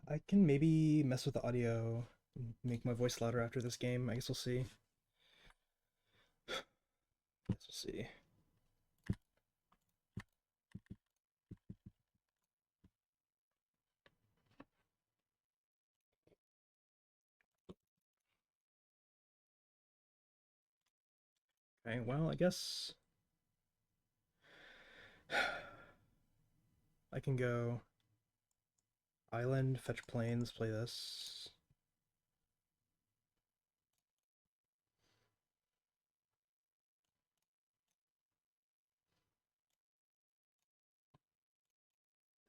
I can maybe mess with the audio, make my voice louder after this game. I guess we'll see. We'll see. Okay, well, I guess I can go island, fetch planes, play this.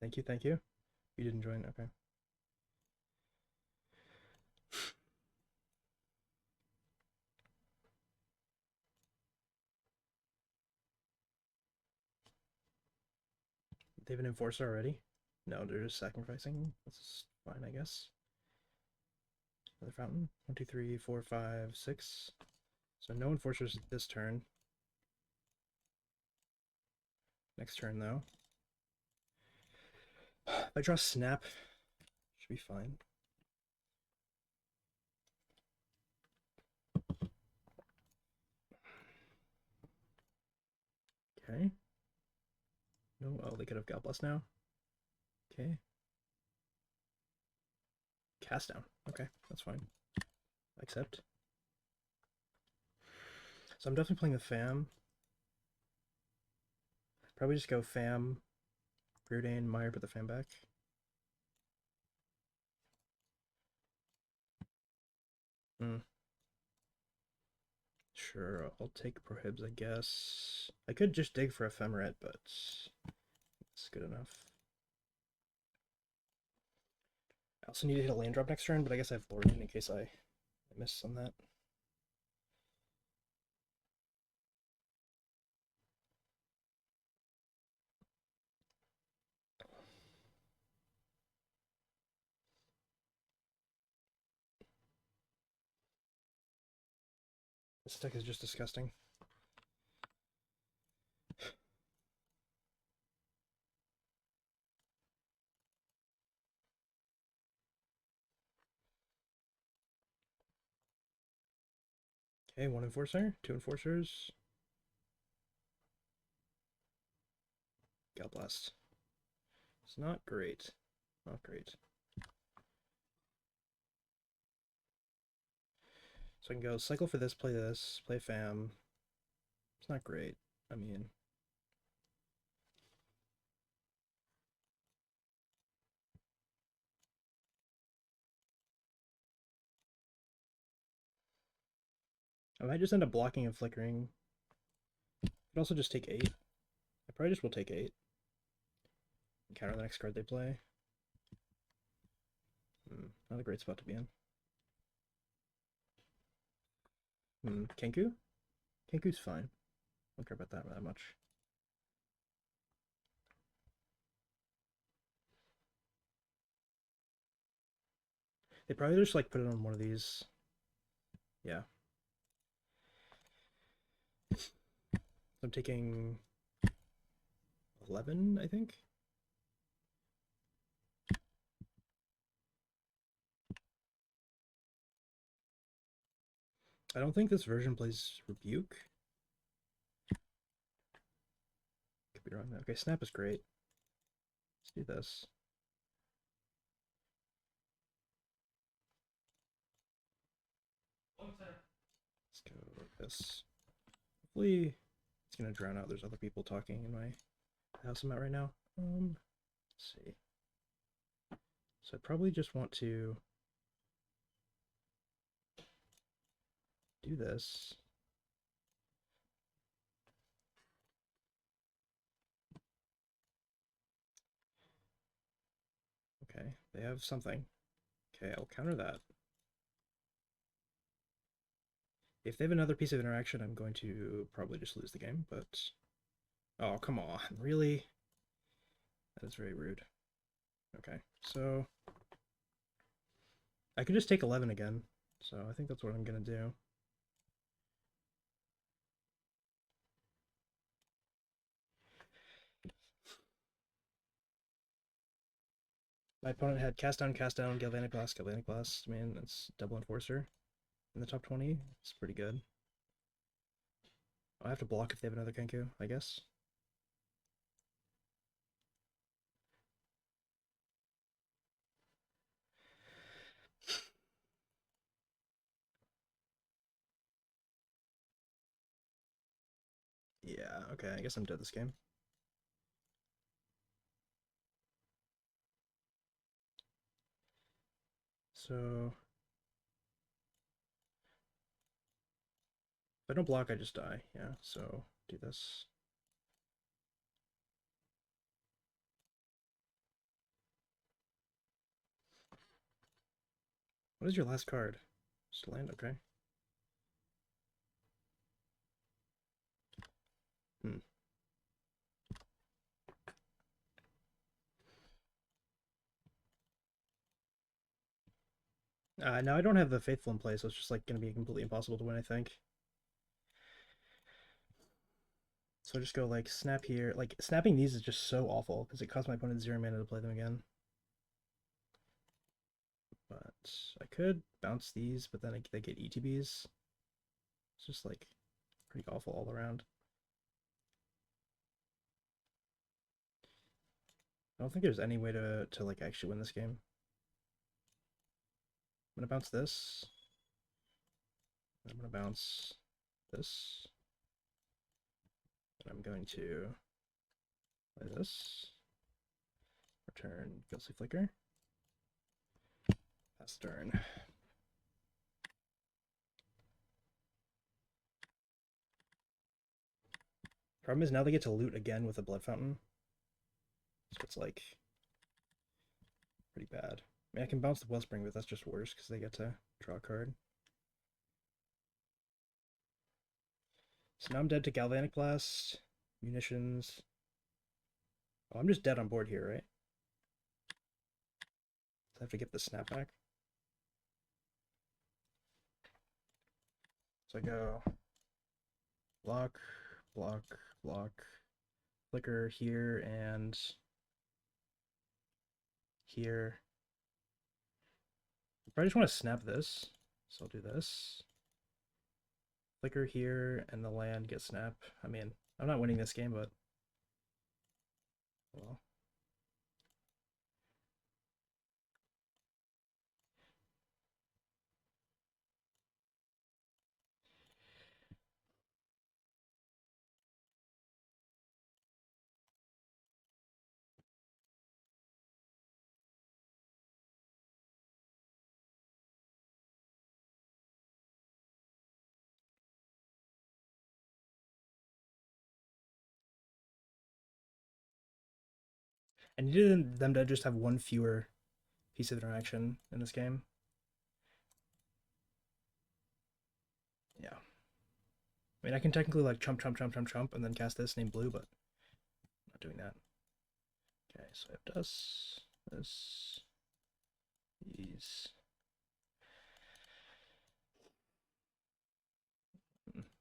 Thank you, thank you. You didn't join, okay. They have an enforcer already? No, they're just sacrificing. That's fine, I guess. Another fountain. 1, 2, 3, 4, 5, 6. So no enforcers this turn. Next turn, though. If I draw snap, should be fine. Okay. No, oh, they could have got blessed now. Okay. Cast down. Okay, that's fine. Accept. So I'm definitely playing with Fam. Probably just go Fam, Preordain, Meyer, put the Fam back. Sure, I'll take Prohibs, I guess. I could just dig for Ephemerate, but it's good enough. I also need to hit a land drop next turn, but I guess I have Lord in case I miss on that. This deck is just disgusting. Okay, 1 Enforcer, 2 Enforcers. God bless. It's not great. Not great. So I can go cycle for this, play Fam. It's not great. I mean, I might just end up blocking and flickering. I could also just take 8. I probably just will take 8. Counter the next card they play. Not a great spot to be in. Kenku? Kenku's fine. Don't care about that much. They probably just like put it on one of these. Yeah. I'm taking 11, I think. I don't think this version plays Rebuke. Could be wrong though. Okay, Snap is great. Let's do this. Let's go like this. Hopefully it's gonna drown out. There's other people talking in my house I'm at right now. Let's see. So I probably just want to do this. Okay, they have something. Okay, I'll counter that. If they have another piece of interaction, I'm going to probably just lose the game, but... Oh, come on, really? That is very rude. Okay, so... I could just take 11 again, so I think that's what I'm going to do. My opponent had cast down, galvanic blast, galvanic blast. I mean, that's double enforcer in the top 20. It's pretty good. I have to block if they have another Kenku, I guess. Yeah, okay, I guess I'm dead this game. So if I don't block, I just die. Yeah, so do this. What is your last card? Just land, okay. Hmm. Now I don't have the Faithful in place, so it's just like going to be completely impossible to win, I think. So I just go like snap here. Like snapping these is just so awful because it costs my opponent 0 mana to play them again. But I could bounce these, but then they get ETBs. It's just like pretty awful all around. I don't think there's any way to like actually win this game. I'm gonna bounce this. I'm gonna bounce this. And I'm going to play this. Return Ghostly Flicker. Pass turn. Problem is now they get to loot again with a Blood Fountain. So it's like pretty bad. I mean, I can bounce the Wellspring, but that's just worse because they get to draw a card. So now I'm dead to Galvanic Blast, Munitions. Oh, I'm just dead on board here, right? So I have to get the snapback. So I go block, block, block, flicker here and here. I probably just want to snap this, so I'll do this. Flicker here, and the land gets snap. I mean, I'm not winning this game, but well. I needed them to just have one fewer piece of interaction in this game. Yeah. I mean, I can technically like chump, and then cast this named blue, but I'm not doing that. Okay, so I have this, these.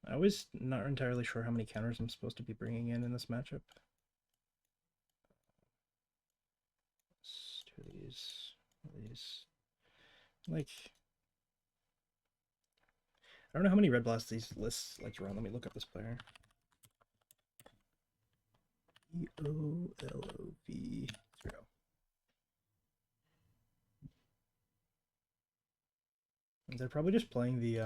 I always not entirely sure how many counters I'm supposed to be bringing in this matchup. Let's do these. Like, I don't know how many red blasts these lists like to run. Let me look up this player. EOLOV. There we go. They're probably just playing the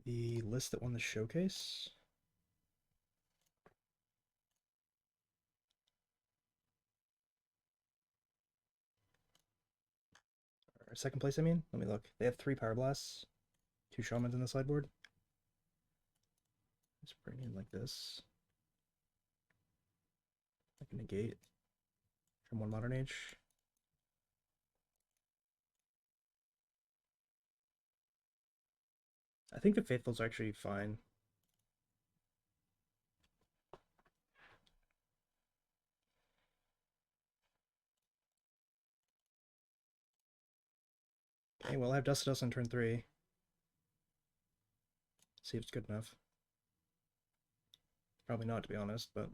list that won the showcase. Or second place, I mean. Let me look. They have 3 power blasts, 2 shamans in the sideboard. Just bring in like this. Like a negate from 1 modern age. I think the Faithful's actually fine. Okay, well, I have Dust to Dust on turn 3. See if it's good enough. Probably not, to be honest, but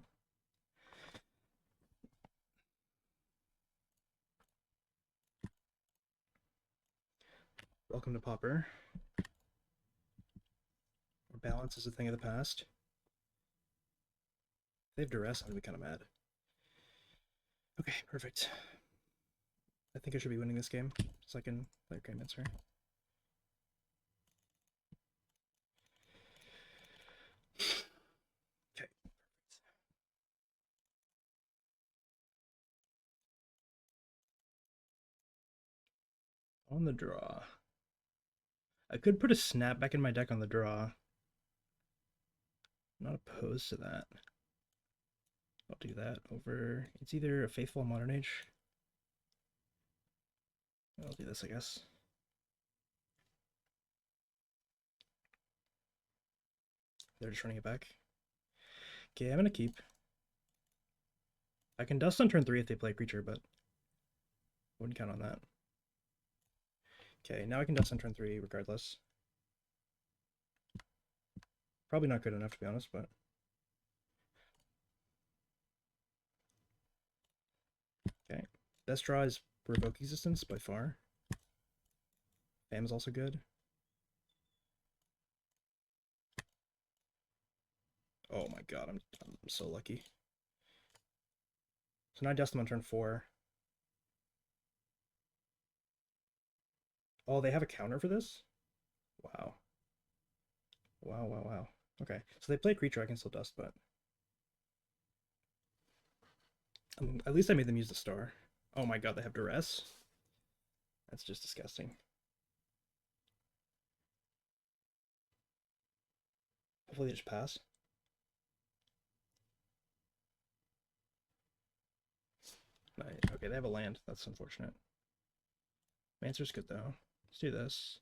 Welcome to Pauper. Where balance is a thing of the past. If they have duress, I'm gonna be kind of mad. Okay, perfect. I think I should be winning this game. Second player game answer. Okay. On the draw. I could put a snap back in my deck on the draw. I'm not opposed to that. I'll do that over. It's either a Faithful Modern Age. I'll do this, I guess. They're just running it back. Okay, I'm gonna keep. I can dust on turn 3 if they play a creature, but wouldn't count on that. Okay, now I can dust on turn 3 regardless. Probably not good enough to be honest, but okay. Best draw is Revoke Existence by far. Fam is also good. Oh my god, I'm so lucky. So now I dust them on turn 4. Oh, they have a counter for this? Wow. Wow, wow, wow. Okay, so they play a creature I can still dust, but at least I made them use the star. Oh my god, they have duress? That's just disgusting. Hopefully they just pass. Okay, they have a land. That's unfortunate. Mancer's good though. Let's do this.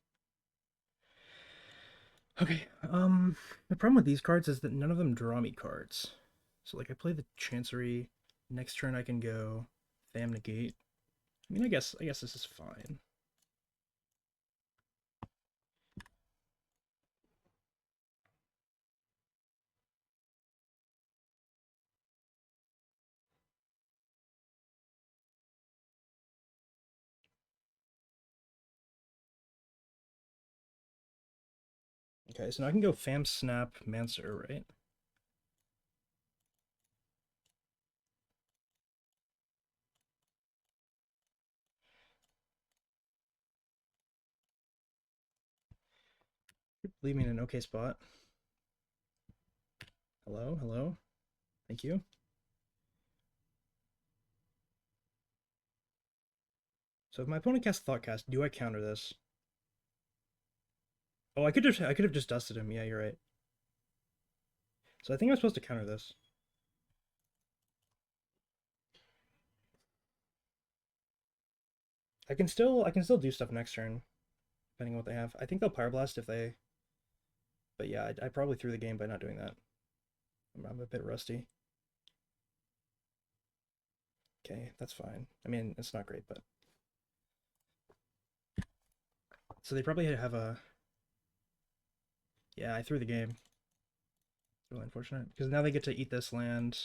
Okay, the problem with these cards is that none of them draw me cards. So like I play the Chancery, next turn I can go Fam negate. I mean I guess this is fine. Okay, so now I can go Fam Snap Mancer, right? Leave me in an okay spot. Hello, hello. Thank you. So if my opponent casts Thoughtcast, do I counter this? Oh, I could have just dusted him. Yeah, you're right. So I think I'm supposed to counter this. I can still do stuff next turn, depending on what they have. I think they'll Pyroblast if they. But yeah, I probably threw the game by not doing that. I'm a bit rusty. Okay, that's fine. I mean, it's not great, but so they probably have a. Yeah, I threw the game. It's really unfortunate because now they get to eat this land.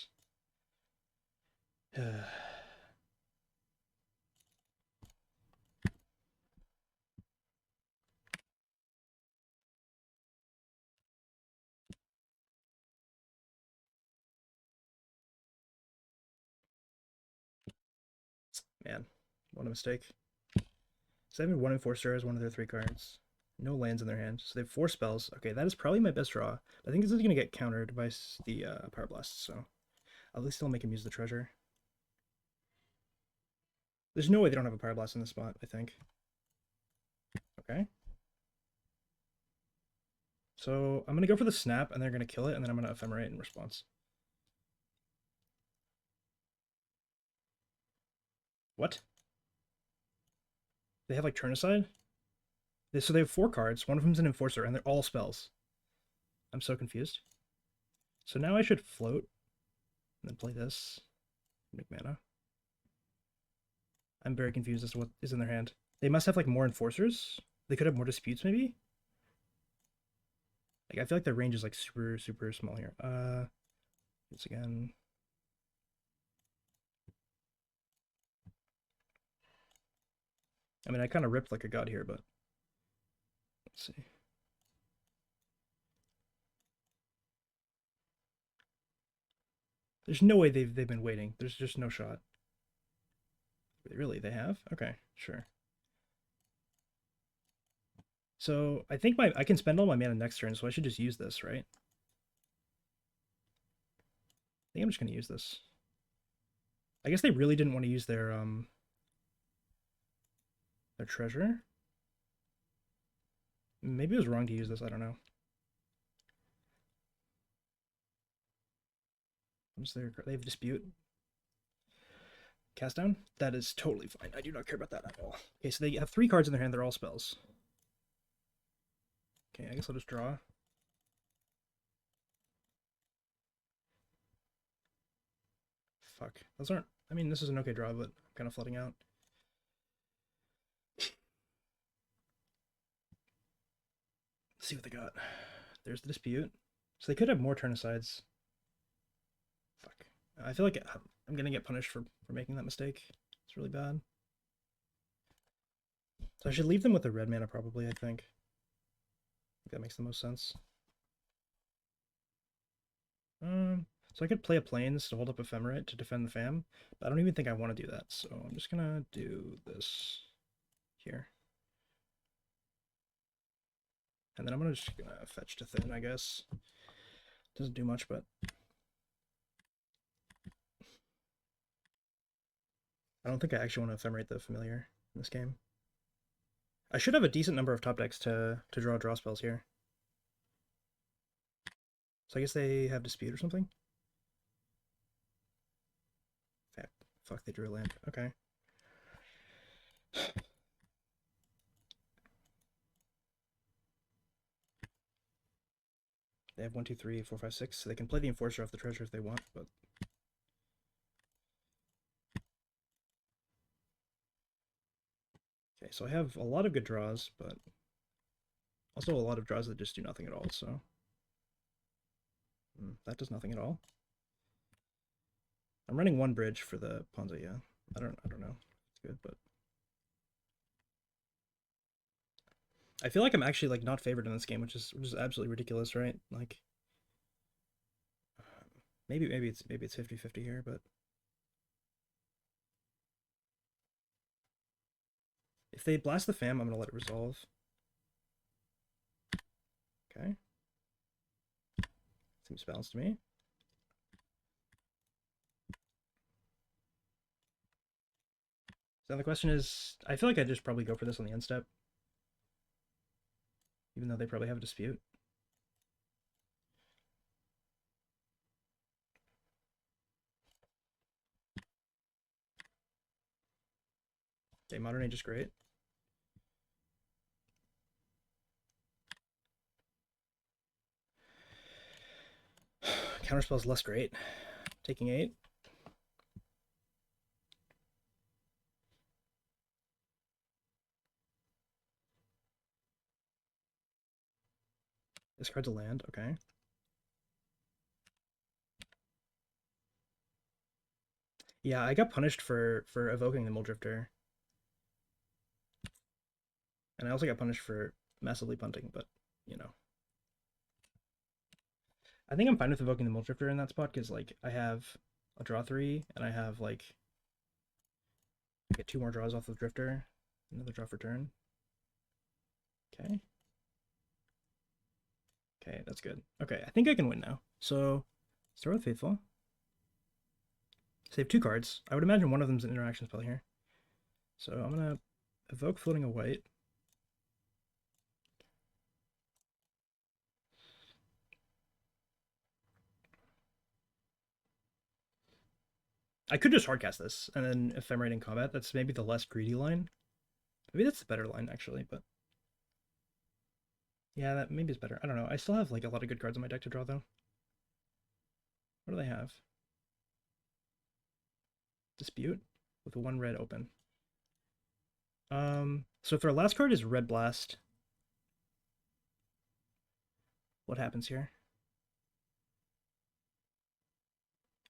Man, what a mistake. So they have one Enforcer as one of their 3 cards. No lands in their hand. So they have 4 spells. Okay, that is probably my best draw. I think this is going to get countered by the Power Blast, so I'll at least still make him use the treasure. There's no way they don't have a Power Blast in this spot, I think. Okay. So I'm going to go for the snap, and they're going to kill it, and then I'm going to Ephemerate in response. What? They have like Turn-Aside? So they have 4 cards. One of them's an Enforcer, and they're all spells. I'm so confused. So now I should float, and then play this. Make mana. I'm very confused as to what is in their hand. They must have like more Enforcers. They could have more disputes, maybe? Like I feel like their range is like super, super small here. Once again. I mean, I kind of ripped like a god here, but Let's see. There's no way they've been waiting. There's just no shot. Really, they have? Okay, sure. So I think I can spend all my mana next turn, so I should just use this, right? I think I'm just gonna use this. I guess they really didn't want to use their treasure. Maybe it was wrong to use this, I don't know. What's their, they have dispute. Cast down? That is totally fine. I do not care about that at all. Okay, so they have 3 cards in their hand, they're all spells. Okay, I guess I'll just draw. Fuck. Those aren't, I mean, this is an okay draw, but I'm kind of flooding out. Let's see what they got. There's the dispute. So they could have more turn-asides. Fuck. I feel like I'm gonna get punished for making that mistake. It's really bad. So I should leave them with the red mana probably, I think. That makes the most sense. So I could play a Plains to hold up Ephemerate to defend the fam, but I don't even think I want to do that, so I'm just gonna do this here. And then I'm just gonna fetch to thin, I guess. Doesn't do much, but I don't think I actually want to Ephemerate the Familiar in this game. I should have a decent number of top decks to draw spells here. So I guess they have Dispute or something? Fuck, they drew a land. Okay. They have 1, 2, 3, 4, 5, 6, so they can play the Enforcer off the treasure if they want, but okay, so I have a lot of good draws, but also a lot of draws that just do nothing at all, so that does nothing at all. I'm running 1 bridge for the Ponza, yeah. I don't know. It's good, but I feel like I'm actually like not favored in this game, which is absolutely ridiculous, right? Like maybe it's 50-50 here, but if they blast the fam, I'm gonna let it resolve. Okay. Seems balanced to me. So the question is, I feel like I'd just probably go for this on the end step, even though they probably have a dispute. Okay, Modern Age is great. Counterspell is less great. Taking 8. This card's a land, okay. Yeah, I got punished for evoking the Muldrifter. And I also got punished for massively punting, but, you know. I think I'm fine with evoking the Muldrifter in that spot, because, like, I have a draw 3, and I have, like, I get 2 more draws off the Drifter. Another draw for turn. Okay. Okay, that's good. Okay, I think I can win now. So, start with Faithful. Save 2 cards. I would imagine one of them's an interaction spell here. So I'm gonna evoke Floating a White. I could just hardcast this and then Ephemerate in combat. That's maybe the less greedy line. Maybe that's the better line, actually, but yeah, that maybe is better. I don't know. I still have like a lot of good cards in my deck to draw, though. What do they have? Dispute with 1 red open. So if their last card is Red Blast, what happens here?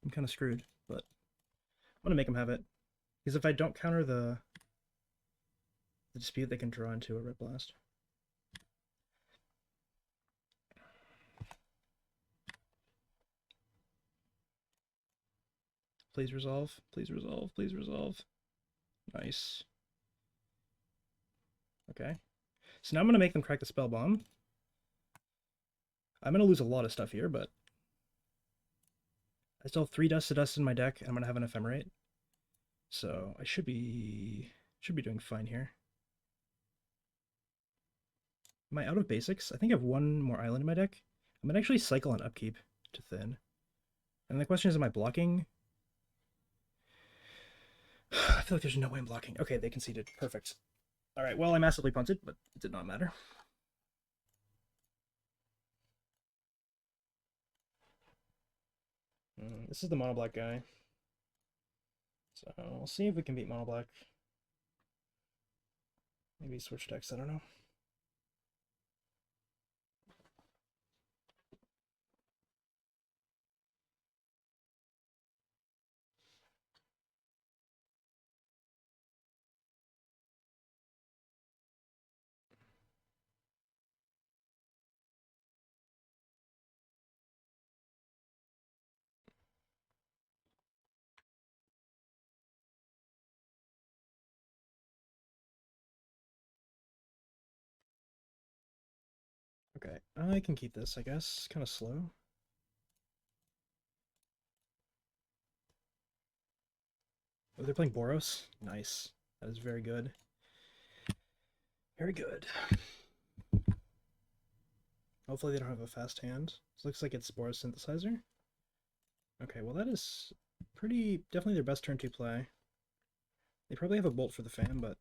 I'm kind of screwed, but I'm gonna make them have it. Because if I don't counter the dispute, they can draw into a Red Blast. Please resolve. Please resolve. Please resolve. Nice. Okay. So now I'm going to make them crack the spell bomb. I'm going to lose a lot of stuff here, but I still have 3 dust to dust in my deck, and I'm going to have an ephemerate. So I should be doing fine here. Am I out of basics? I think I have 1 more island in my deck. I'm going to actually cycle on upkeep to thin. And the question is, am I blocking? I feel like there's no way I'm blocking. Okay, they conceded. Perfect. All right, well, I massively punted, but it did not matter. This is the mono black guy. So we'll see if we can beat mono black. Maybe switch decks, I don't know. Okay, I can keep this, I guess. Kind of slow. Oh, they're playing Boros? Nice. That is very good. Very good. Hopefully they don't have a fast hand. This looks like it's Boros Synthesizer. Okay, well that is definitely their best turn 2 play. They probably have a bolt for the fan, but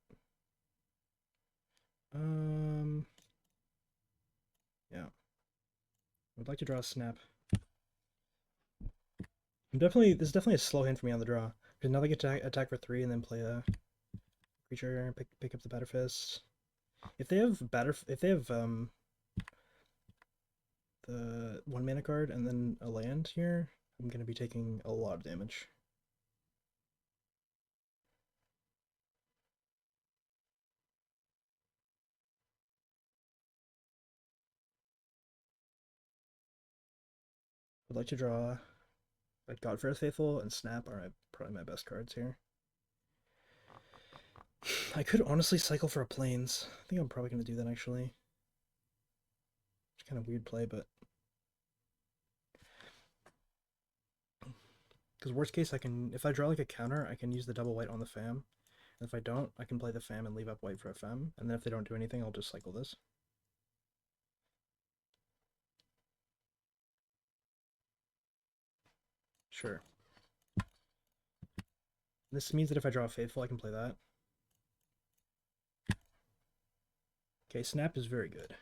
yeah. I would like to draw a snap. This is definitely a slow hand for me on the draw. Because now they get to attack for 3 and then play a creature and pick up the Batter Fist. If they have the 1 mana card and then a land here, I'm gonna be taking a lot of damage. I'd like to draw like Godfair's Faithful and Snap are probably my best cards here. I could honestly cycle for a Plains. I think I'm probably going to do that actually. It's kind of weird play, but because worst case, if I draw like a counter, I can use the double white on the fam. And if I don't, I can play the fam and leave up white for a fam. And then if they don't do anything, I'll just cycle this. Sure. This means that if I draw a Faithful, I can play that. Okay, Snap is very good.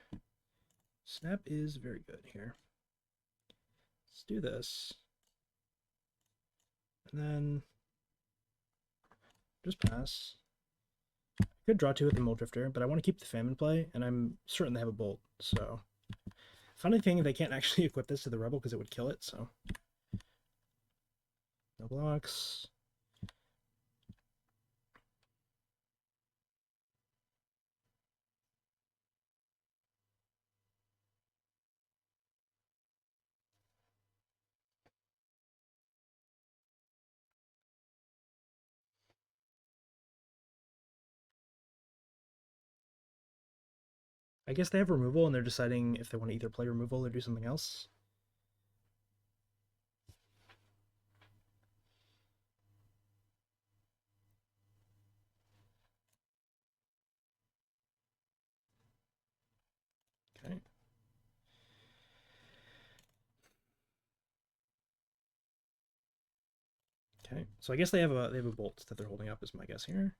Snap is very good here. Let's do this. And then just pass. I could draw 2 with the Mold Drifter, but I want to keep the Fam in play, and I'm certain they have a Bolt, so... Funny thing, they can't actually equip this to the Rebel because it would kill it, so... No blocks. I guess they have removal, and they're deciding if they want to either play removal or do something else. Okay. Okay, so I guess they have a Bolt that they're holding up, is my guess here.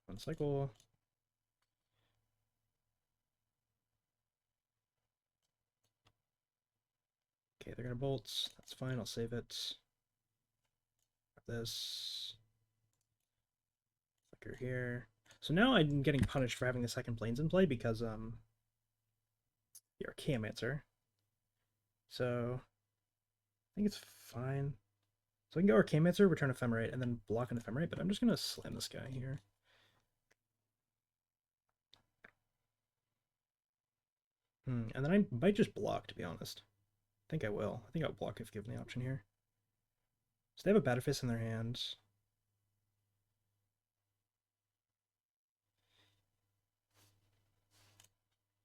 One cycle. Okay, they're gonna bolt. That's fine, I'll save it. This. Flicker here. So now I'm getting punished for having the second Plains in play because the Archaeomancer. So I think it's fine. So I can go Archaeomancer, return Ephemerate, and then block an Ephemerate, but I'm just gonna slam this guy here. And then I might just block, to be honest. think I will. I think I'll block if given the option here. So they have a Batterfist in their hands.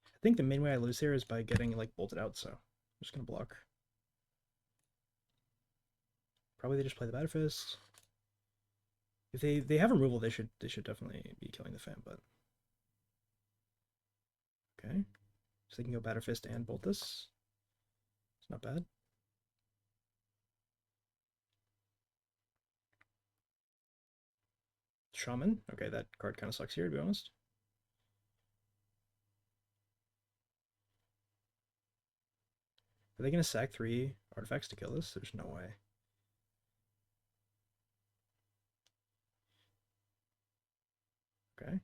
I think the main way I lose here is by getting like bolted out, so I'm just gonna block. Probably they just play the Batterfist. If they have removal, they should definitely be killing the Fam, but okay. So they can go Batterfist and bolt this. It's not bad. Shaman. Okay, that card kind of sucks here, to be honest. Are they going to sack 3 artifacts to kill this? There's no way. Okay.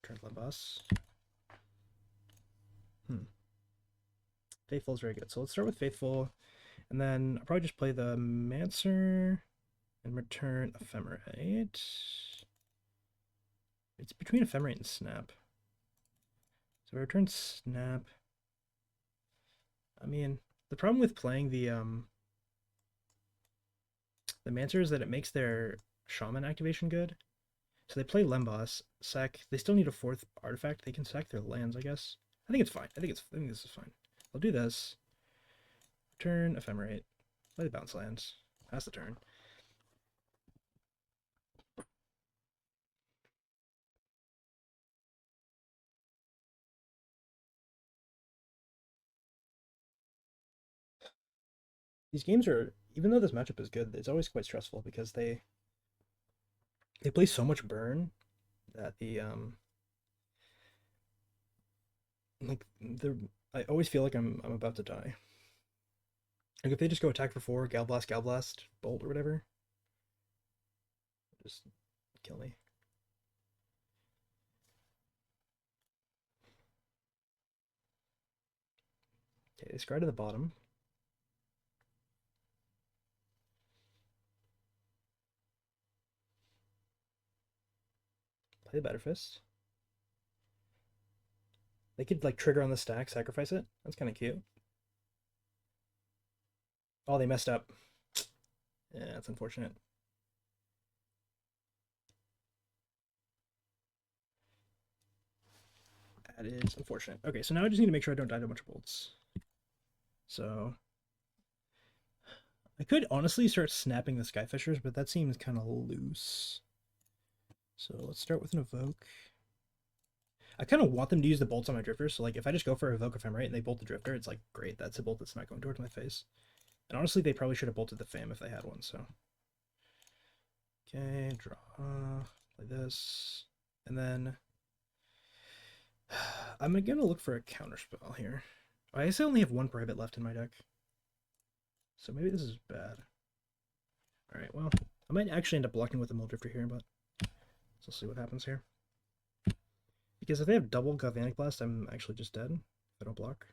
Turn Lembas. Faithful is very good. So let's start with Faithful, and then I'll probably just play the Mancer and return Ephemerate. It's between Ephemerate and Snap. So if I return Snap, I mean, the problem with playing the Mancer is that it makes their Shaman activation good. So they play Lembas, sack. They still need a 4th artifact. They can sack their lands, I guess. I think it's fine. I think this is fine. I'll do this. Return Ephemerate. Play the bounce lands. Pass the turn. These games are, even though this matchup is good, it's always quite stressful because they play so much burn that the like I always feel like I'm about to die. Like if they just go attack for 4, Gal Blast, Bolt or whatever, just kill me. Okay, they scry to the bottom. Play the Batterfist. They could like trigger on the stack, sacrifice it. That's kind of cute. Oh, they messed up. Yeah, that's unfortunate. That is unfortunate. Okay, so now I just need to make sure I don't die to a bunch of bolts. So I could honestly start snapping the Skyfishers, but that seems kind of loose. So let's start with an Evoke. I kind of want them to use the bolts on my Drifter, so like if I just go for Evoke Ephemerate and they bolt the Drifter, it's like, great, that's a bolt that's not going towards my face. And honestly, they probably should have bolted the Fam if they had one, so. Okay, draw, play this, and then I'm gonna look for a counterspell here. I guess I only have 1 private left in my deck, so maybe this is bad. Alright, well, I might actually end up blocking with a Drifter here, but we'll see what happens here. Because if they have double Galvanic Blast, I'm actually just dead if I don't block.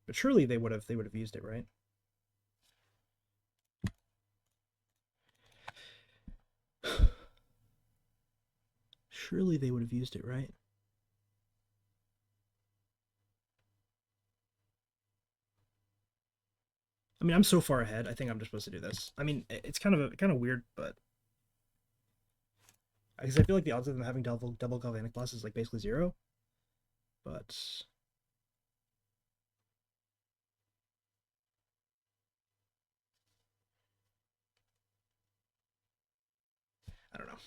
But surely they would have used it, right? Surely they would have used it, right? I mean, I'm so far ahead. I think I'm just supposed to do this. I mean, it's kind of weird, but because I feel like the odds of them having double Galvanic Blast is like basically 0. But I don't know.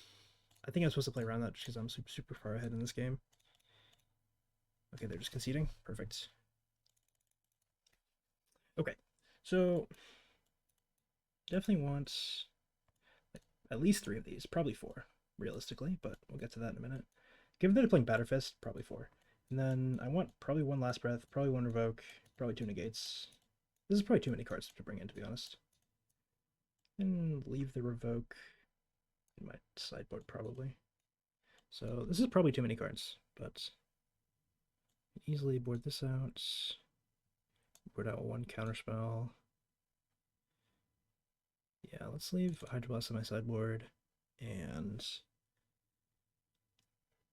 I think I'm supposed to play around that just because I'm super far ahead in this game. Okay, they're just conceding. Perfect. Okay, so definitely want at least 3 of these, probably 4, realistically, but we'll get to that in a minute. Given that they're playing Batterfist, probably 4. And then I want probably 1 Last Breath, probably 1 Revoke, probably 2 Negates. This is probably too many cards to bring in, to be honest. And leave the Revoke in my sideboard, probably. So this is probably too many cards, but easily board this out. Board out 1 counterspell. Yeah, let's leave Hydroblast on my sideboard, and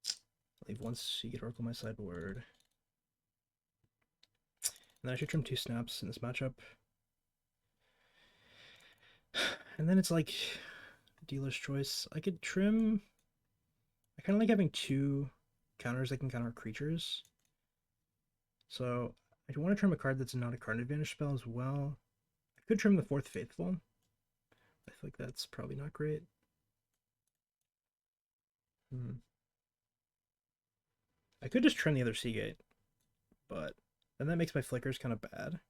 let's Leave once you get Oracle my sideboard. And then I should trim 2 snaps in this matchup. And then it's like dealer's choice. I could trim. I kind of like having 2 counters that can counter creatures. So I do want to trim a card that's not a card advantage spell as well. I could trim the 4th Faithful. I feel like that's probably not great. I could just trim the other Seagate, but then that makes my flickers kind of bad.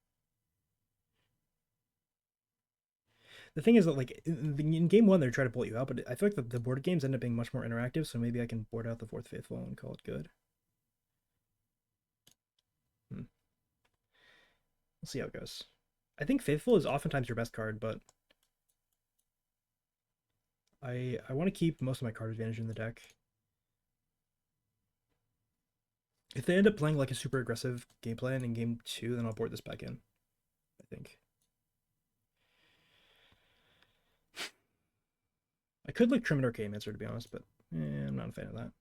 The thing is that, like, in game 1, they try to bolt you out, but I feel like the board games end up being much more interactive, so maybe I can board out the 4th Faithful and call it good. We'll see how it goes. I think Faithful is oftentimes your best card, but I want to keep most of my card advantage in the deck. If they end up playing like a super aggressive game plan in game 2, then I'll board this back in, I think. I could like trim an Arcane Answer, to be honest, but I'm not a fan of that.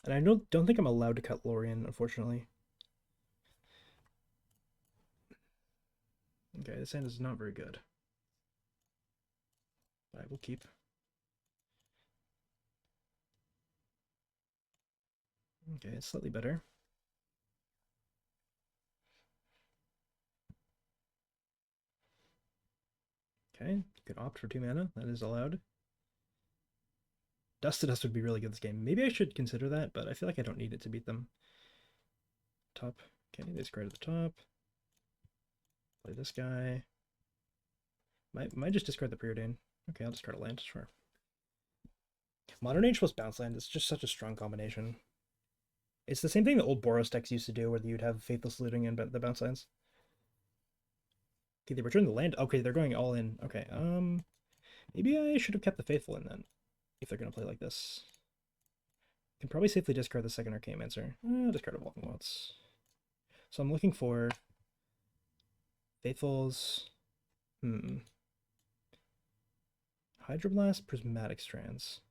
And I don't think I'm allowed to cut Lorien, unfortunately. Okay, this hand is not very good. But I will keep. Okay, it's slightly better. Okay, you could opt for 2 mana. That is allowed. Dust to Dust would be really good this game. Maybe I should consider that, but I feel like I don't need it to beat them. Top. Okay, discard at the top. Play this guy. Might just discard the Preordain. Okay, I'll discard a land, sure. Modern Age plus bounce land is just such a strong combination. It's the same thing that old Boros decks used to do, where you'd have Faithless Looting and the bounce lands. Okay, they return the land. Okay, they're going all in. Okay, maybe I should have kept the Faithful in then, if they're gonna play like this. Can probably safely discard the second Arcane Answer. Discard a Walking Wilds. So I'm looking for Faithfuls. Hydroblast, Prismatic Strands.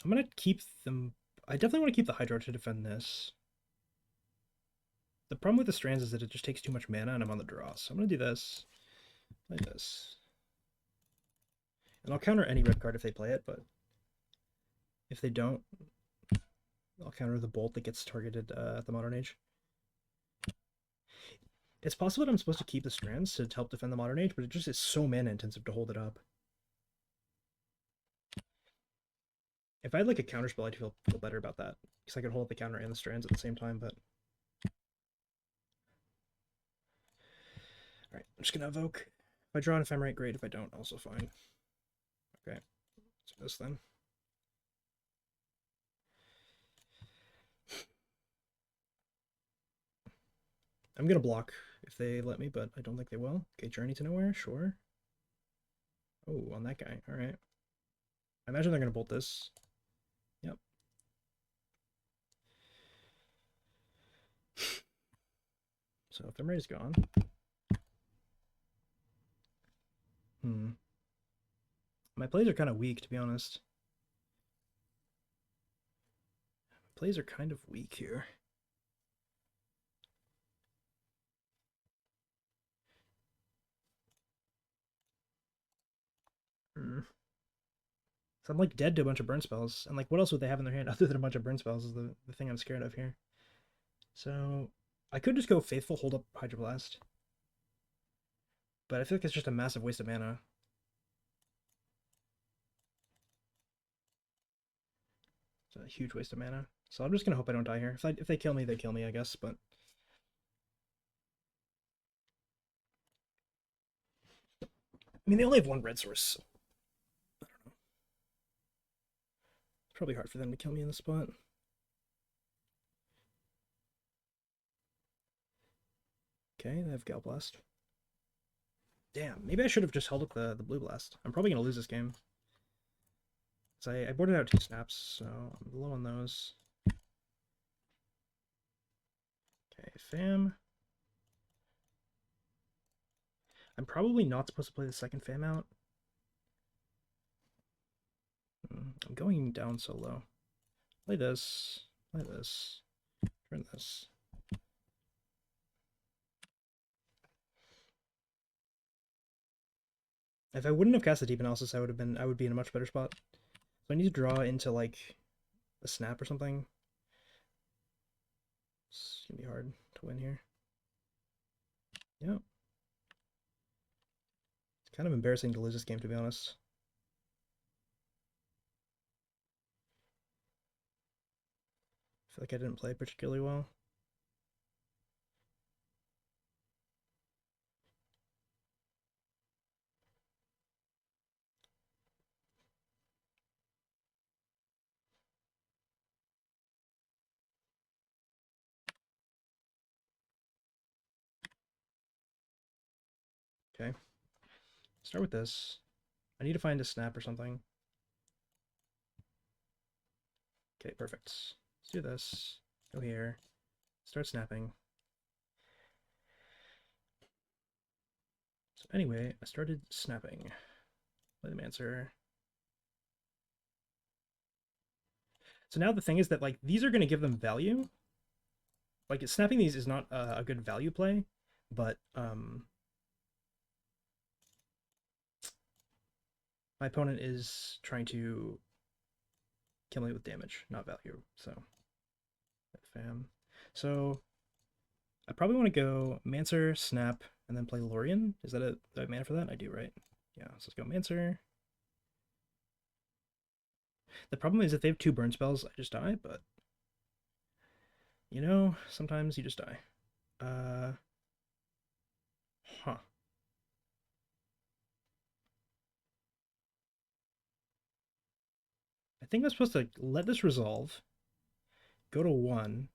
I'm gonna keep them. I definitely want to keep the Hydro to defend this. The problem with the Strands is that it just takes too much mana and I'm on the draw. So I'm gonna do this. Like this. And I'll counter any red card if they play it, but if they don't, I'll counter the Bolt that gets targeted at the Modern Age. It's possible that I'm supposed to keep the Strands to help defend the Modern Age, but it just is so mana intensive to hold it up. If I had like a counter spell, I'd feel better about that, because I could hold up the counter and the Strands at the same time, but... Alright, I'm just gonna evoke. If I draw an Ephemerate, great. If I don't, also fine. Okay, let's do this then. I'm gonna block if they let me, but I don't think they will. Okay, Journey to Nowhere, sure. Oh, on that guy, alright. I imagine they're gonna bolt this. Yep. So Ephemerate is gone. My plays are kind of weak, to be honest. My plays are kind of weak here. So I'm like dead to a bunch of burn spells. And like, what else would they have in their hand other than a bunch of burn spells is the thing I'm scared of here. So I could just go Faithful, hold up Hydroblast. But I feel like it's just a massive waste of mana. It's a huge waste of mana. So I'm just gonna hope I don't die here. If they kill me, they kill me, I guess, but... I mean, they only have 1 red source, so... I don't know. It's probably hard for them to kill me in the spot. Okay, they have Gal Blast. Damn, maybe I should have just held up the Blue Blast. I'm probably gonna lose this game. So I boarded out 2 snaps, so I'm low on those. Okay, fam. I'm probably not supposed to play the second fam out. I'm going down so low. Play this. Play this. Turn this. If I wouldn't have cast the Deep Analysis, I would be in a much better spot. So I need to draw into like a snap or something. It's gonna be hard to win here. Yep. It's kind of embarrassing to lose this game, to be honest. I feel like I didn't play particularly well. Okay. Start with this. I need to find a snap or something. Okay, perfect. Let's do this. Go here. Start snapping. So anyway, I started snapping. Play the Mancer. So now the thing is that like these are going to give them value. Like snapping these is not a good value play, but my opponent is trying to kill me with damage, not value. So fam. So I probably want to go Mancer, Snap, and then play Lorien. Is that a the mana for that? I do, right? Yeah, so let's go Mancer. The problem is if they have 2 burn spells, I just die, but you know, sometimes you just die. Huh. I think I'm supposed to let this resolve, go to 1.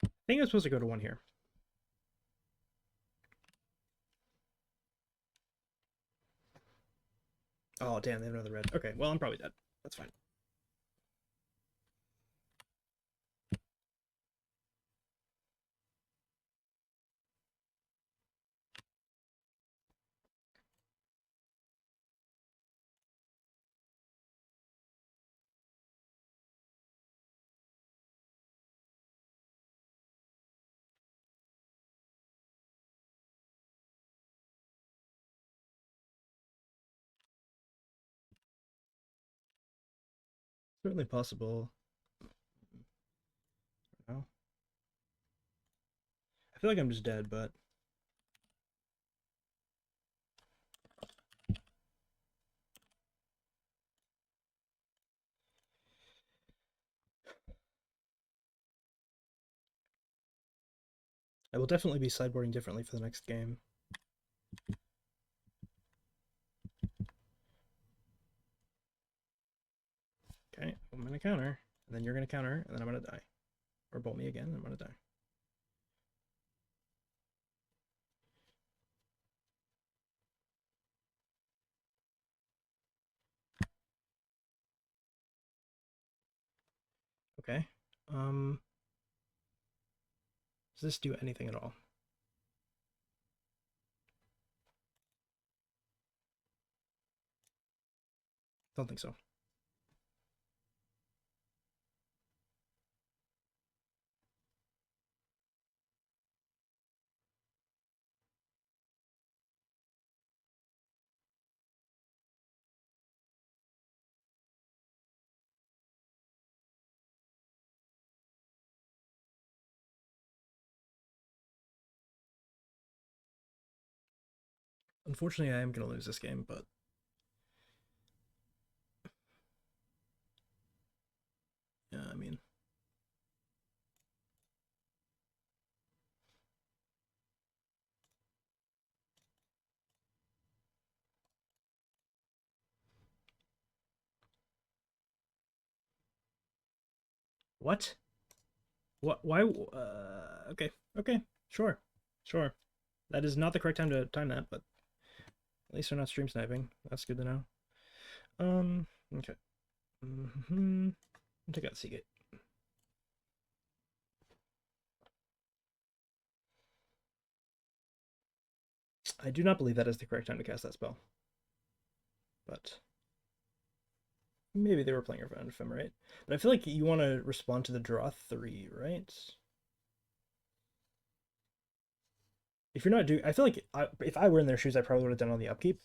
I think I'm supposed to go to 1 here. Oh, damn, they have another red. Okay, well, I'm probably dead. That's fine. Certainly possible. No. I feel like I'm just dead, but I will definitely be sideboarding differently for the next game. Okay, I'm gonna counter, and then you're gonna counter, and then I'm gonna die. Or bolt me again, and I'm gonna die. Okay. Does this do anything at all? Don't think so. Unfortunately, I am gonna lose this game, but yeah, I mean, what? What? Why? Okay, okay, sure, sure. That is not the correct time to time that, but at least they're not stream sniping. That's good to know. Okay. Mm-hmm. Take out Seagate. I do not believe that is the correct time to cast that spell. But maybe they were playing around Ephemerate. But I feel like you want to respond to the draw 3, right? If you're not doing, I feel like if I were in their shoes, I probably would have done it on the upkeep.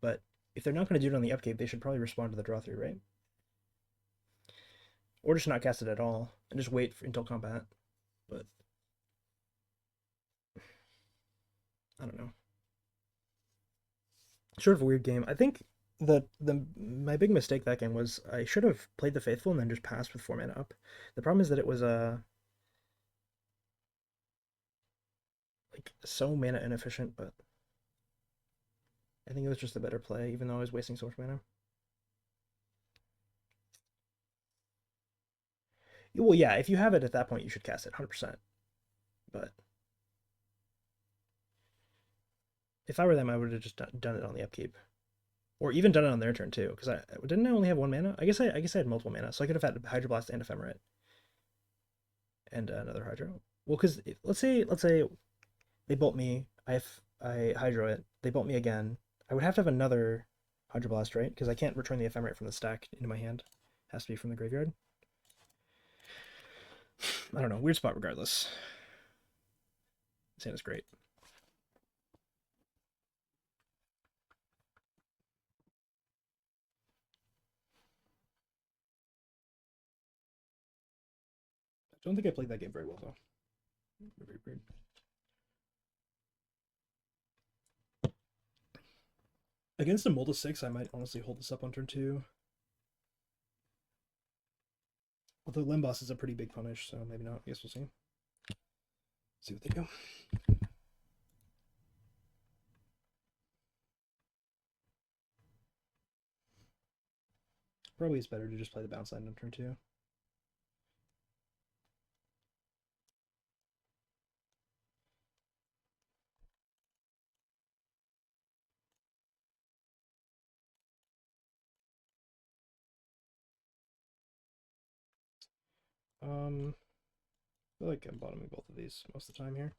But if they're not going to do it on the upkeep, they should probably respond to the draw 3, right? Or just not cast it at all and just wait until combat. But I don't know. Sort of a weird game. I think the my big mistake that game was I should have played the Faithful and then just passed with 4 mana up. The problem is that it was like so mana inefficient, but I think it was just a better play, even though I was wasting so much mana. Well, yeah, if you have it at that point, you should cast it 100%. But if I were them, I would have just done it on the upkeep, or even done it on their turn too. Because I didn't I only have 1 mana. I guess I had multiple mana, so I could have had Hydroblast and Ephemerate and another Hydro. Well, because let's say they bolt me. I Hydro it. They bolt me again. I would have to have another Hydroblast, right? Because I can't return the Ephemerate from the stack into my hand. It has to be from the graveyard. I don't know. Weird spot regardless. This hand is great. I don't think I played that game very well though. Very weird. Against a Molda 6, I might honestly hold this up on turn 2. Although Limboss is a pretty big punish, so maybe not. I guess we'll see. See what they do. Probably it's better to just play the bounce line on turn 2. I feel like I'm bottoming both of these most of the time here.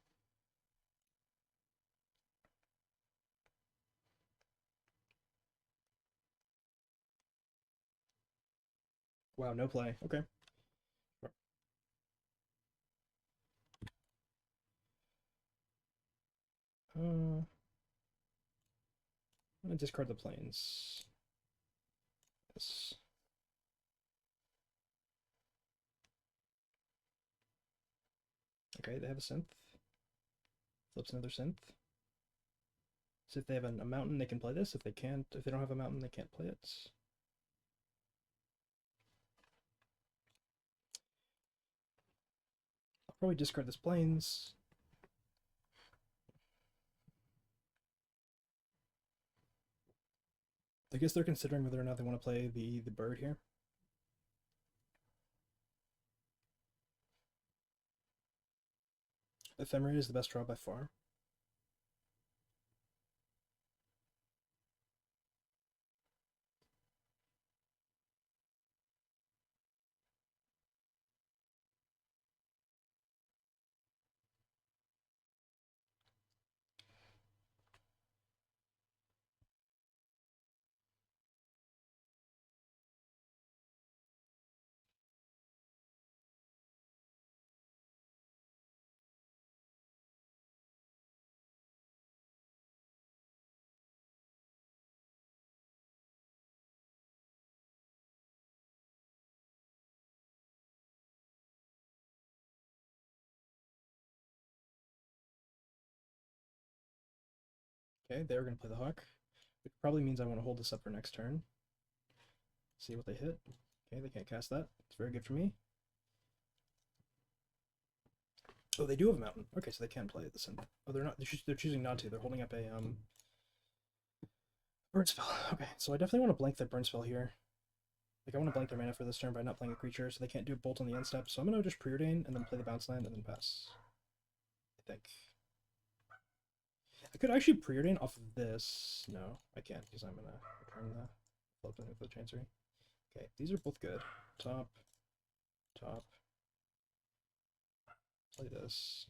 Wow, no play. Okay. I'm gonna discard the planes. Yes. Okay, they have a synth. Flips another synth. So if they have a mountain, they can play this. If they can't, if they don't have a mountain, they can't play it. I'll probably discard this planes. I guess they're considering whether or not they want to play the bird here. Ephemerate is the best draw by far. Okay, they're going to play the hawk, which probably means I want to hold this up for next turn. See what they hit. Okay, they can't cast that. It's very good for me. Oh, they do have a mountain. Okay, so they can play the synth. Oh, they're not. They're choosing not to. They're holding up a burn spell. Okay, so I definitely want to blank their burn spell here. Like I want to blank their mana for this turn by not playing a creature, so they can't do a bolt on the end step. So I'm gonna just preordain and then play the bounce land and then pass. I think. I could actually preordain off of this. No, I can't because I'm gonna return Flip it for the Chancery. Okay, these are both good. Top, top. Play this.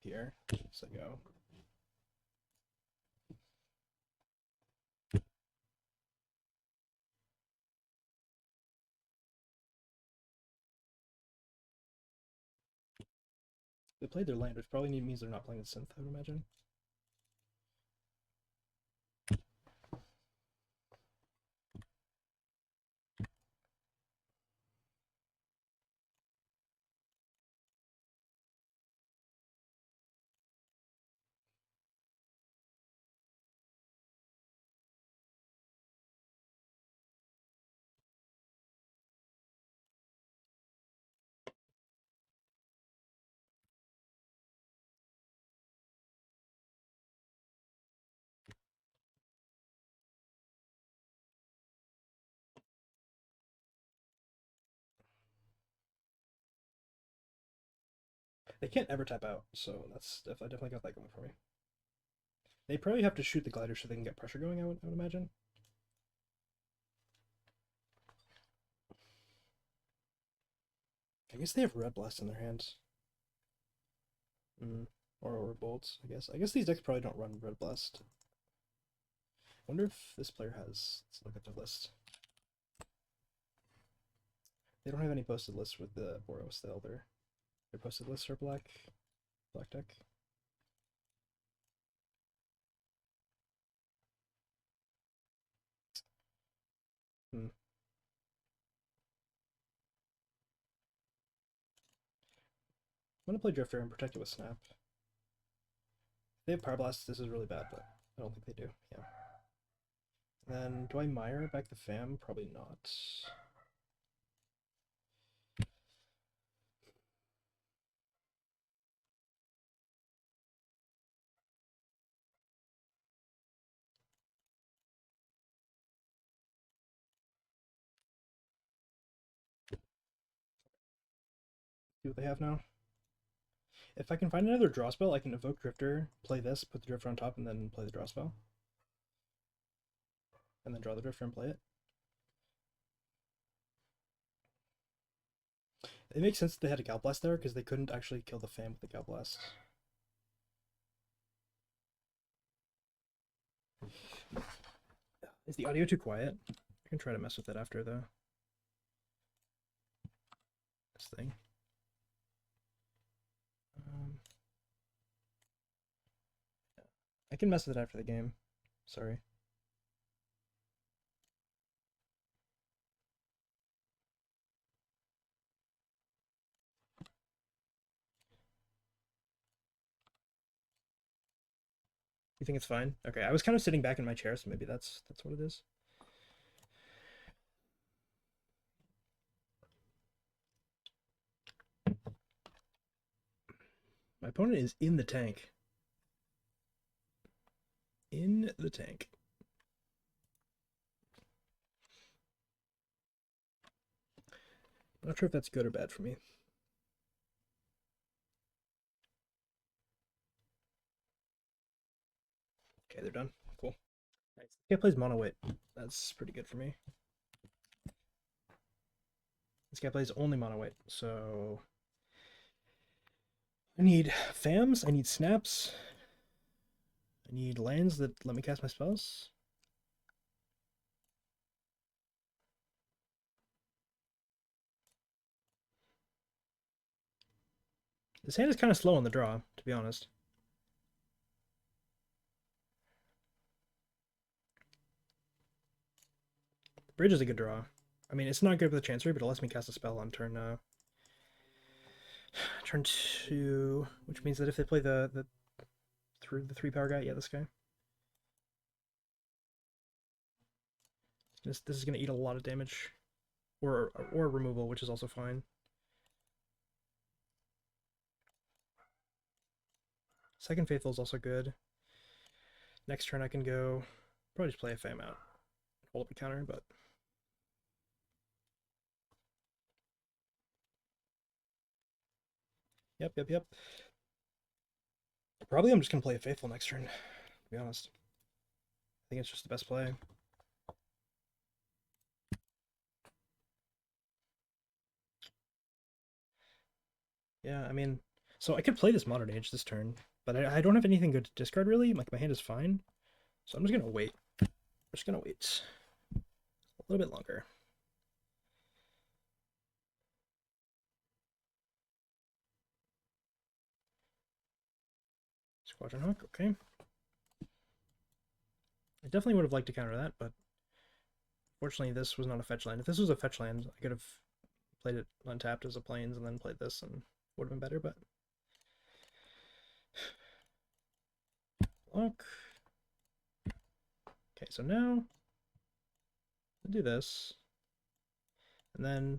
Here, so go. They played their land, which probably means they're not playing the synth, I would imagine. They can't ever tap out, so that's definitely got that going for me. They probably have to shoot the glider so they can get pressure going, I would imagine. I guess they have Red Blast in their hands. Or bolts, I guess. I guess these decks probably don't run Red Blast. Wonder if this player has. Let's look at their list. They don't have any posted lists with the Boros, the Elder. Their posted lists are black deck. I'm gonna play Drifter and protect it with Snap. If they have Power Blast, this is really bad, but I don't think they do. Yeah. Then, do I Mire back the Fam? Probably not. See what they have now. If I can find another draw spell, I can evoke Drifter, play this, put the Drifter on top, and then play the draw spell. And then draw the Drifter and play it. It makes sense that they had a Gal Blast there, because they couldn't actually kill the Fam with the Gal Blast. Is the audio too quiet? I can try to mess with it after this thing. I can mess with it after the game. Sorry. You think it's fine? Okay, I was kind of sitting back in my chair, so maybe that's what it is. My opponent is in the tank. In the tank. I'm not sure if that's good or bad for me. Okay, they're done. Cool. Nice. This guy plays mono white. That's pretty good for me. This guy plays only mono white, so I need fams, I need snaps, I need lands that let me cast my spells. This hand is kind of slow on the draw, to be honest. Bridge is a good draw. I mean, it's not good for the Chancery, but it lets me cast a spell on turn turn 2, which means that if they play the 3-power guy, yeah, this guy. This is going to eat a lot of damage. Or removal, which is also fine. Second Faithful is also good. Next turn I can go probably just play a Fam out. Hold up a counter, but Yep. Probably I'm just gonna play a Faithful next turn, to be honest. think it's just the best play. Yeah, I mean, so I could play this Modern Age this turn, but I don't have anything good to discard really. Like my hand is fine, so I'm just gonna wait. I'm just gonna wait a little bit longer. Squadron Hawk, okay. I definitely would have liked to counter that, but fortunately this was not a fetch land. If this was a fetch land, I could have played it untapped as a plains and then played this and would have been better, but block. Okay, so now I'll do this. And then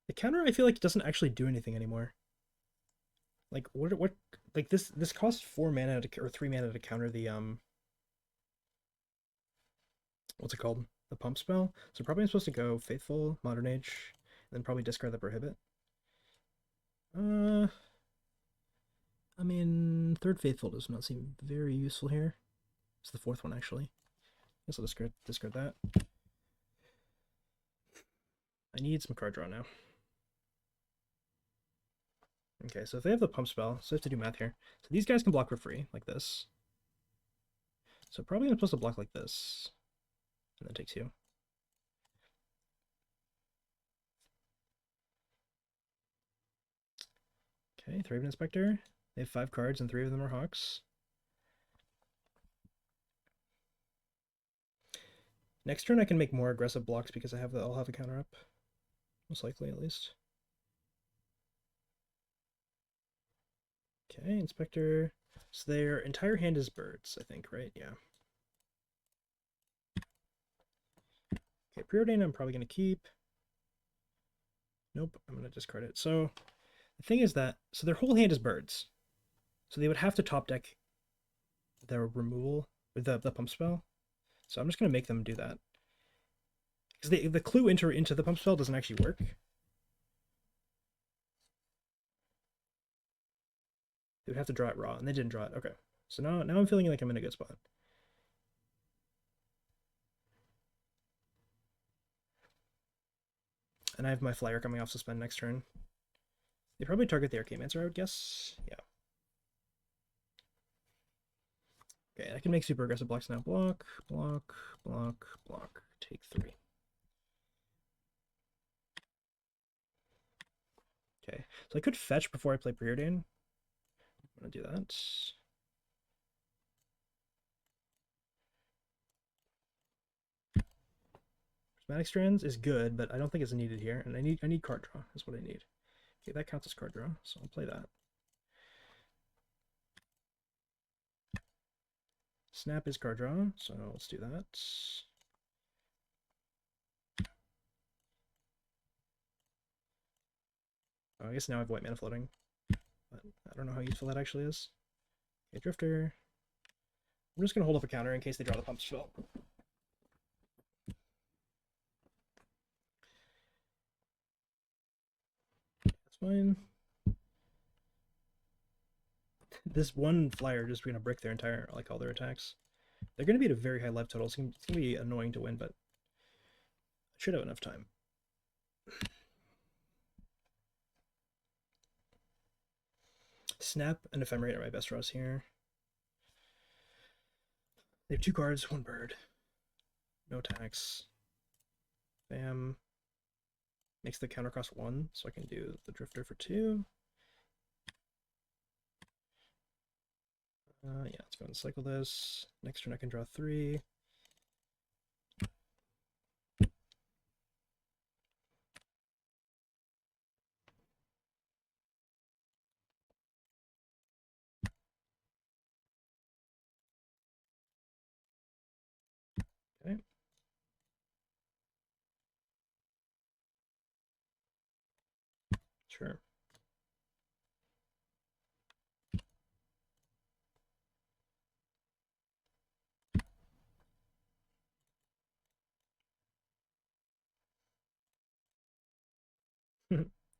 the counter I feel like doesn't actually do anything anymore. Like what like this costs 4 mana to, or 3 mana to counter the what's it called? The pump spell. So probably I'm supposed to go Faithful, Modern Age, and then probably discard the Prohibit. I mean, third Faithful does not seem very useful here. It's the fourth one actually. Guess I'll discard that. I need some card draw now. Okay, so if they have the pump spell, so I have to do math here. So these guys can block for free, like this. So probably I'm supposed to block like this. And then take 2. Okay, Thraven Inspector. They have 5 cards and 3 of them are Hawks. Next turn I can make more aggressive blocks because I'll have a counter up. Most likely at least. Okay, Inspector. So their entire hand is birds, I think, right? Yeah. Okay, Preordain I'm probably going to keep. Nope, I'm going to discard it. So the thing is that, so their whole hand is birds. So they would have to top deck their removal with the pump spell. So I'm just going to make them do that. Because the clue into the pump spell doesn't actually work. They would have to draw it raw, and they didn't draw it. Okay. So now I'm feeling like I'm in a good spot. And I have my flyer coming off suspend next turn. They probably target the Archaeomancer, I would guess. Yeah. Okay, I can make super aggressive blocks now. Block, block, block, block. Take 3. Okay, so I could fetch before I play Preordain. I'm gonna do that. Prismatic Strands is good, but I don't think it's needed here, and I need card draw. Is what I need. Okay, that counts as card draw, so I'll play that. Snap is card draw, so let's do that. Oh, I guess now I have white mana floating, but I don't know how useful that actually is. Okay, Drifter. I'm just gonna hold up a counter in case they draw the pump spell. That's fine. This one flyer just gonna brick their entire, like all their attacks. They're gonna be at a very high life total. It's gonna be annoying to win, but I should have enough time. Snap and Ephemerate are my best draws here. They have 2 cards, 1 bird. No attacks. Bam. Makes the counter cost 1, so I can do the Drifter for 2. Yeah, let's go and cycle this. Next turn I can draw 3. Okay. Sure.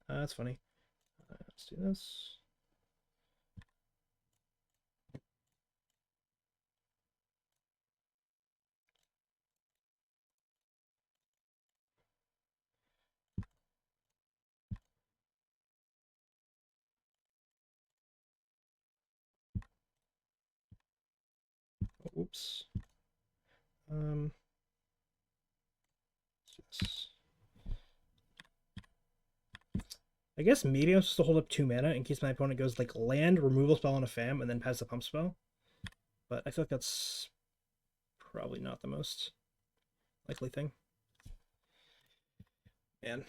That's funny. Let's do this. Oops. Let's do this. I guess maybe I'm supposed to hold up 2 mana in case my opponent goes like land, removal spell on a fam, and then pass the pump spell. But I feel like that's probably not the most likely thing. Man,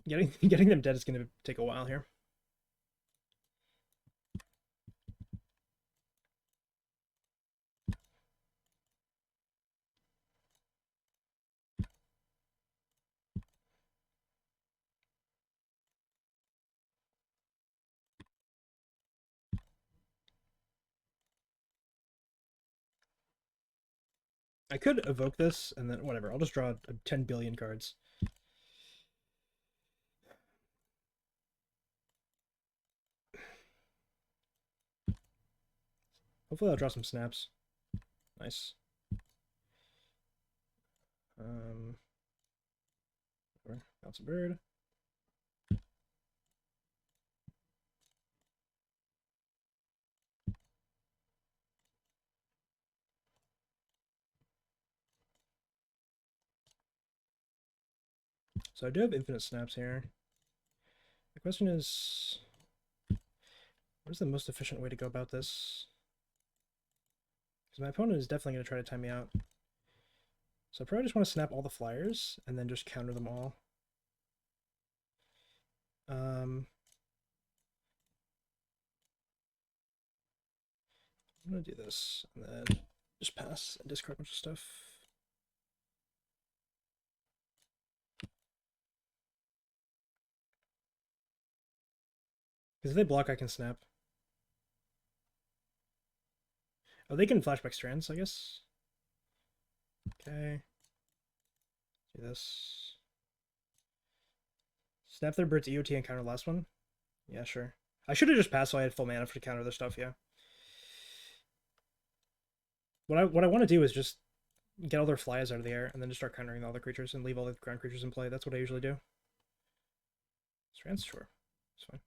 getting them dead is going to take a while here. I could evoke this, and then whatever. I'll just draw 10 billion cards. Hopefully I'll draw some snaps. Nice. Whatever. Bounce a bird. So I do have infinite snaps here. The question is, what is the most efficient way to go about this? Because my opponent is definitely going to try to time me out. So I probably just want to snap all the flyers and then just counter them all. I'm going to do this and then just pass and discard a bunch of stuff. Because if they block, I can snap. Oh, they can flashback strands, I guess. Okay. Do this. Snap their bird's EOT and counter the last one? Yeah, sure. I should have just passed so I had full mana for to counter their stuff, yeah. What I want to do is just get all their flyers out of the air and then just start countering all the creatures and leave all the ground creatures in play. That's what I usually do. Strands? Sure. It's fine.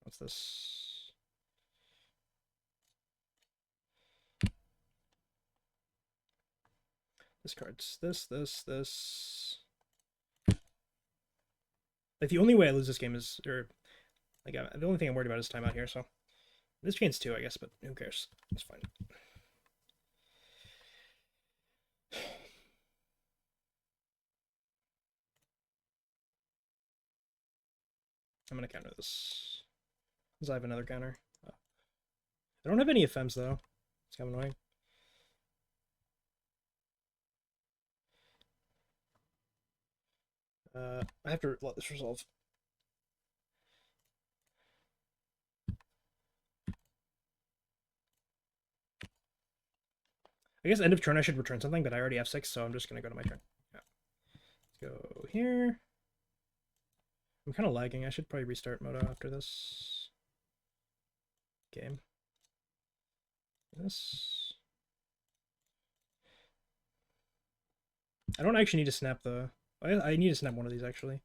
What's this? Discards this. Like, the only way I lose this game is, or, like, the only thing I'm worried about is timeout here, so. This gains 2, I guess, but who cares? It's fine. I'm gonna counter this. Because I have another counter. I don't have any FMs, though. It's kind of annoying. I have to let this resolve. I guess end of turn I should return something, but I already have 6, so I'm just going to go to my turn. Yeah. Let's go here. I'm kind of lagging. I should probably restart Moto after this game. This. I don't actually need to snap the... I need to snap one of these, actually.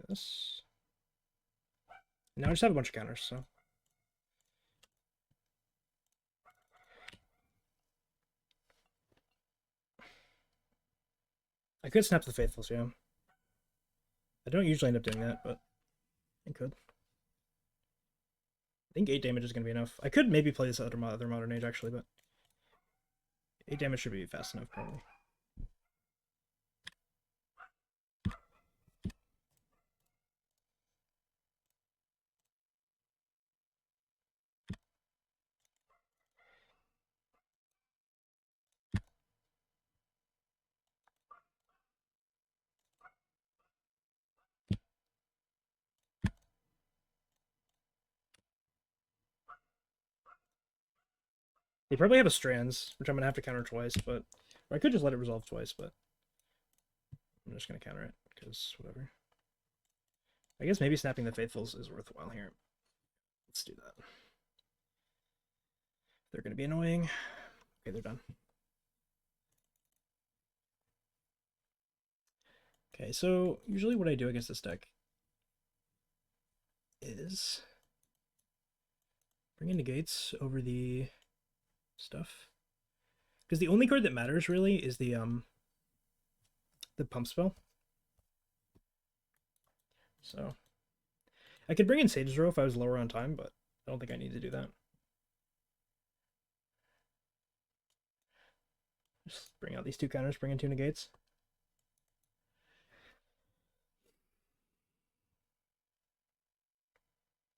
This. Now I just have a bunch of counters, so... I could snap the Faithfuls, yeah. I don't usually end up doing that, but I could. I think 8 damage is going to be enough. I could maybe play this other Modern Age, actually, but 8 damage should be fast enough, probably. They probably have a Strands, which I'm going to have to counter twice, but... Or I could just let it resolve twice, but... I'm just going to counter it, because whatever. I guess maybe snapping the Faithfuls is worthwhile here. Let's do that. They're going to be annoying. Okay, they're done. Okay, so usually what I do against this deck is Bring in negates over the stuff. Because the only card that matters really is the pump spell. So I could bring in Sage's Row if I was lower on time, but I don't think I need to do that. Just bring out these two counters, bring in two negates.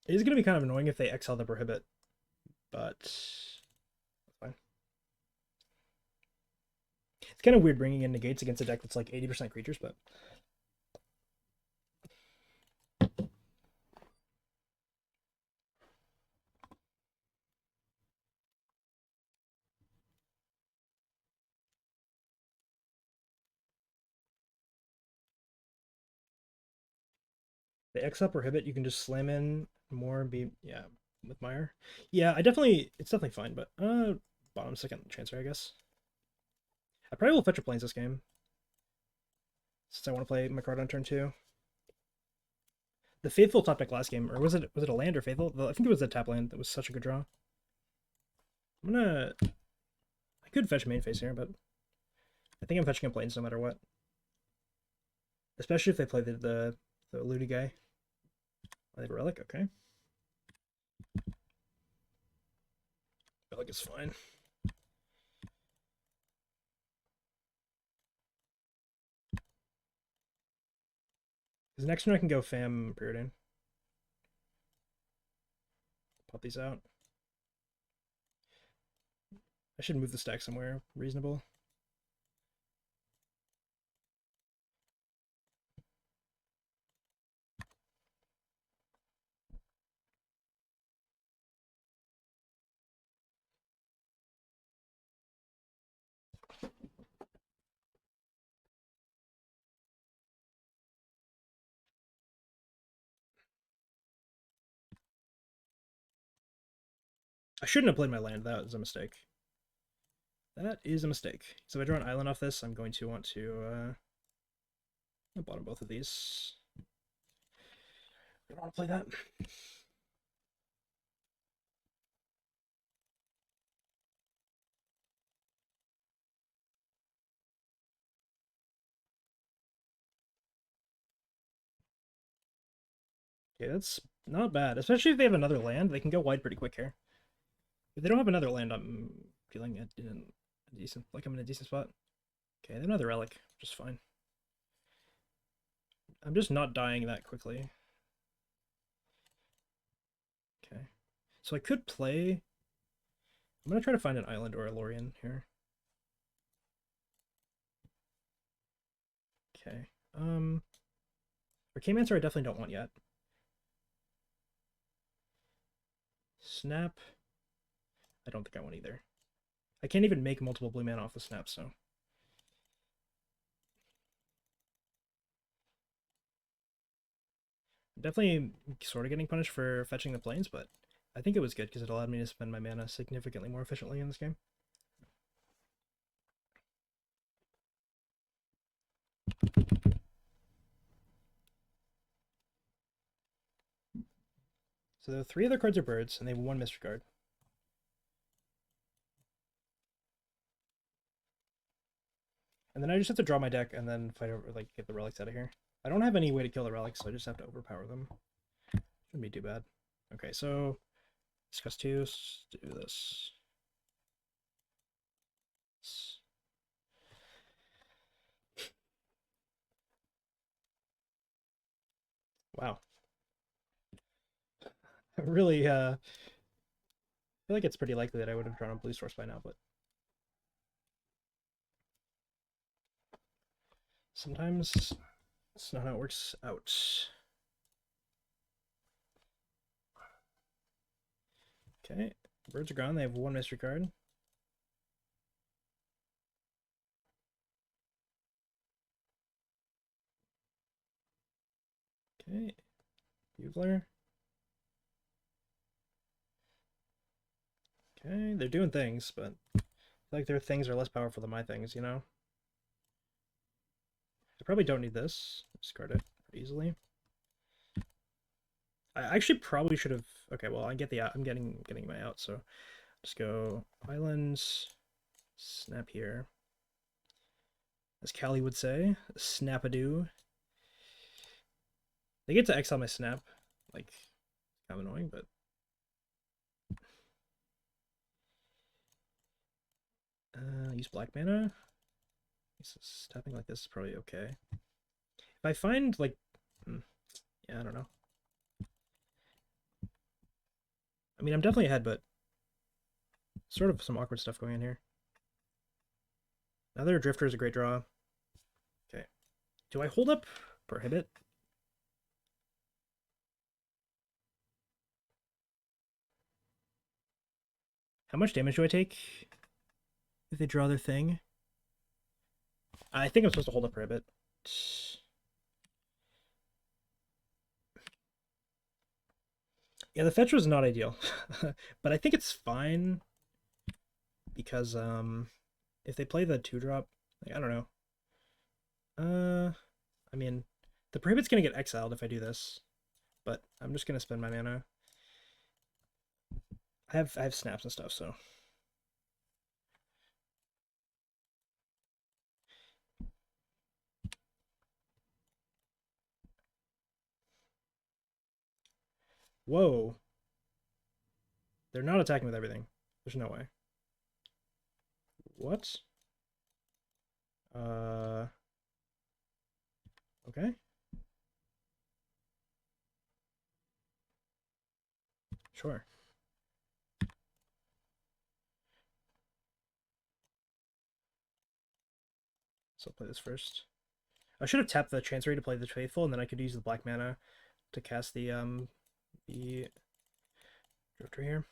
It is going to be kind of annoying if they exile the Prohibit, but that's fine. It's kind of weird bringing in negates against a deck that's like 80% creatures, but the exile Prohibit, you can just slam in more and be, yeah, with Meyer. Yeah, it's definitely fine, but bottom second transfer, I guess. I probably will fetch a Plains this game, since I want to play my card on turn 2. The Faithful top deck last game, or was it a land or Faithful? I think it was a tap land that was such a good draw. I could fetch main face here, but I think I'm fetching a Plains no matter what. Especially if they play the Ludi guy. I think Relic, okay. Relic is fine. Because next turn I can go Fam Preordain. Pop these out. I should move the stack somewhere reasonable. I shouldn't have played my land. That was a mistake. That is a mistake. So if I draw an island off this, I'm going to want to bottom both of these. I don't want to play that. Okay, that's not bad. Especially if they have another land, they can go wide pretty quick here. If they don't have another land, I'm feeling I'm in a decent spot. Okay, they have another relic, which is fine. I'm just not dying that quickly. Okay. So I could play. I'm gonna try to find an island or a Lorien here. Okay. Arcane-Mancer I definitely don't want yet. Snap. I don't think I want either. I can't even make multiple blue mana off the snap, so. I'm definitely sort of getting punished for fetching the plains, but I think it was good because it allowed me to spend my mana significantly more efficiently in this game. So the 3 other cards are birds, and they have 1 mystery card. And then I just have to draw my deck and then fight over, like, get the relics out of here. I don't have any way to kill the relics, so I just have to overpower them. Shouldn't be too bad. Okay, so discuss 2, let's do this. Wow. I really feel like it's pretty likely that I would have drawn a blue source by now, but sometimes it's not how it works out. Okay, birds are gone. They have 1 mystery card. Okay, Bugler. Okay, they're doing things, but I feel like their things are less powerful than my things, you know? I probably don't need this. Discard it pretty easily. I actually probably should have. Okay, well, I get the I'm getting my out, so just go islands, snap here. As Callie would say, snap-a-doo. They get to exile my snap, like kind of annoying, but use black mana. Tapping like this is probably okay. If I find like, yeah, I don't know. I mean, I'm definitely ahead, but sort of some awkward stuff going on here. Another Drifter is a great draw. Okay. Do I hold up Prohibit? How much damage do I take if they draw their thing? I think I'm supposed to hold up Prohibit. Yeah, the fetch was not ideal, but I think it's fine because if they play the 2-drop, like, I don't know. I mean, the Prohibit's gonna get exiled if I do this, but I'm just gonna spend my mana. I have snaps and stuff, so whoa. They're not attacking with everything. There's no way. What? Okay. Sure. So I'll play this first. I should have tapped the Chancery to play the Faithful, and then I could use the black mana to cast the Drifter here.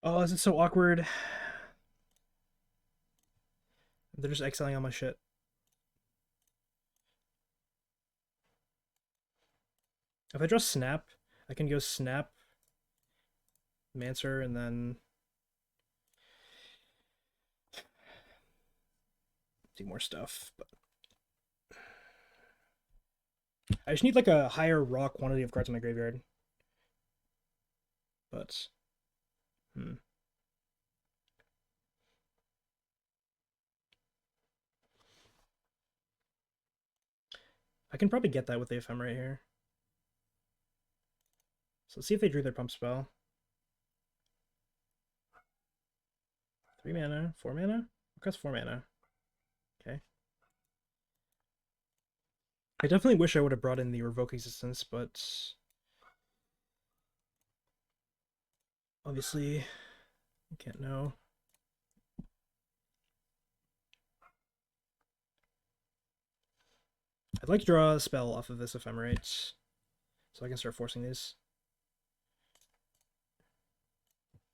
Oh, is it so awkward? They're just exiling all my shit. If I draw Snap, I can go Snap, Mancer, and then do more stuff. But I just need like a higher raw quantity of cards in my graveyard. But I can probably get that with the Ephemerate here. So let's see if they drew their pump spell. 3 mana, 4 mana? What costs 4 mana? Okay. I definitely wish I would have brought in the Revoke Existence, but obviously you can't know. I'd like to draw a spell off of this Ephemerate, so I can start forcing these.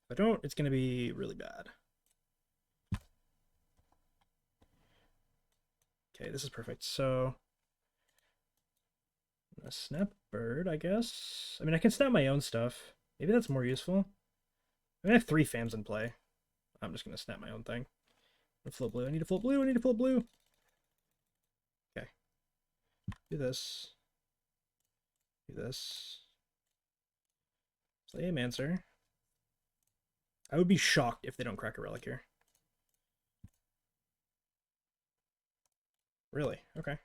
If I don't, it's going to be really bad. Okay, this is perfect. So, a snap bird, I guess. I mean, I can snap my own stuff. Maybe that's more useful. I have 3 fams in play. I'm just going to snap my own thing. I float blue. I need to float blue. I need to float blue. Okay. Do this. Do this. Play a Mancer. I would be shocked if they don't crack a relic here. Really? Okay.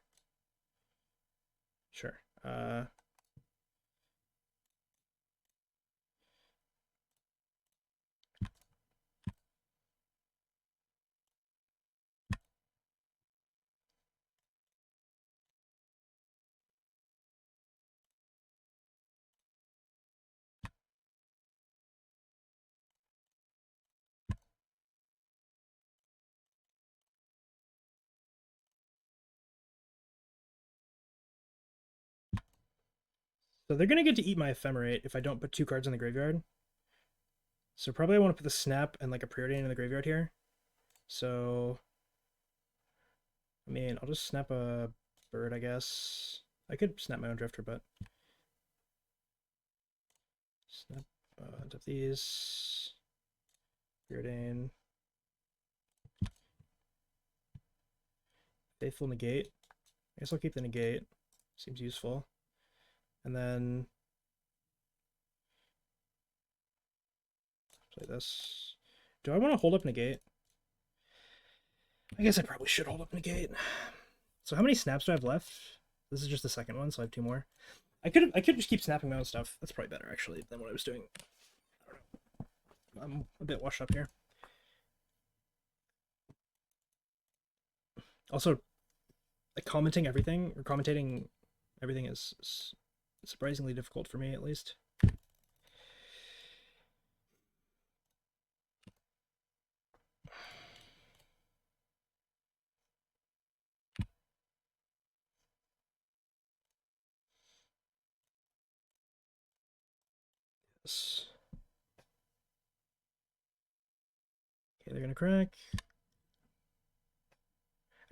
Sure. So they're going to get to eat my Ephemerate if I don't put 2 cards in the graveyard. So probably I want to put the Snap and like a Preordain in the graveyard here. So, I mean, I'll just snap a bird, I guess. I could snap my own Drifter, but Snap of these. Beardane. Faithful negate. I guess I'll keep the negate. Seems useful. And then play this. Do I want to hold up negate? I guess I probably should hold up negate. So how many snaps do I have left? This is just the second one, so I have 2 more. I could just keep snapping my own stuff. That's probably better actually than what I was doing. I don't know. I'm a bit washed up here. Also, like commentating everything is surprisingly difficult for me, at least. Yes. Okay, they're gonna crack.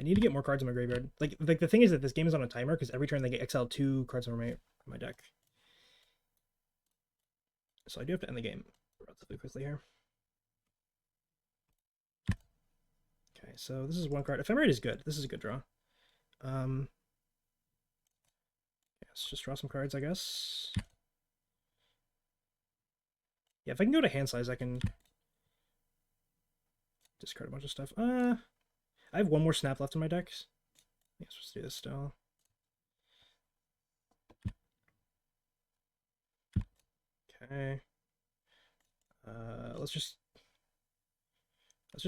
I need to get more cards in my graveyard. Like the thing is that this game is on a timer because every turn they get exiled 2 cards from my deck. So I do have to end the game relatively quickly here. Okay, so this is 1 card. Ephemerate is good. This is a good draw. Let's just draw some cards, I guess. Yeah, if I can go to hand size, I can discard a bunch of stuff. I have 1 more snap left in my decks. I think I'm supposed to do this still. Okay. Let's just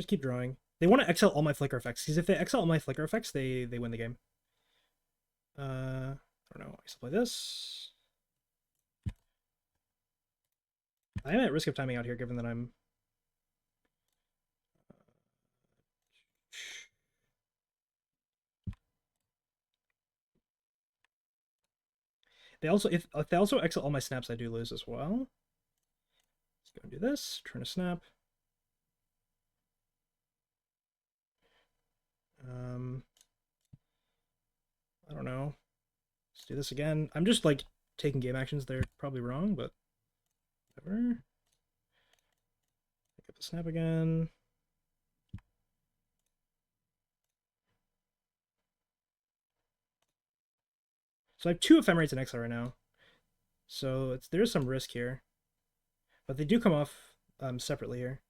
keep drawing. They want to exile all my flicker effects, because if they exile all my flicker effects, they win the game. I don't know. I guess I'll play this. I am at risk of timing out here, given that I'm... They also, if they also exile all my snaps, I do lose as well. Let's go and do this. Turn a snap. I don't know. Let's do this again. I'm just like taking game actions. They're probably wrong, but whatever. Pick up the snap again. So I have 2 Ephemerates in exile right now. So there's some risk here. But they do come off separately here.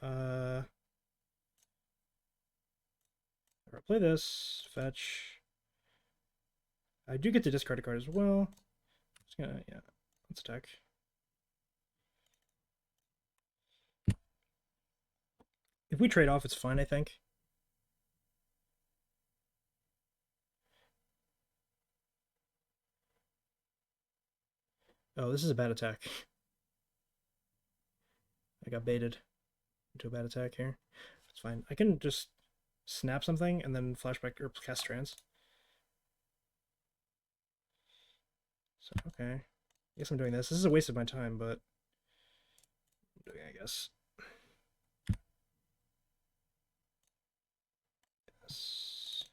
I'll play this, fetch. I do get to discard a card as well. Just gonna, yeah, let's attack. If we trade off, it's fine, I think. Oh, this is a bad attack. I got baited into a bad attack here. It's fine. I can just snap something and then flashback or cast trance. So, okay. I guess I'm doing this. This is a waste of my time, but I'm doing it, I guess. Yes.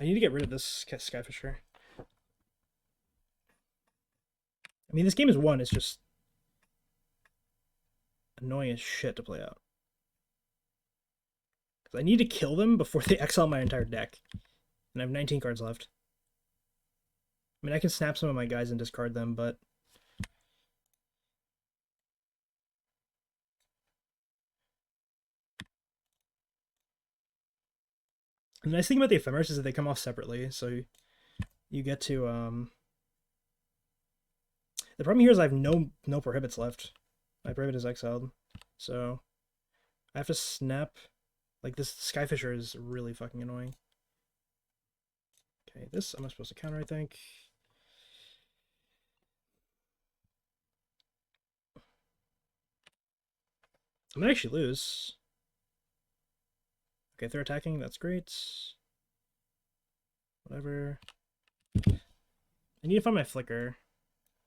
I need to get rid of this Skyfisher. I mean, this game is won. It's just annoying as shit to play out. Because I need to kill them before they exile my entire deck. And I have 19 cards left. I mean, I can snap some of my guys and discard them, but... The nice thing about the ephemeris is that they come off separately, so you get to... The problem here is I have no prohibits left. My prohibit is exiled, so I have to snap. Like, this Skyfisher is really fucking annoying. Okay, this I'm not supposed to counter, I think. I'm gonna actually lose. Okay, if they're attacking, that's great. Whatever. I need to find my flicker.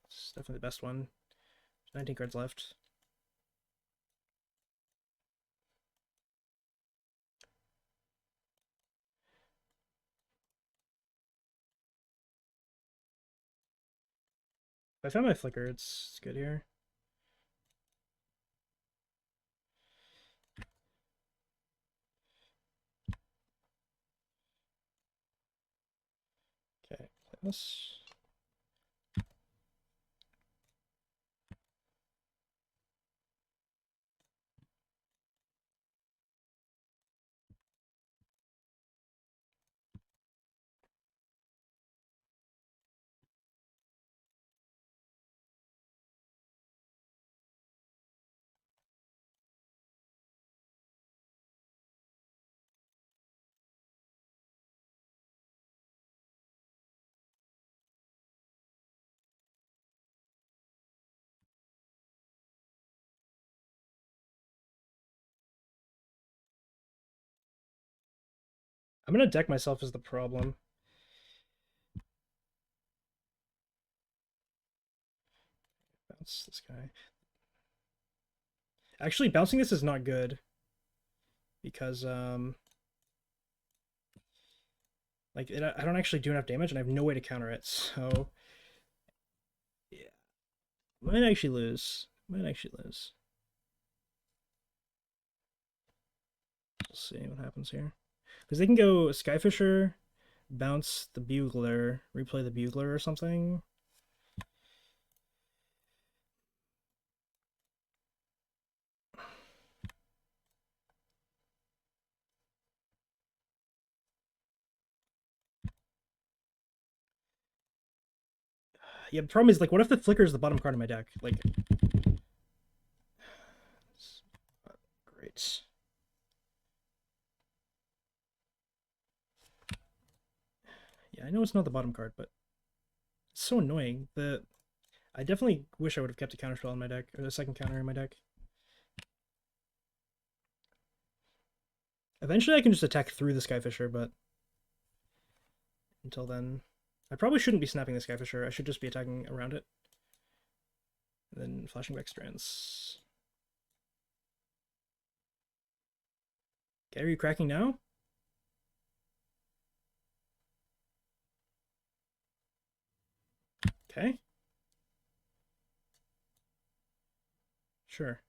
It's definitely the best one. 19 cards left. I found my flicker. It's good here. Okay, play this. I'm gonna deck myself is the problem. Bounce this guy. Actually, bouncing this is not good because like I don't actually do enough damage and I have no way to counter it. So yeah, might actually lose. Might actually lose. We'll see what happens here because they can go Skyfisher, bounce the Bugler, replay the Bugler or something. Yeah, the problem is like, what if the Flicker is the bottom card of my deck? Like, great. Yeah, I know it's not the bottom card, but it's so annoying. I definitely wish I would have kept a counterspell in my deck, or the second counter in my deck. Eventually I can just attack through the Skyfisher, but until then, I probably shouldn't be snapping the Skyfisher. I should just be attacking around it. And then flashing back strands. Okay, are you cracking now? Okay. Sure.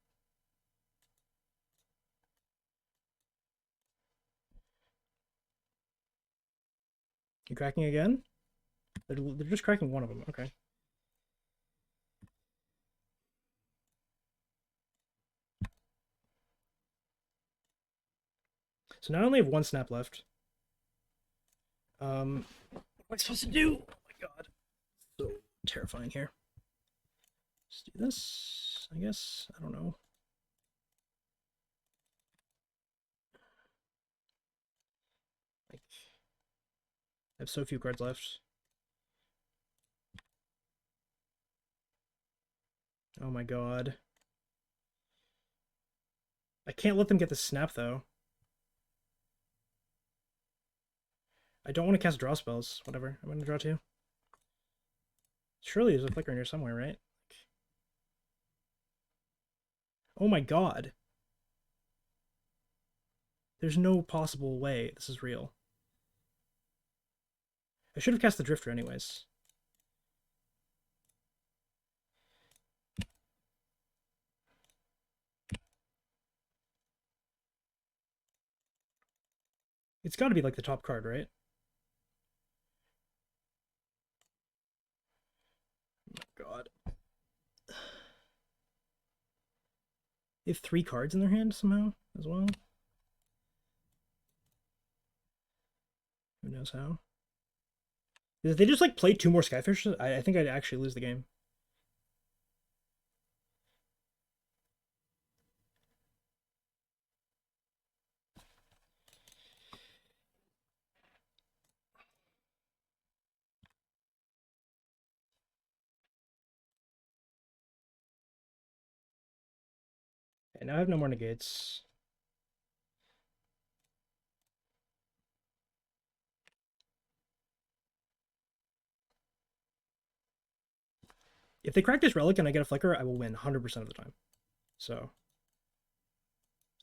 You cracking again? They're just cracking one of them. Okay. So now I only have one snap left. What am I supposed to do? Oh my god. So terrifying here. Let's do this, I guess. I don't know. Like, I have so few cards left. Oh my god. I can't let them get the snap, though. I don't want to cast draw spells. Whatever. I'm going to draw two. Surely there's a flicker in here somewhere, right? Oh my god. There's no possible way this is real. I should have cast the Drifter anyways. It's got to be like the top card, right? Oh my god. They have three cards in their hand somehow as well. Who knows how? If they just like played two more Skyfish, I think I'd actually lose the game. And now I have no more negates. If they crack this relic and I get a flicker, I will win 100% of the time. So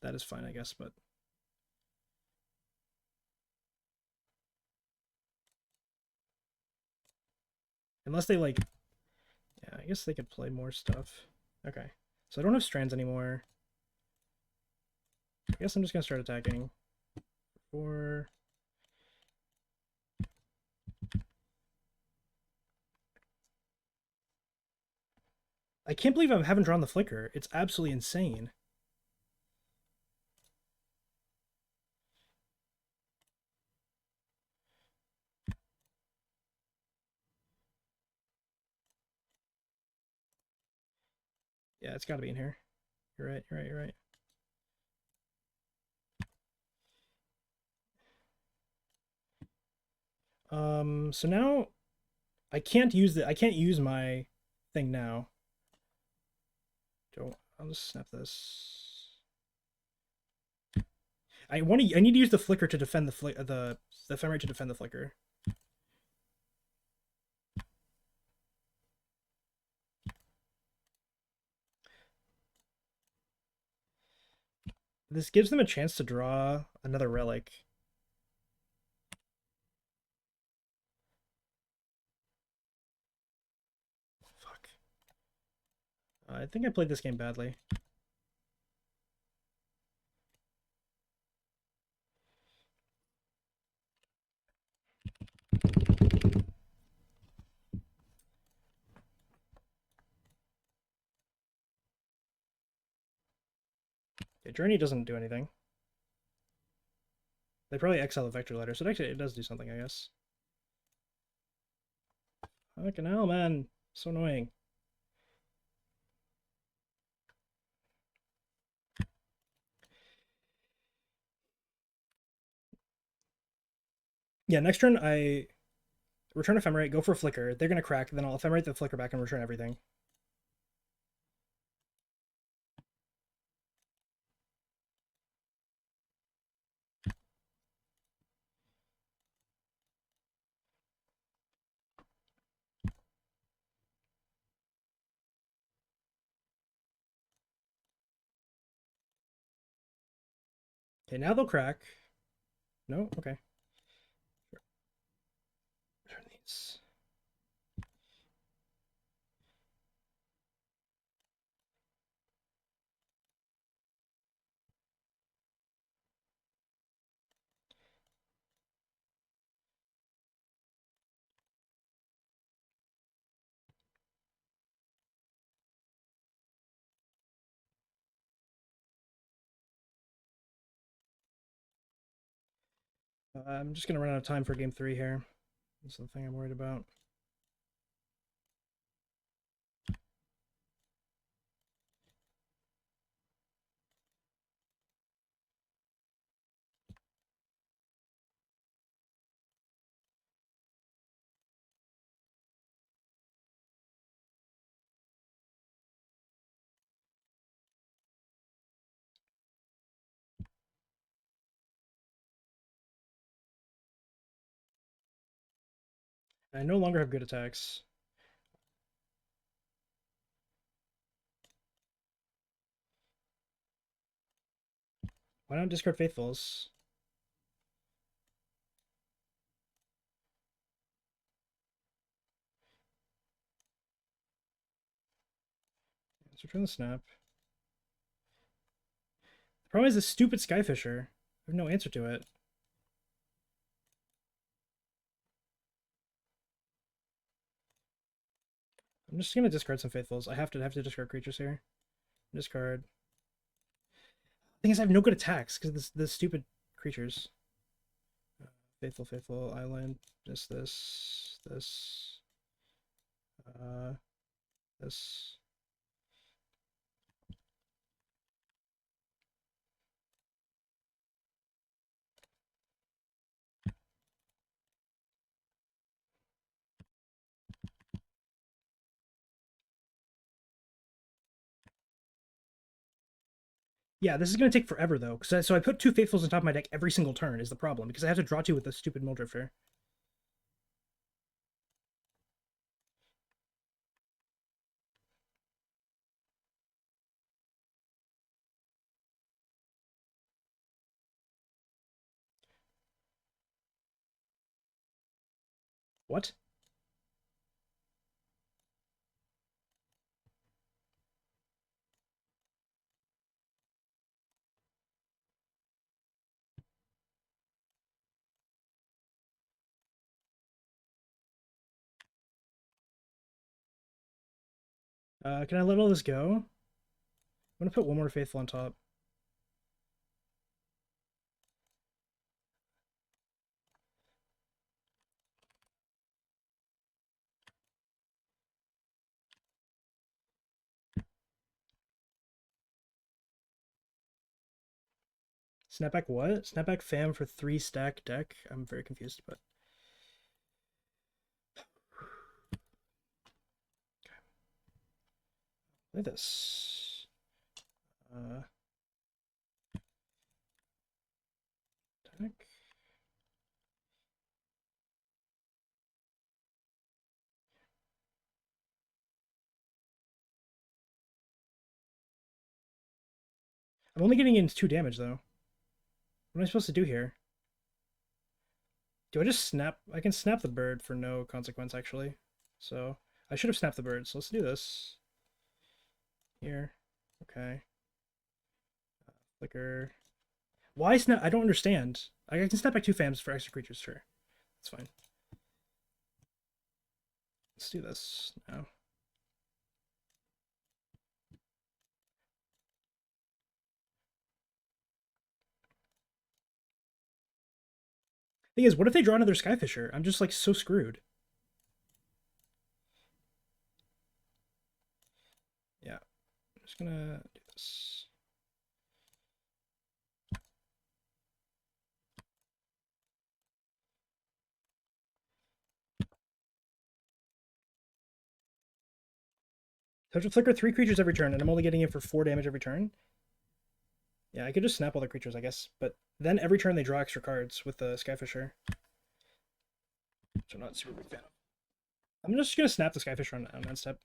that is fine, I guess, but unless they like, yeah, I guess they could play more stuff. Okay. So I don't have strands anymore. I guess I'm just gonna start attacking. 4. I can't believe I haven't drawn the flicker. It's absolutely insane. Yeah, it's got to be in here. You're right, you're right, you're right. So now I can't use my thing now. I'll just snap this. I need to use the flicker to defend the ephemerate to defend the flicker. This gives them a chance to draw another relic. Fuck. I think I played this game badly. Okay, Journey doesn't do anything. They probably exile the vector letter, so it does do something, I guess. Fucking hell, man. So annoying. Yeah, next turn I return ephemerate, go for a flicker. They're gonna crack, then I'll ephemerate the flicker back and return everything. Okay, now they'll crack. No? Okay. Turn these. I'm just gonna run out of time for game 3 here. That's the thing I'm worried about. I no longer have good attacks. Why not discard Faithfuls? Let's return the snap. The problem is this stupid Skyfisher. I have no answer to it. I'm just gonna discard some Faithfuls. I have to discard creatures here. Discard. Thing is, I have no good attacks because the stupid creatures. Faithful Island. Just this, this. Yeah, this is gonna take forever though. So I put 2 Faithfuls on top of my deck every single turn is the problem because I have to draw 2 with the stupid Muldrifter. What? Can I let all this go? I'm gonna put one more faithful on top. Snapback what? Snapback fam for 3-stack deck? I'm very confused, but look at this. Deck. I'm only getting into 2 damage though. What am I supposed to do here? Do I just snap? I can snap the bird for no consequence actually. So I should have snapped the bird. So let's do this. Here. Okay. Flicker. Why snap? I don't understand. I can snap back 2 fams for extra creatures, sure. That's fine. Let's do this now. Thing is, what if they draw another Skyfisher? I'm just like so screwed. Yeah. I'm just gonna do this. So I have to flicker 3 creatures every turn, and I'm only getting it for 4 damage every turn. Yeah, I could just snap all the creatures, I guess. But then every turn they draw extra cards with the Skyfisher. So I'm not super big fan of. I'm just gonna snap the Skyfisher on end step.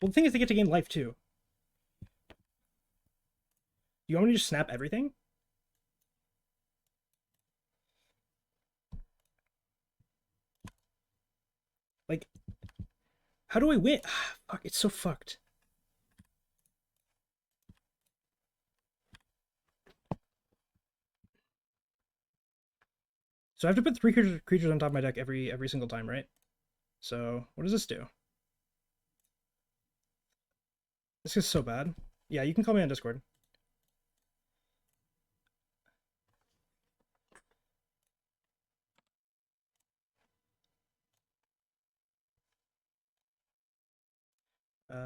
Well, the thing is, they get to gain life too. You want me to just snap everything? Like, how do I win? Fuck, it's so fucked. So I have to put 3 creatures on top of my deck every single time, right? So what does this do? This is so bad. Yeah, you can call me on Discord.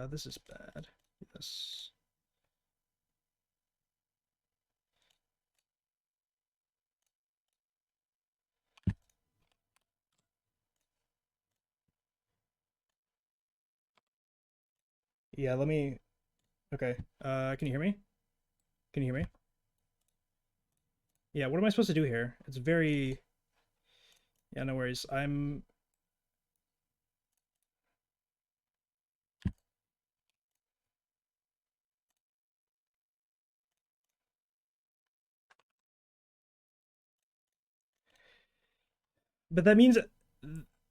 This is bad. This. Yeah, let me. Okay. Can you hear me? Can you hear me? Yeah. What am I supposed to do here? It's very. Yeah, no worries. I'm. But that means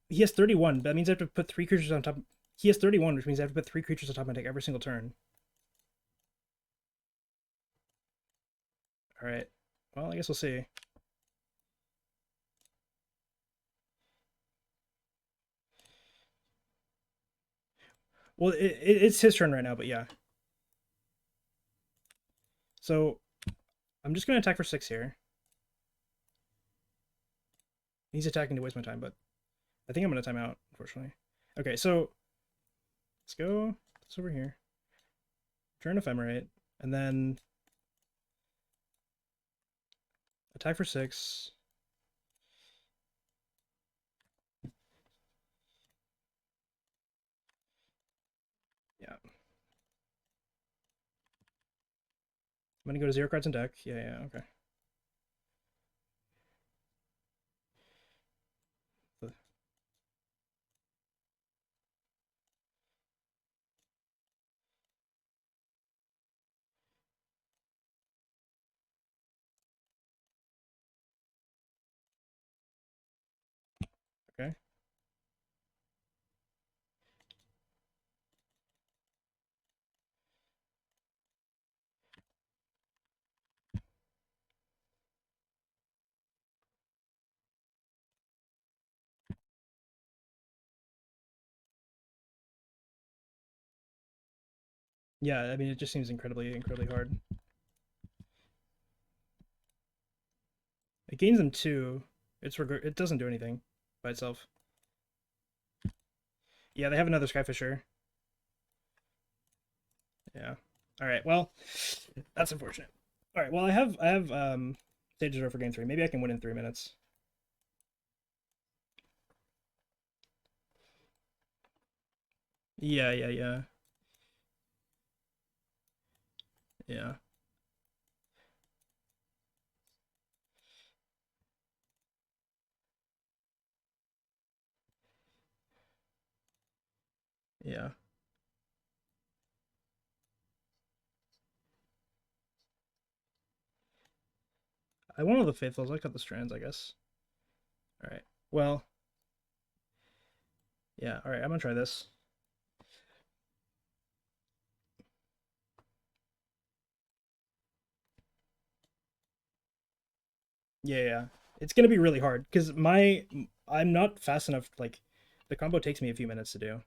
he has 31. That means I have to put 3 creatures on top. He has 31, which means I have to put 3 creatures on top of my deck every single turn. All right. Well, I guess we'll see. Well, it's his turn right now, but yeah. So I'm just gonna attack for 6 here. He's attacking to waste my time, but I think I'm gonna time out, unfortunately. Okay, so let's go this over here. Turn Ephemerate, and then attack for 6. Yeah. I'm gonna go to 0 cards in deck. Yeah, okay. Okay. Yeah, I mean, it just seems incredibly hard. It gains them two. It doesn't do anything by itself. Yeah, they have another Skyfisher. Yeah. All right. Well, that's unfortunate. All right. Well, I have stage reserve for game three. Maybe I can win in 3 minutes. Yeah, yeah, yeah, yeah, yeah. I want all the faithfuls. I cut the strands, I guess. All right. Well, yeah. All right. I'm gonna try this. Yeah, yeah. It's gonna be really hard because I'm not fast enough. Like, the combo takes me a few minutes to do.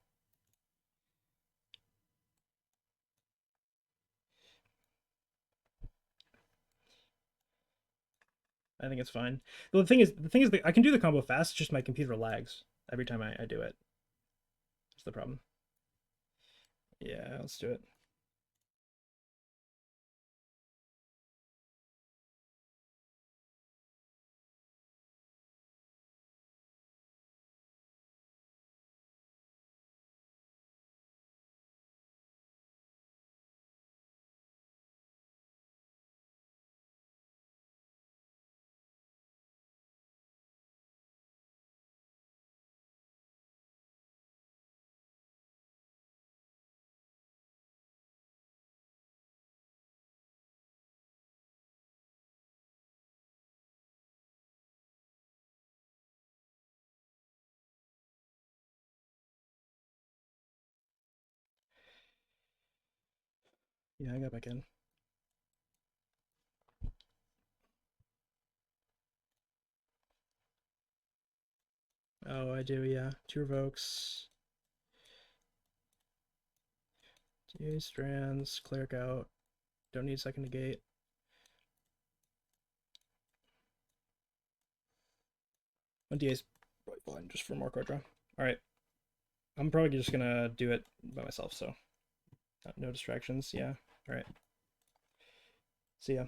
I think it's fine. The thing is that I can do the combo fast. It's just my computer lags every time I do it. That's the problem. Yeah, let's do it. Yeah, I got back in. Oh, I do. Yeah, two revokes, two strands, cleric out. Don't need second negate. One DA's probably fine just for more card draw. All right, I'm probably just gonna do it by myself. So no distractions. Yeah. All right. See ya.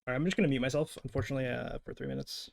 All right, I'm just gonna mute myself. Unfortunately, for 3 minutes.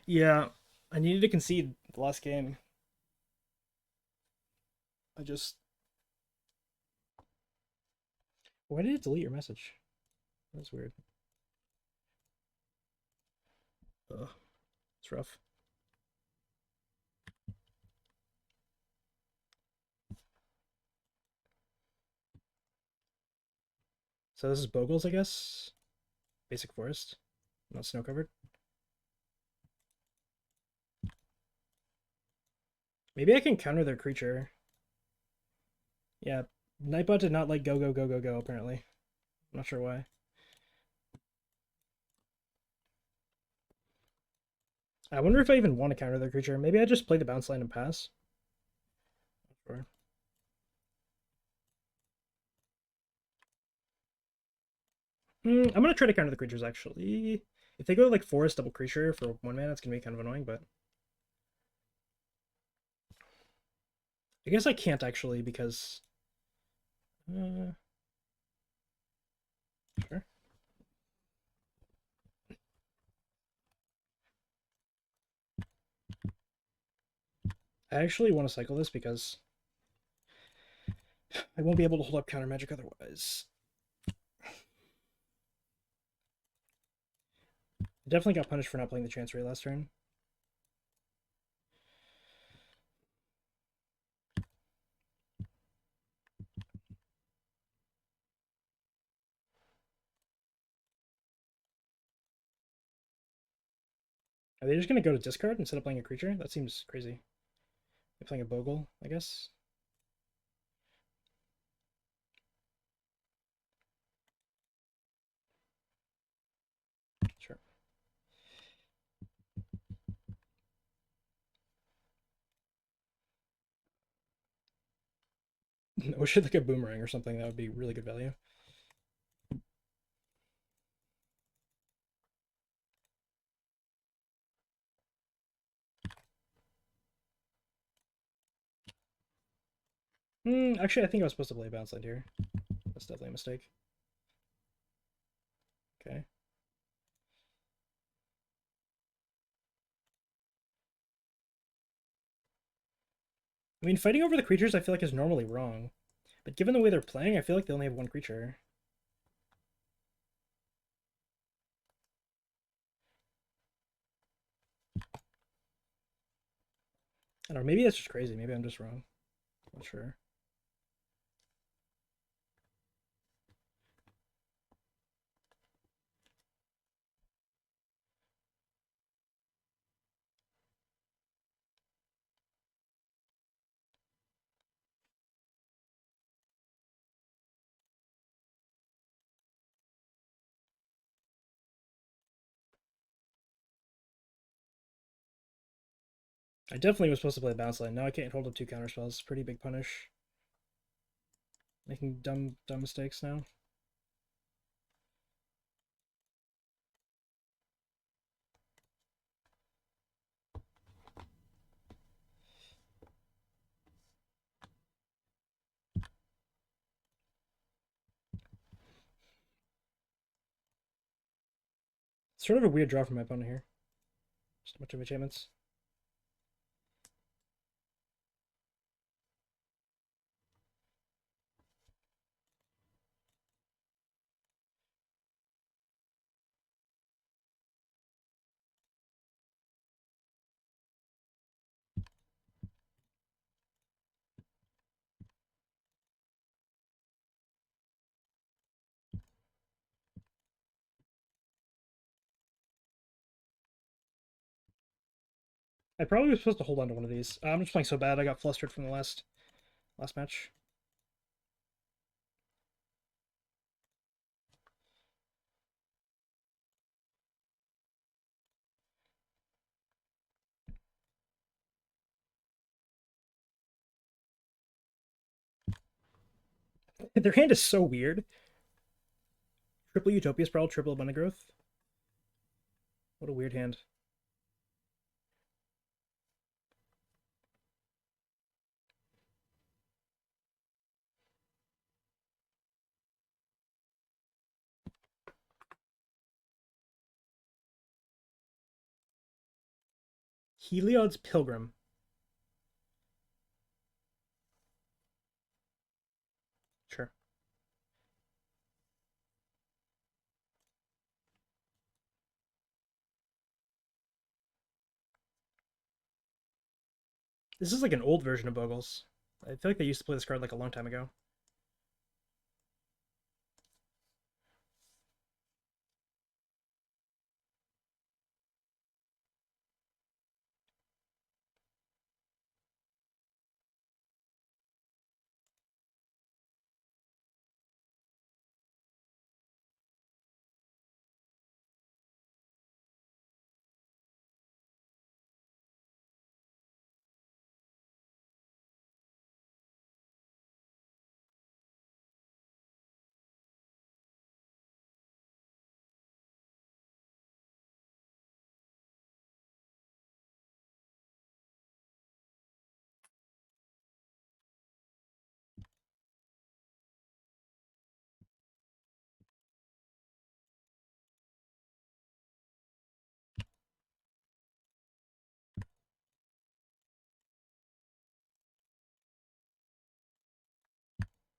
Yeah, I needed to concede the last game. I just. Why did it delete your message? That's weird. Ugh, it's rough. So this is Bogles, I guess. Basic forest, not snow covered. Maybe I can counter their creature. Yeah, Nightbot did not like go go go go go. Apparently, I'm not sure why. I wonder if I even want to counter their creature. Maybe I just play the bounce line and pass. Sure. I'm gonna try to counter the creatures actually. If they go like forest double creature for 1 mana, it's gonna be kind of annoying, but I guess I can't actually because sure. I actually want to cycle this because I won't be able to hold up counter magic otherwise. I definitely got punished for not playing the Chancery last turn. Are they just gonna go to discard instead of playing a creature? That seems crazy. They're playing a Bogle, I guess. Sure. We should like a boomerang or something. That would be really good value. Actually, I think I was supposed to play bounce land here. That's definitely a mistake. Okay. I mean, fighting over the creatures I feel like is normally wrong. But given the way they're playing, I feel like they only have one creature. I don't know, maybe that's just crazy. Maybe I'm just wrong. Not sure. I definitely was supposed to play bounce line. Now I can't hold up 2 counterspells. Pretty big punish. Making dumb mistakes now. Sort of a weird draw from my opponent here. Just a bunch of enchantments. I probably was supposed to hold on to one of these. I'm just playing so bad. I got flustered from the last match. Their hand is so weird. Triple Utopia Sprawl, triple Abundant Growth. What a weird hand. Heliod's Pilgrim. Sure. This is like an old version of Bogles. I feel like they used to play this card like a long time ago.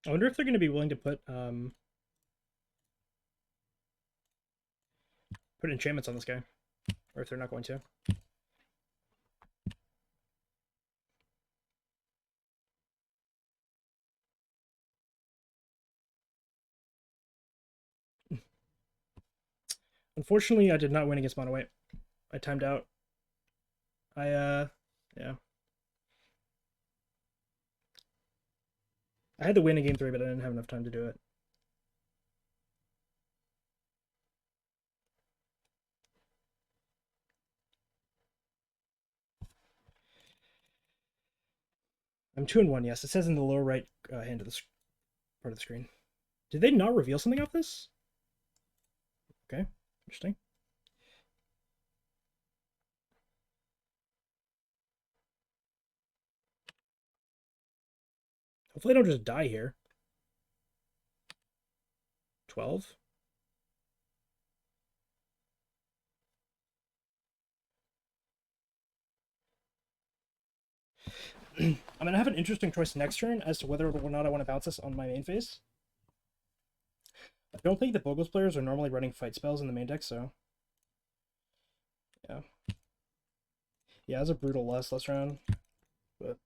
I wonder if they're going to be willing to put enchantments on this guy, or if they're not going to. Unfortunately, I did not win against mono white. I timed out. Yeah. I had to win in game 3, but I didn't have enough time to do it. I'm 2-1, yes. It says in the lower right hand of the part of the screen. Did they not reveal something off this? Okay, interesting. Hopefully I don't just die here. 12. I'm going to have an interesting choice next turn as to whether or not I want to bounce this on my main phase. I don't think the Bogles players are normally running fight spells in the main deck, so... Yeah. Yeah, it's a brutal last round, but...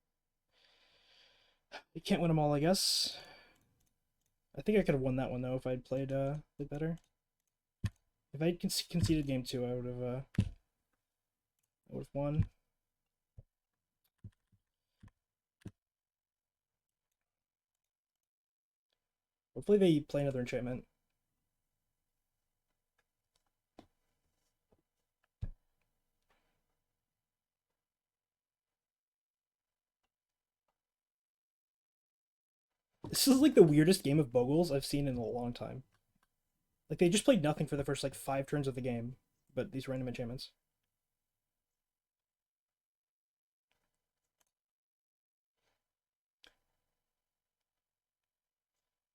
You can't win them all, I guess. I think I could have won that one, though, if I'd played better. If I'd conceded game 2, I would have won. Hopefully they play another enchantment. This is like the weirdest game of Bogles I've seen in a long time. Like they just played nothing for the first like 5 turns of the game, but these random enchantments.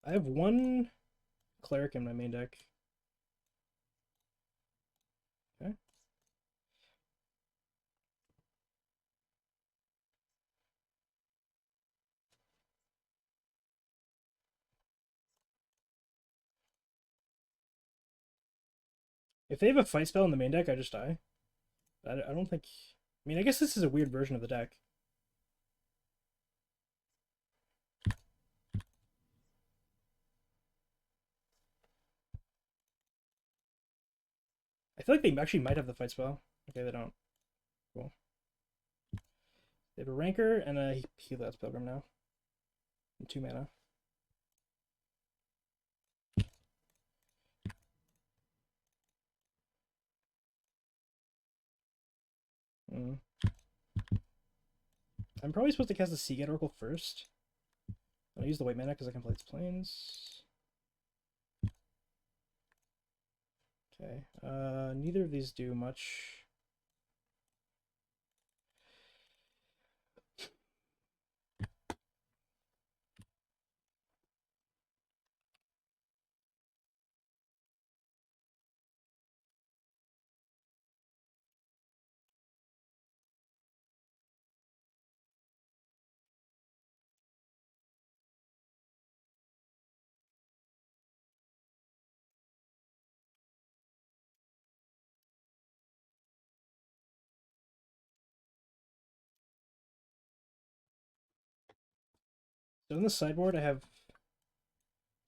I have one cleric in my main deck. Okay. If they have a fight spell in the main deck, I just die. I don't think... I mean, I guess this is a weird version of the deck. I feel like they actually might have the fight spell. Okay, they don't. Cool. They have a Rancor and a Heliod's Pilgrim now. And 2 mana. Mm. I'm probably supposed to cast the Seagate Oracle first. I'll use the white mana because I can play its planes. Okay. Neither of these do much. So in the sideboard, I have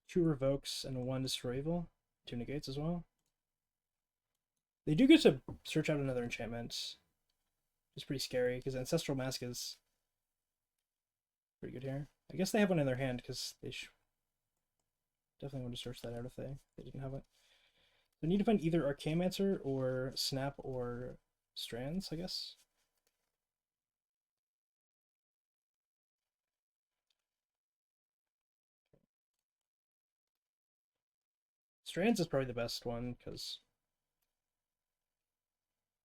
2 revokes and 1 destroy evil, 2 negates as well. They do get to search out another enchantment. It's pretty scary because Ancestral Mask is pretty good here. I guess they have one in their hand because they definitely want to search that out if they didn't have it. They need to find either Archaeomancer or Snap or Strands, I guess. Strands is probably the best one because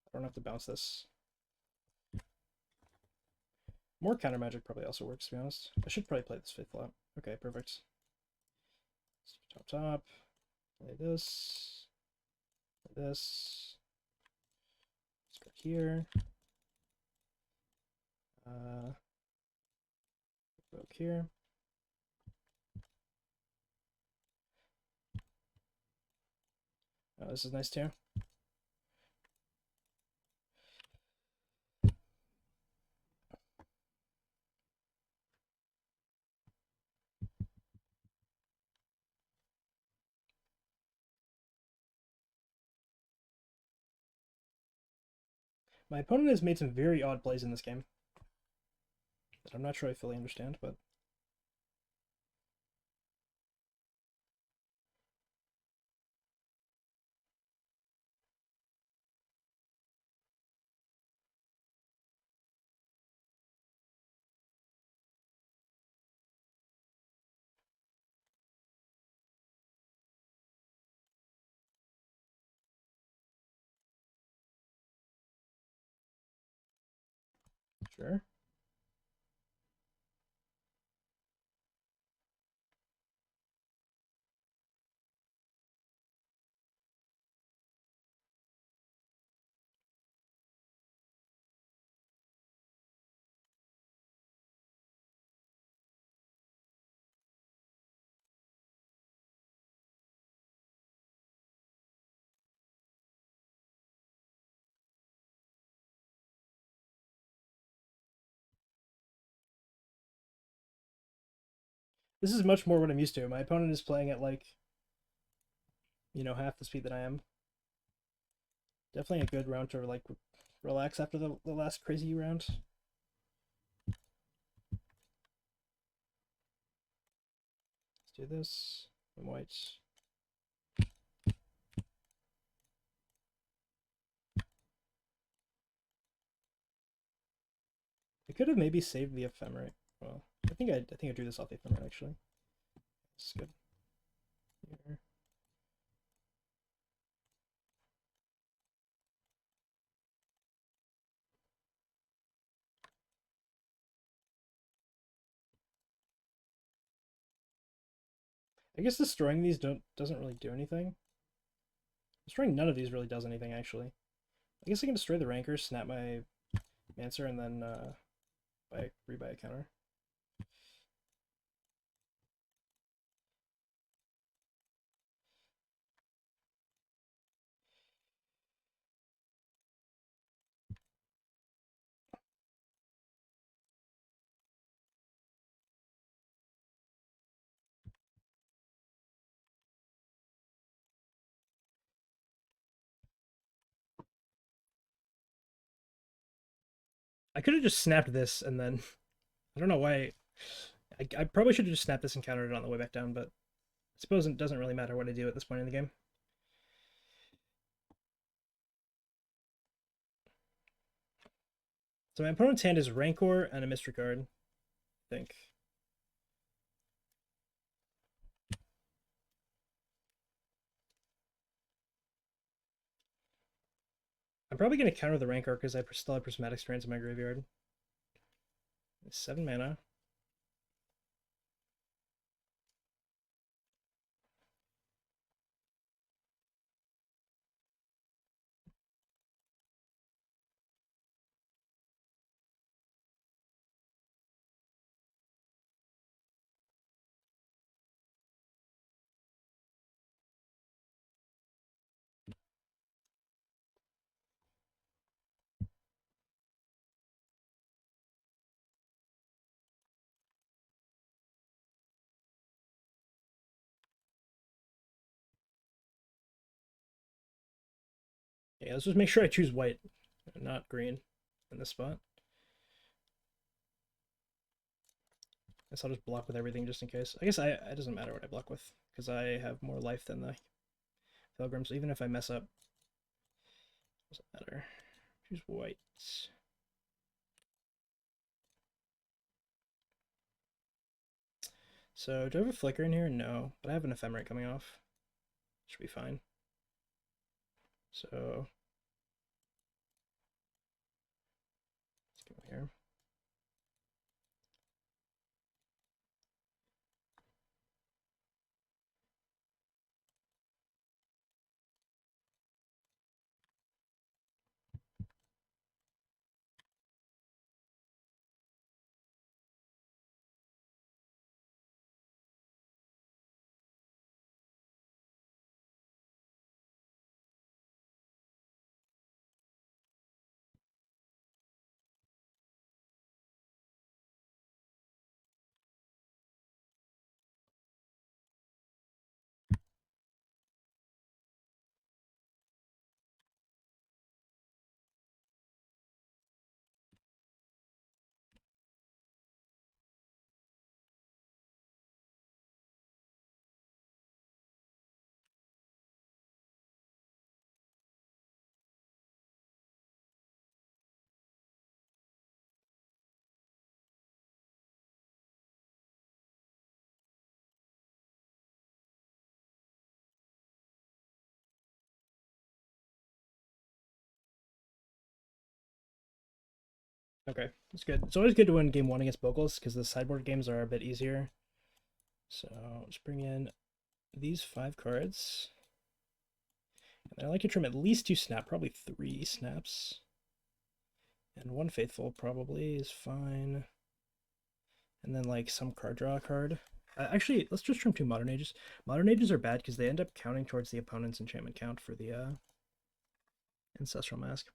I don't have to bounce this. More counter magic probably also works, to be honest. I should probably play this 5th flop. Okay, perfect. Top. Play this. Play this. Let's go here. Go here. Oh, this is nice too. My opponent has made some very odd plays in this game that I'm not sure I fully understand, but sure. This is much more what I'm used to. My opponent is playing at like, half the speed that I am. Definitely a good round to like relax after the last crazy round. Let's do this. I'm white. I could have maybe saved the ephemerate. Well, I think I drew this off the ephemerate actually. This is good. Here. I guess destroying these doesn't really do anything. Destroying none of these really does anything actually. I guess I can destroy the Rancor, snap my Mancer, and then rebuy a counter. I could have just snapped this and then I don't know why. I probably should have just snapped this and countered it on the way back down, but I suppose it doesn't really matter what I do at this point in the game. So my opponent's hand is Rancor and a Mystery card, I think. I'm probably going to counter the Rancor because I still have Prismatic Strands in my graveyard. 7 mana. Yeah, let's just make sure I choose white and not green in this spot. I guess I'll just block with everything just in case. I guess it doesn't matter what I block with because I have more life than the Pilgrims. Even if I mess up, doesn't matter. Choose white. So do I have a flicker in here? No, but I have an ephemerate coming off. Should be fine. So let's go here. Okay, that's good. It's always good to win game one against Bogles because the sideboard games are a bit easier. So let's bring in these 5 cards. And I like to trim at least 2 snap, probably 3 snaps. And 1 faithful probably is fine. And then like some card draw card. Actually, let's just trim 2 Modern Ages. Modern Ages are bad because they end up counting towards the opponent's enchantment count for the Ancestral Mask.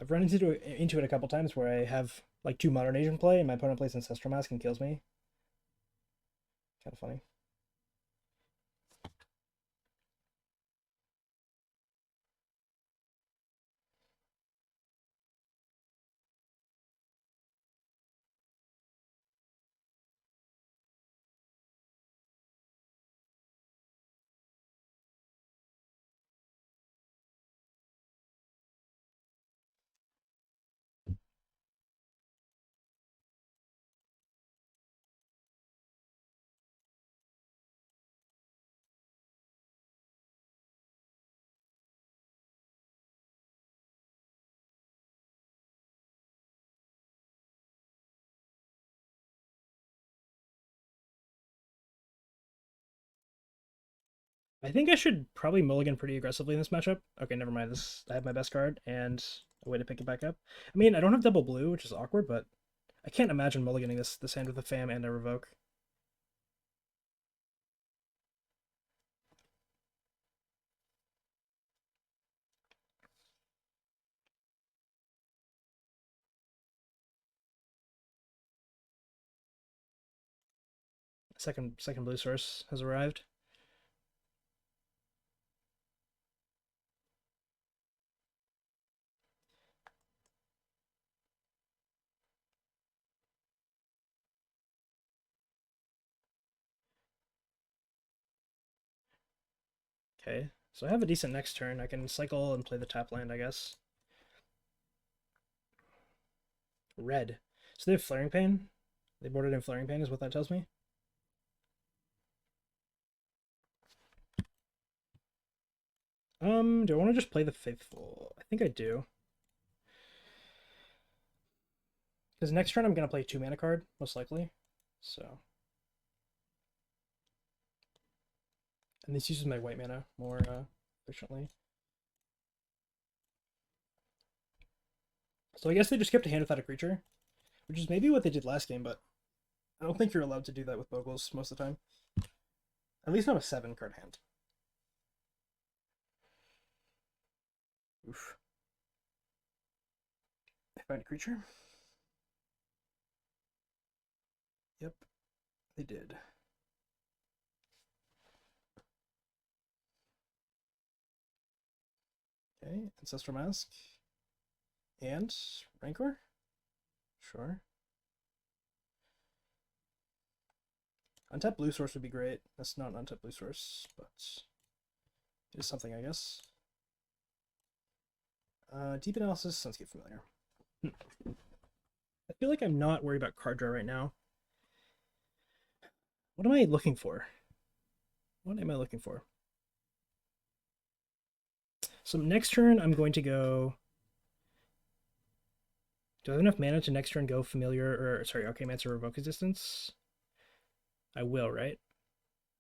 I've run into it a couple times where I have like 2 Modern Age in play and my opponent plays Ancestral Mask and kills me. Kind of funny. I think I should probably mulligan pretty aggressively in this matchup. Okay, never mind. I have my best card and a way to pick it back up. I mean, I don't have double blue, which is awkward, but I can't imagine mulliganing this hand with a fam and a revoke. Second blue source has arrived. Okay, so I have a decent next turn. I can cycle and play the tap land, I guess. Red. So they have Flaring Pain. They boarded in Flaring Pain is what that tells me. Do I want to just play the Faithful? I think I do. Because next turn I'm going to play 2 mana card, most likely. So. And this uses my white mana more efficiently. So I guess they just kept a hand without a creature, which is maybe what they did last game, but I don't think you're allowed to do that with Bogles most of the time. At least not a 7-card hand. Oof. They find a creature? Yep, they did. Okay, Ancestral Mask. And Rancor? Sure. Untapped blue source would be great. That's not an untapped blue source, but it is something, I guess. Deep Analysis, Sunscape Familiar. I feel like I'm not worried about card draw right now. What am I looking for? What am I looking for? So next turn, I'm going to go... Do I have enough mana to next turn go Familiar, or sorry, Archmancer Revoke Resistance? I will, right?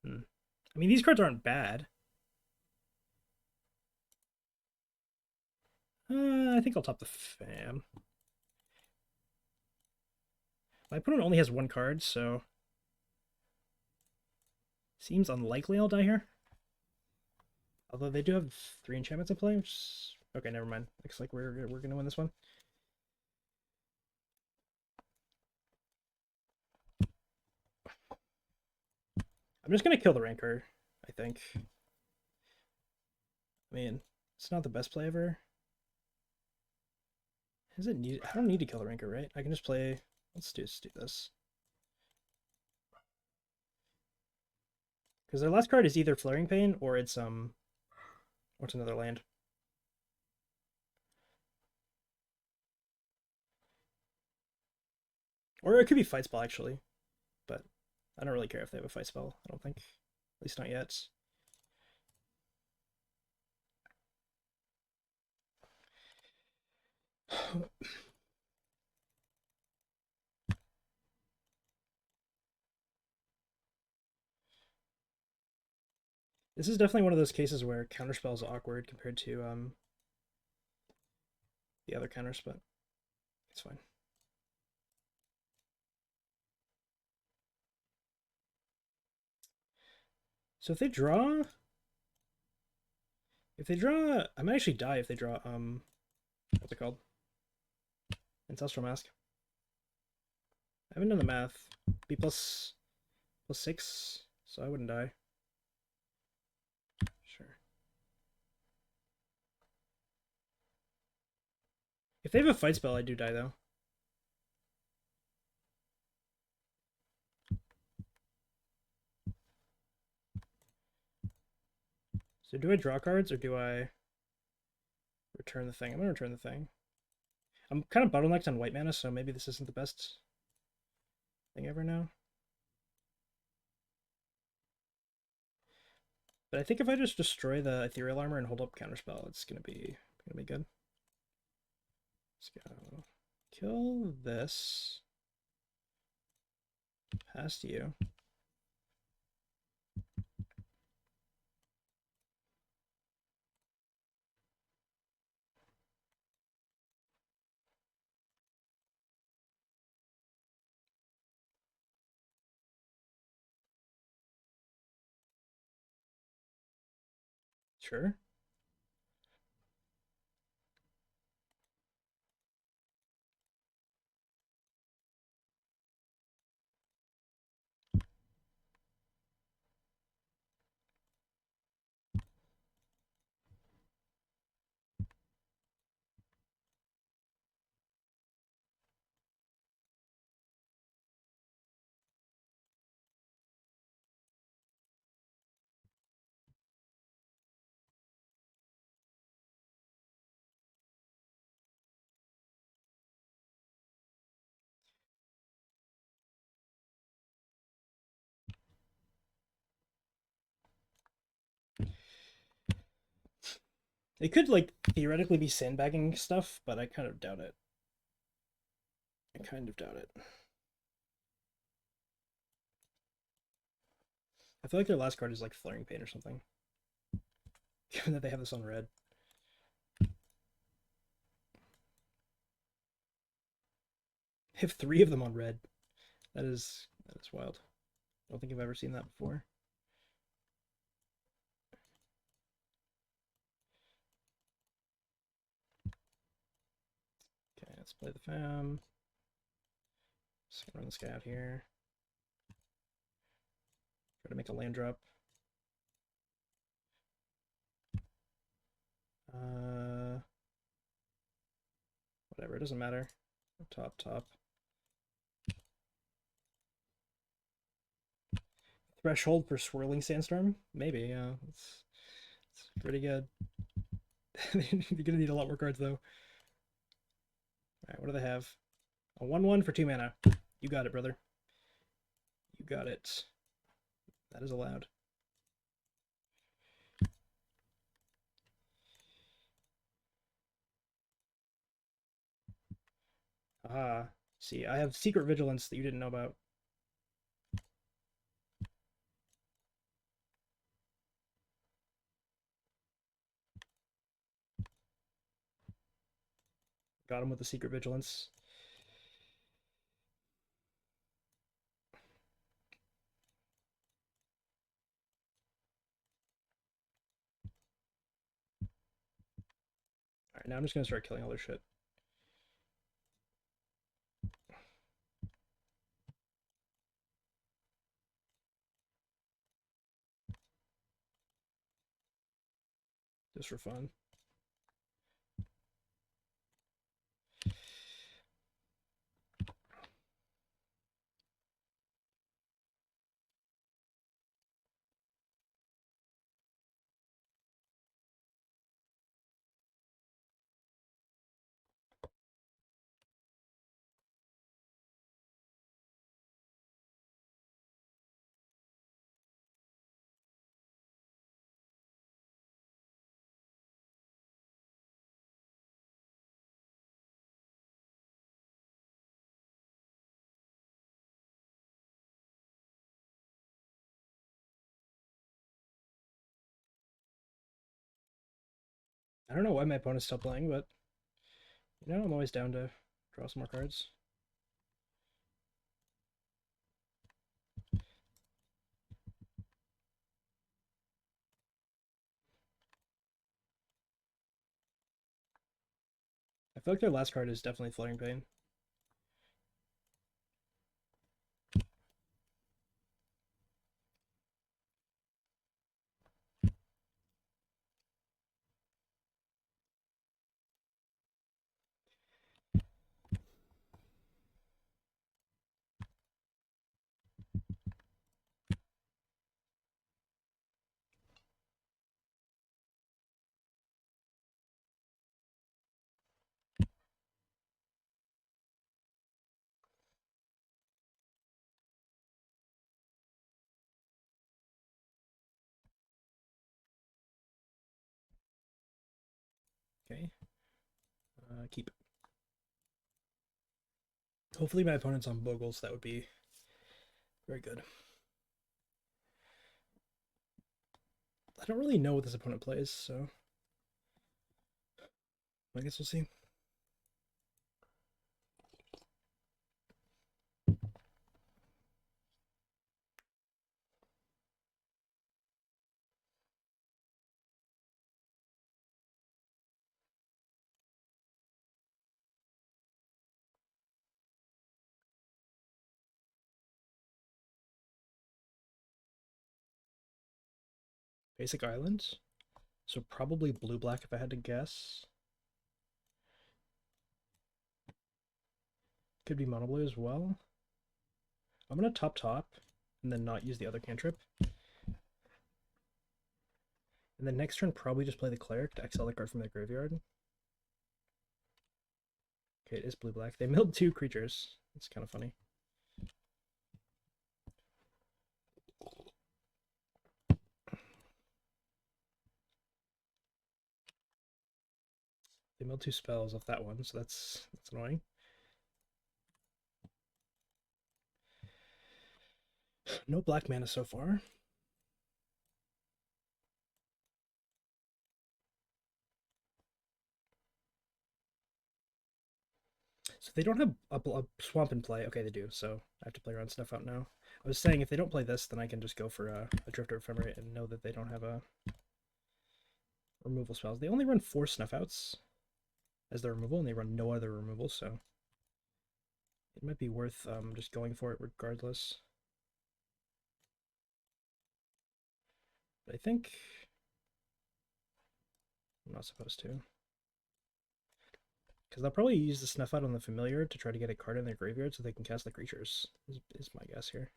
I mean, these cards aren't bad. I think I'll top the fam. My opponent only has one card, so... Seems unlikely I'll die here. Although they do have 3 enchantments in play, which is... Okay, never mind. Looks like we're gonna win this one. I'm just gonna kill the Rancor, I think. I mean, it's not the best play ever. Is it need? I don't need to kill the Rancor, right? I can just play... Let's do this. Because their last card is either Flaring Pain or it's another land. Or it could be Fight Spell, actually. But I don't really care if they have a Fight Spell, I don't think. At least not yet. This is definitely one of those cases where Counterspell is awkward compared to the other counters, but it's fine. So if they draw, I might actually die if they draw what's it called? Ancestral Mask. I haven't done the math. B plus 6, so I wouldn't die. Sure. If they have a fight spell, I do die though. So do I draw cards or do I return the thing? I'm gonna return the thing. I'm kind of bottlenecked on white mana, so maybe this isn't the best thing ever now. But I think if I just destroy the Ethereal Armor and hold up Counterspell, it's gonna be good. Let's go kill this. Past you. Sure. It could, like, theoretically be sandbagging stuff, but I kind of doubt it. I feel like their last card is, like, Flaring Pain or something. Given that they have this on red. They have 3 of them on red. That is wild. I don't think I've ever seen that before. Okay, let's play the fam. Just gonna run this guy out here. Try to make a land drop. Whatever, it doesn't matter. Top. Threshold for Swirling Sandstorm? Maybe, yeah. It's pretty good. You're gonna need a lot more cards, though. Alright, what do they have? A 1/1 for 2 mana. You got it, brother. You got it. That is allowed. Ah, see, I have Secret Vigilance that you didn't know about. Got him with the Secret Vigilance. Alright, now I'm just gonna start killing all their shit. Just for fun. I don't know why my opponent's still playing, but you know, I'm always down to draw some more cards. I feel like their last card is definitely Fluttering Pain. Okay. Keep. Hopefully my opponent's on Bogles. That would be very good. I don't really know what this opponent plays, so I guess we'll see. Basic Island. So probably blue-black if I had to guess. Could be mono blue as well. I'm gonna top and then not use the other cantrip. And then next turn probably just play the cleric to exile the card from their graveyard. Okay, it is blue-black. They milled 2 creatures. It's kind of funny. They milled 2 spells off that one, so that's annoying. No black mana so far. So they don't have a swamp in play. Okay, they do, so I have to play around Snuff Out now. I was saying if they don't play this, then I can just go for a Drifter Ephemerate and know that they don't have a removal spells. They only run 4 Snuff Outs as their removal, and they run no other removal, so it might be worth just going for it regardless. But I think I'm not supposed to. Because they'll probably use the Snuff Out on the familiar to try to get a card in their graveyard so they can cast the creatures, is my guess here.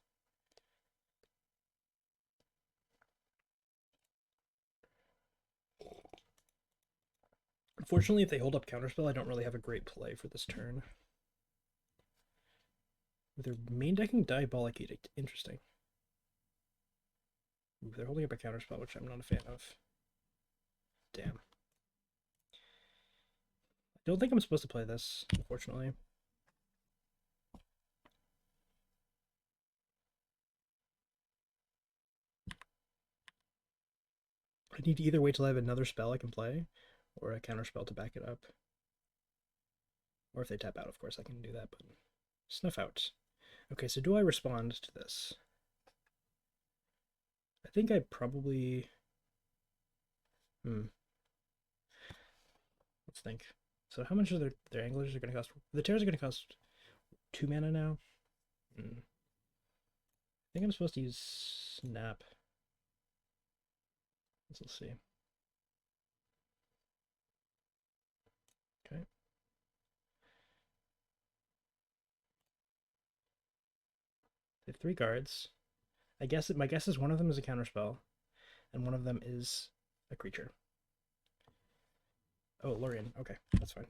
Unfortunately, if they hold up Counterspell, I don't really have a great play for this turn. They're main decking Diabolic Edict. Interesting. Ooh, they're holding up a Counterspell, which I'm not a fan of. Damn. I don't think I'm supposed to play this, unfortunately. I need to either wait till I have another spell I can play, or a Counterspell to back it up. Or if they tap out, of course, I can do that, but Snuff Out. Okay, so do I respond to this? I think I probably... Let's think. So how much are their anglers are going to cost? The tears are going to cost 2 mana now. I think I'm supposed to use Snap. Let's see. Okay. They have 3 cards. My guess is one of them is a counterspell, and one of them is a creature. Oh, Lorien. Okay, that's fine.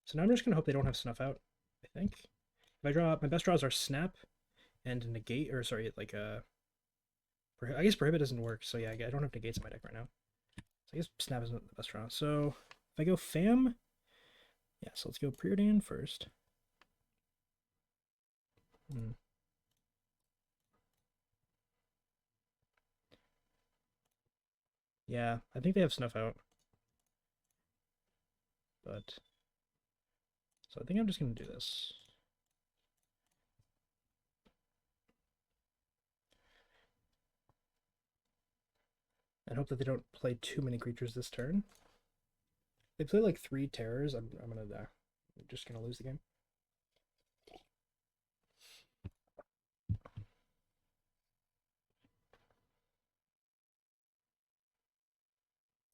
So now I'm just gonna hope they don't have Snuff Out. I think if I draw, my best draws are Snap and Negate, or sorry, like I guess Prohibit doesn't work. So yeah, I don't have Negates in my deck right now. So I guess Snap isn't the best draw. So if I go Fam, yeah. So let's go Preordain first. Yeah, I think they have Snuff Out. But so I think I'm just gonna do this. And hope that they don't play too many creatures this turn. They play like 3 terrors. I'm gonna die. I'm just gonna lose the game.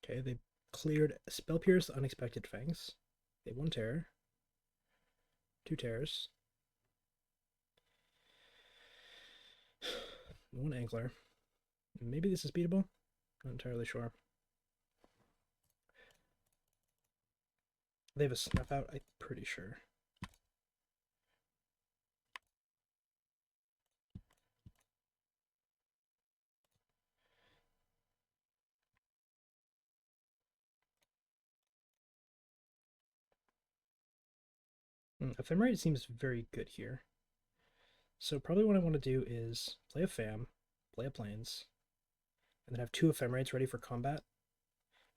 Okay, they cleared Spell Pierce, Unexpected Fangs. They have 1 terror, 2 terrors, 1 angler. Maybe this is beatable. Not entirely sure. They have a Snuff Out, I'm pretty sure. Ephemerate seems very good here. So probably what I want to do is play a Fam, play a Plains, and then have 2 Ephemerates ready for combat,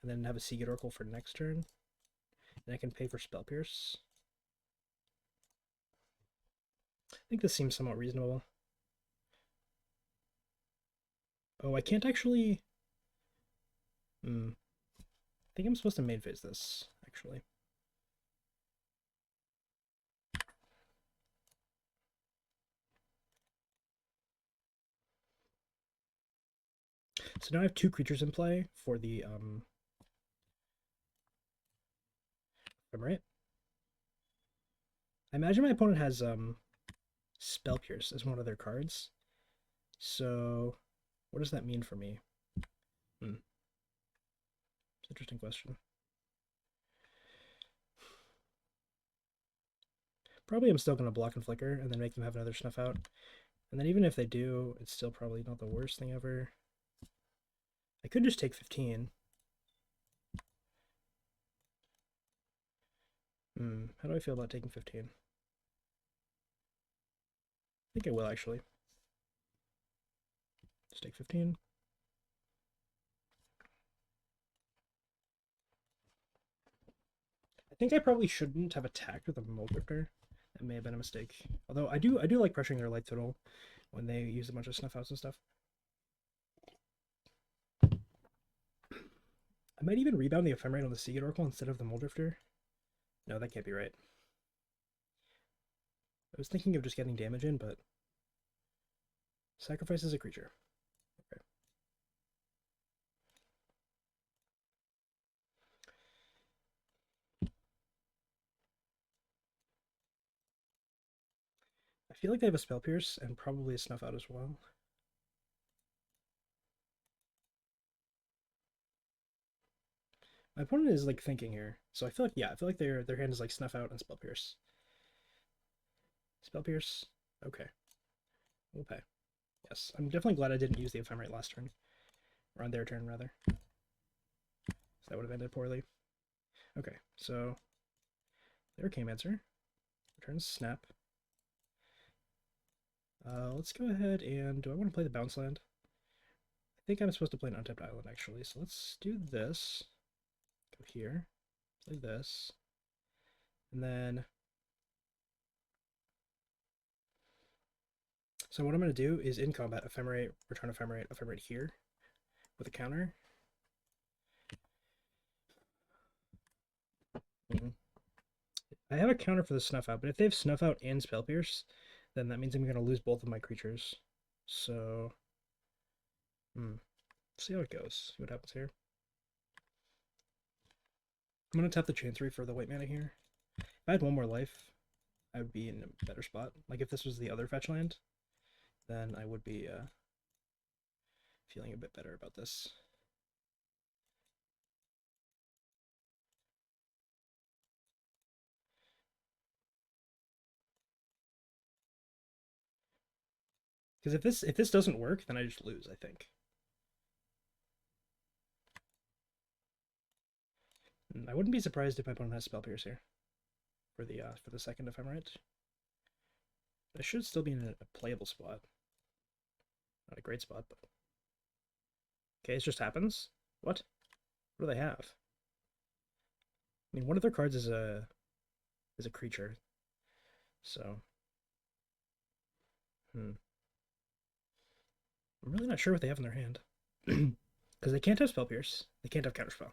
and then have a Seagate Oracle for next turn. And I can pay for Spell Pierce. I think this seems somewhat reasonable. Oh, I can't actually... I think I'm supposed to main phase this, actually. So now I have 2 creatures in play for the Ephemerate. I imagine my opponent has Spell Pierce as one of their cards. So what does that mean for me? It's an interesting question. Probably I'm still going to block and flicker and then make them have another Snuff Out. And then even if they do, it's still probably not the worst thing ever. I could just take 15. How do I feel about taking 15? I think I will, actually. Just take 15. I think I probably shouldn't have attacked with a Moldrifter. That may have been a mistake. Although I do like pressuring their light total when they use a bunch of Snuff Outs and stuff. I might even rebound the Ephemerate on the Seagate Oracle instead of the Moldrifter. No, that can't be right. I was thinking of just getting damage in, but sacrifices a creature. Okay. feel like they have a Spell Pierce and probably a Snuff Out as well. My opponent is like thinking here, so I feel like I feel like their hand is like Snuff Out and Spell Pierce. Spell Pierce. Okay, we'll pay. Yes, I'm definitely glad I didn't use the Ephemerate last turn, or on their turn rather. So that would have ended poorly. Okay, so their Game Answer returns Snap. Let's go ahead and do I want to play the Bounce Land? I think I'm supposed to play an untapped island actually, so let's do this. Go here, play this, and then. So what I'm going to do is in combat, Ephemerate, return Ephemerate, Ephemerate here with a counter. I have a counter for the Snuff Out, but if they have Snuff Out and Spell Pierce, then that means I'm going to lose both of my creatures. So, see how it goes. See what happens here. I'm going to tap the Chancery for the white mana here. If I had one more life, I would be in a better spot. Like if this was the other fetch land, then I would be feeling a bit better about this. Because if this doesn't work, then I just lose, I think. I wouldn't be surprised if my opponent has Spell Pierce here for the second Ephemerate. I should still be in a playable spot. Not a great spot, but okay, it just happens. What? What do they have? I mean, one of their cards is a creature, so I'm really not sure what they have in their hand because they can't have Spell Pierce. They can't have Counterspell.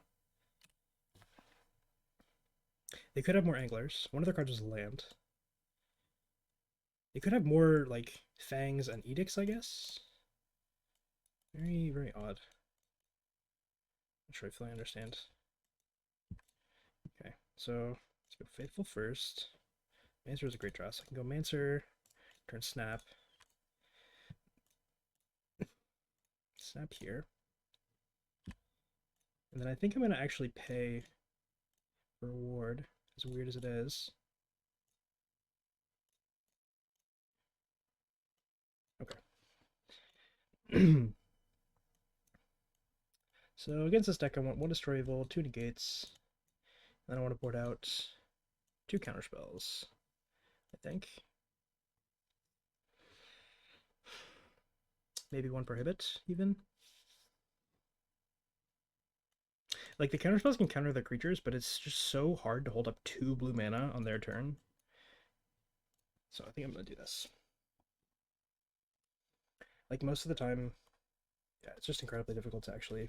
They could have more Anglers. One of their cards is land. They could have more like Fangs and Edicts, I guess. Very, very odd. Not sure I fully understand. Okay, so let's go Faithful first. Mancer is a great draw, so I can go Mancer, turn Snap. Snap here. And then I think I'm going to actually pay for reward, as weird as it is. Okay. So against this deck, I want one Destroy Evil, 2 Negates. Then I want to board out 2 Counterspells, I think. Maybe 1 Prohibit, even. Like, the Counterspells can counter the creatures, but it's just so hard to hold up 2 blue mana on their turn. So I think I'm going to do this. Like, most of the time, yeah, it's just incredibly difficult to actually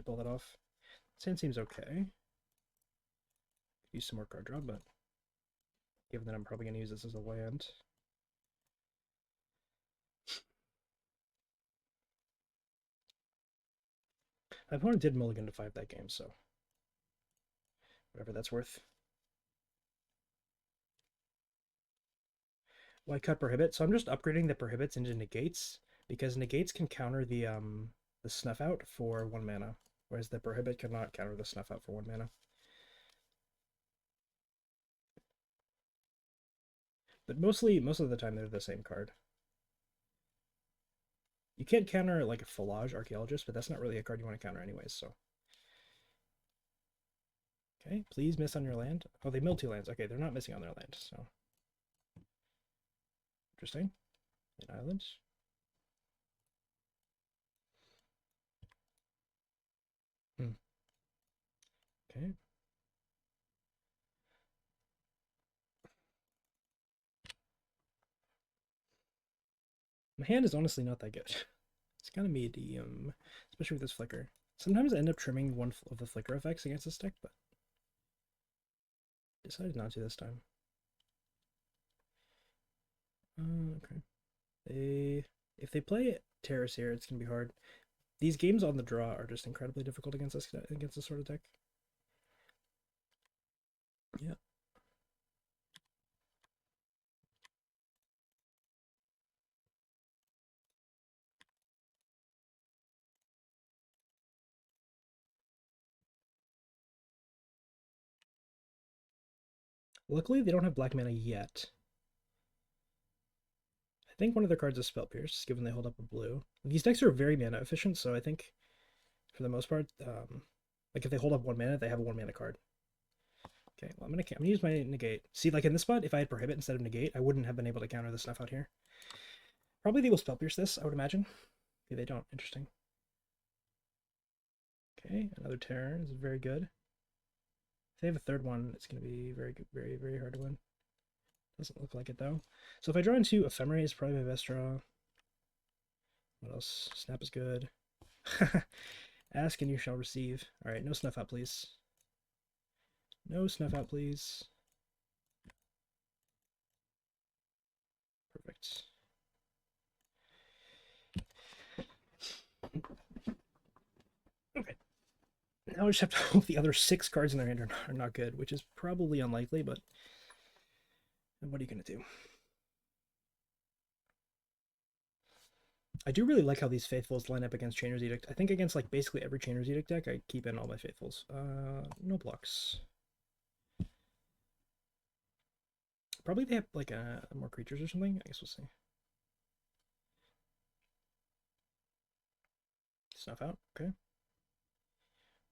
pull that off. Sand seems okay. Use some more card draw, but given that I'm probably going to use this as a land. My opponent did mulligan to 5 that game, so whatever that's worth. Well, I cut Prohibit, so I'm just upgrading the Prohibits into Negates, because Negates can counter the Snuff Out for 1 mana, whereas the Prohibit cannot counter the Snuff Out for 1 mana. But most of the time they're the same card. You can't counter like a Filage Archaeologist, but that's not really a card you want to counter anyways, so. Okay, please miss on your land. Oh, they milled 2 lands. Okay, they're not missing on their land, so. Interesting. An island. Okay. My hand is honestly not that good. It's kind of medium, especially with this flicker. Sometimes I end up trimming one of the flicker effects against this deck, but decided not to this time. Okay. If they play Terrace here, it's gonna be hard. These games on the draw are just incredibly difficult against this sort of deck. Yeah. Luckily, they don't have black mana yet. I think one of their cards is Spell Pierce, given they hold up a blue. These decks are very mana efficient, so I think, for the most part, like if they hold up 1 mana, they have a 1 mana card. Okay, well, I'm gonna use my negate. See, like in this spot, if I had prohibit instead of negate, I wouldn't have been able to counter the stuff out here. Probably they will Spell Pierce this, I would imagine. Maybe they don't. Interesting. Okay, another Terror. This is very good. If they have a third one, it's going to be very good, very hard to win. Doesn't look like it, though. So if I draw into Ephemerate, it's probably my best draw. What else? Snap is good. Ask and you shall receive. Alright, no Snuff Out, please. No Snuff Out, please. Perfect. Okay. Now I just have to hope the other 6 cards in their hand are not good, which is probably unlikely, but what are you going to do? I do really like how these Faithfuls line up against Chainer's Edict. I think against like basically every Chainer's Edict deck, I keep in all my Faithfuls. No blocks. Probably they have like more creatures or something. I guess we'll see. Snuff Out. Okay.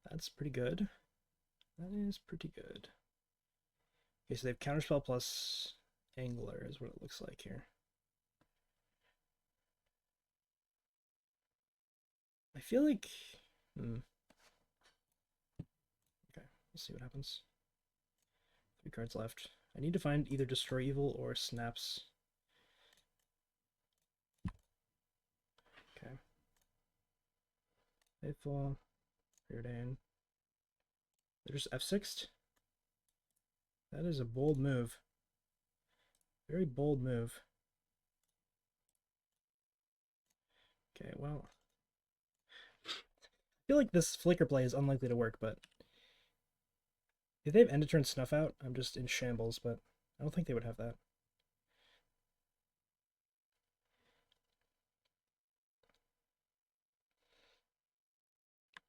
That's pretty good. That is pretty good. Okay, so they have Counterspell plus Angler is what it looks like here. I feel like... Okay, we'll see what happens. 3 cards left. I need to find either Destroy Evil or Snaps. Okay. Faithful. Preordain. They're just F6'd? That is a bold move. Very bold move. Okay, well... I feel like this Flicker play is unlikely to work, but... If they have end of turn Snuff Out, I'm just in shambles, but I don't think they would have that.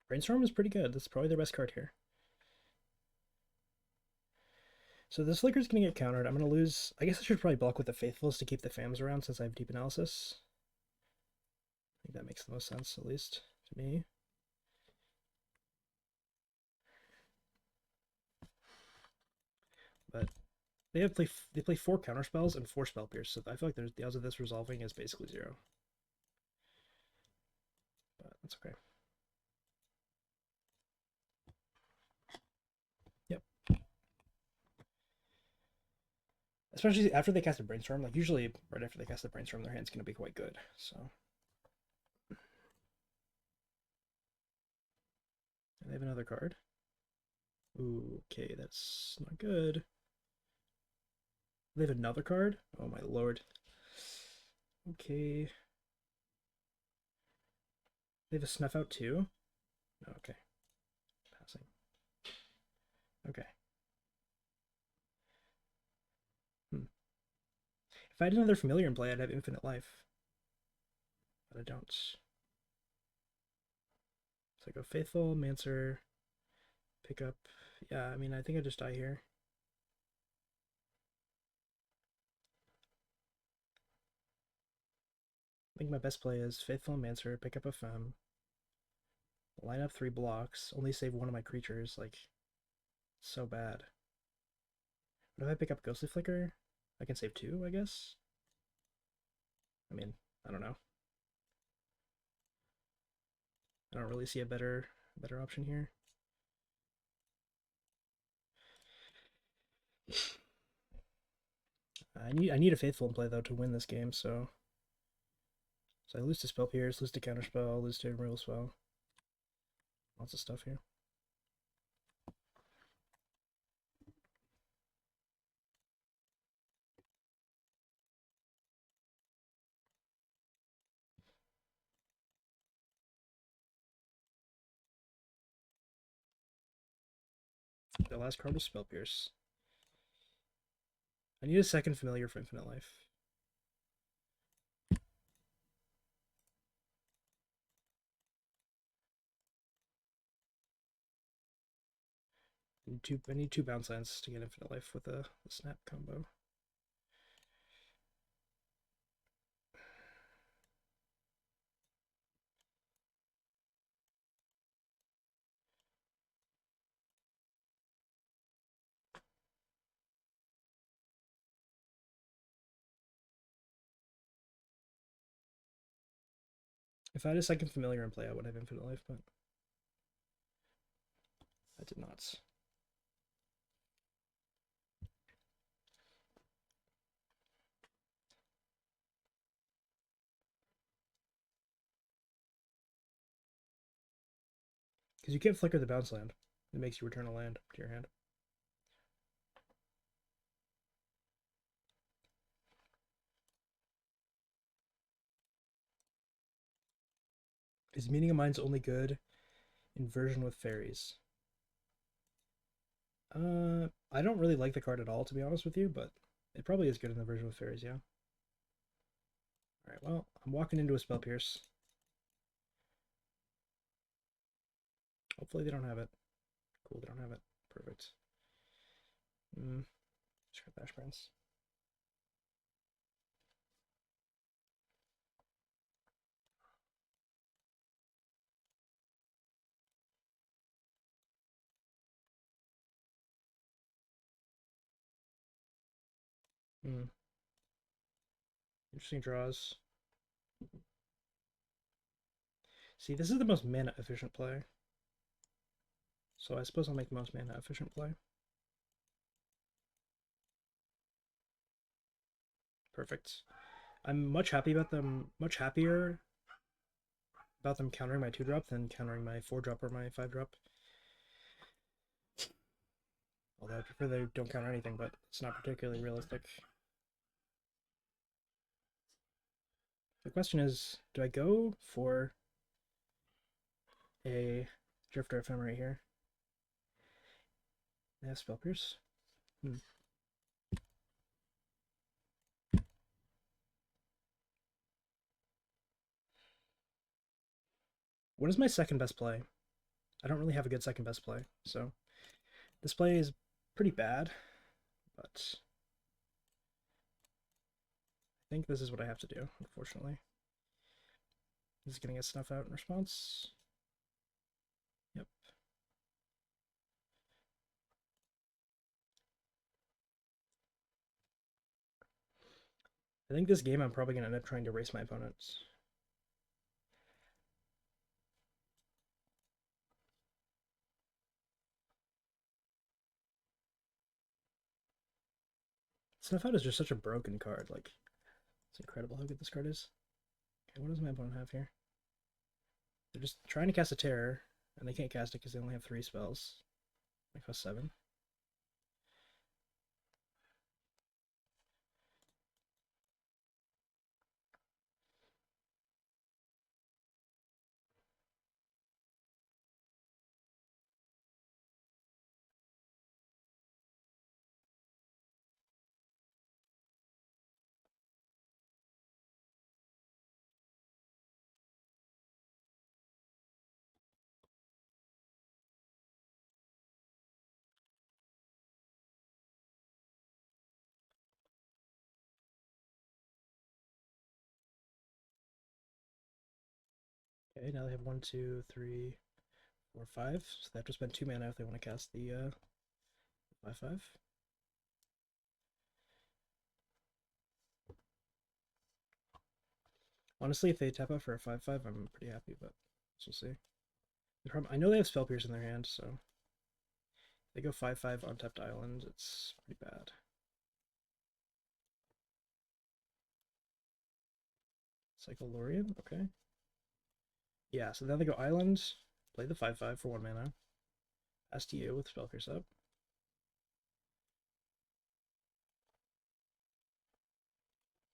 Brainstorm is pretty good. This is probably their best card here. So this Flicker's going to get countered. I'm going to lose... I guess I should probably block with the Faithfuls to keep the Fams around since I have Deep Analysis. I think that makes the most sense, at least to me. But they play 4 counterspells and 4 Spell Pierce, so I feel like the odds of this resolving is basically 0. But that's okay. Yep. Especially after they cast a Brainstorm, like usually right after they cast a Brainstorm, their hand's going to be quite good, so... And they have another card. Ooh, okay, that's not good. They have another card? Oh my lord. Okay. They have a Snuff Out too? Okay. Passing. Okay. If I had another familiar in play, I'd have infinite life. But I don't. So I go Faithful, Mancer, pick up. Yeah, I mean, I think I just die here. I think my best play is Faithful, Mancer, pick up a Femme, line up 3 blocks, only save one of my creatures. Like, so bad. But if I pick up Ghostly Flicker, I can save 2, I guess? I mean, I don't know. I don't really see a better option here. I need a Faithful in play though to win this game, so I lose to Spell Pierce, lose to Counterspell, lose to Removal Spell. Lots of stuff here. The last card was Spell Pierce. I need a second familiar for infinite life. I need two bounce lands to get infinite life with the snap combo. If I had a second familiar in play, I would have infinite life, but I did not. Because you can't flicker the bounce land. It makes you return a land to your hand. Is Meaning of Mind's only good in version with fairies? I don't really like the card at all, to be honest with you, but it probably is good in the version with fairies, yeah. Alright, well, I'm walking into a Spell Pierce. Hopefully they don't have it. Cool, they don't have it. Perfect. Scrap Ash Prince. Interesting draws. See, this is the most mana efficient play. So I suppose I'll make the most mana efficient play. Perfect. I'm much happier about them countering my 2-drop than countering my 4-drop or my 5-drop. Although I prefer they don't counter anything, but it's not particularly realistic. The question is, do I go for a Drifter Ephemera here? I have Spell Pierce. What is my second best play? I don't really have a good second best play, so this play is pretty bad, but I think this is what I have to do, unfortunately. This is getting a snuff out in response. Yep. I think this game I'm probably going to end up trying to race my opponents. Snuff Out is just such a broken card. Like, it's incredible how good this card is. Okay, what does my opponent have here? They're just trying to cast a Terror, and they can't cast it because they only have 3 spells. They cost 7. Okay, now they have 1, 2, 3, 4, 5. So they have to spend 2 mana if they want to cast the 5/5. Honestly, if they tap out for a 5/5, I'm pretty happy, but we'll see. I know they have Spell Pierce in their hand, so if they go 5/5 on tapped island, it's pretty bad. Cycle Lorien, okay. Yeah, so then they go island, play the 5/5 for 1 mana. STU with Spell Pierce up.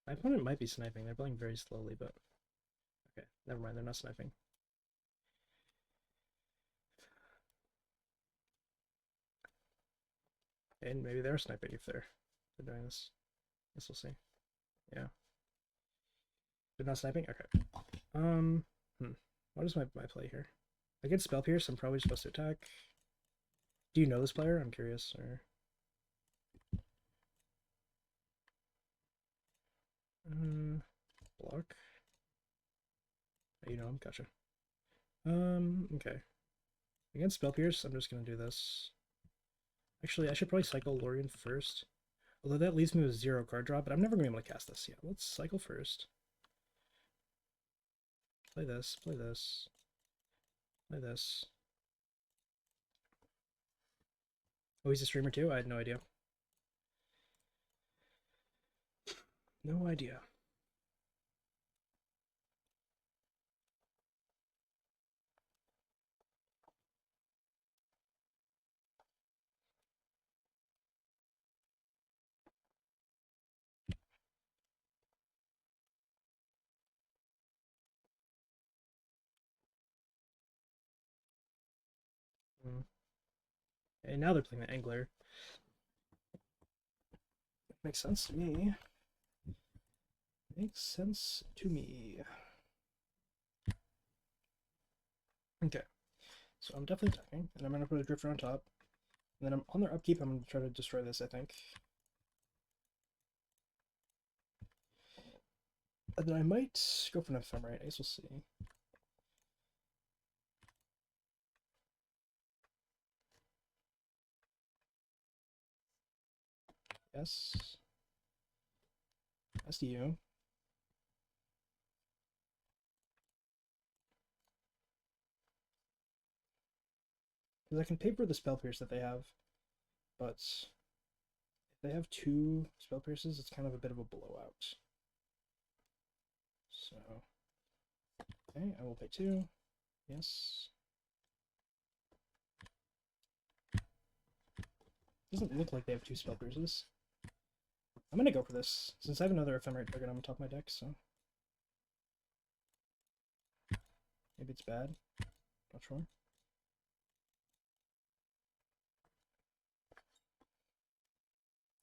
My opponent might be sniping. They're playing very slowly, but okay, never mind. They're not sniping. And maybe they're sniping if they're doing this. Guess we'll see. Yeah. They're not sniping? Okay. What is my play here? Against Spell Pierce, I'm probably supposed to attack. Do you know this player? I'm curious. Or block. Oh, you know him. Gotcha. Okay. Against Spell Pierce, I'm just gonna do this. Actually, I should probably cycle Lorien first. Although that leaves me with 0 card draw, but I'm never gonna be able to cast this. Yeah, let's cycle first. Play this, play this, play this. Oh, he's a streamer too? I had no idea. No idea. And now they're playing the Angler. Makes sense to me. Makes sense to me. Okay. So I'm definitely attacking, and I'm gonna put a Drifter on top. And then on their upkeep, I'm gonna try to destroy this, I think. And then I might go for an Ephemerate. I guess we'll see. Yes. Yes to you. Because I can paper the Spell Pierce that they have, but if they have 2 Spell Pierces, it's kind of a bit of a blowout. So, okay, I will pay 2. Yes. Doesn't look like they have 2 Spell Pierces. I'm gonna go for this, since I have another Ephemerate target on top of my deck, so... Maybe it's bad. Not sure.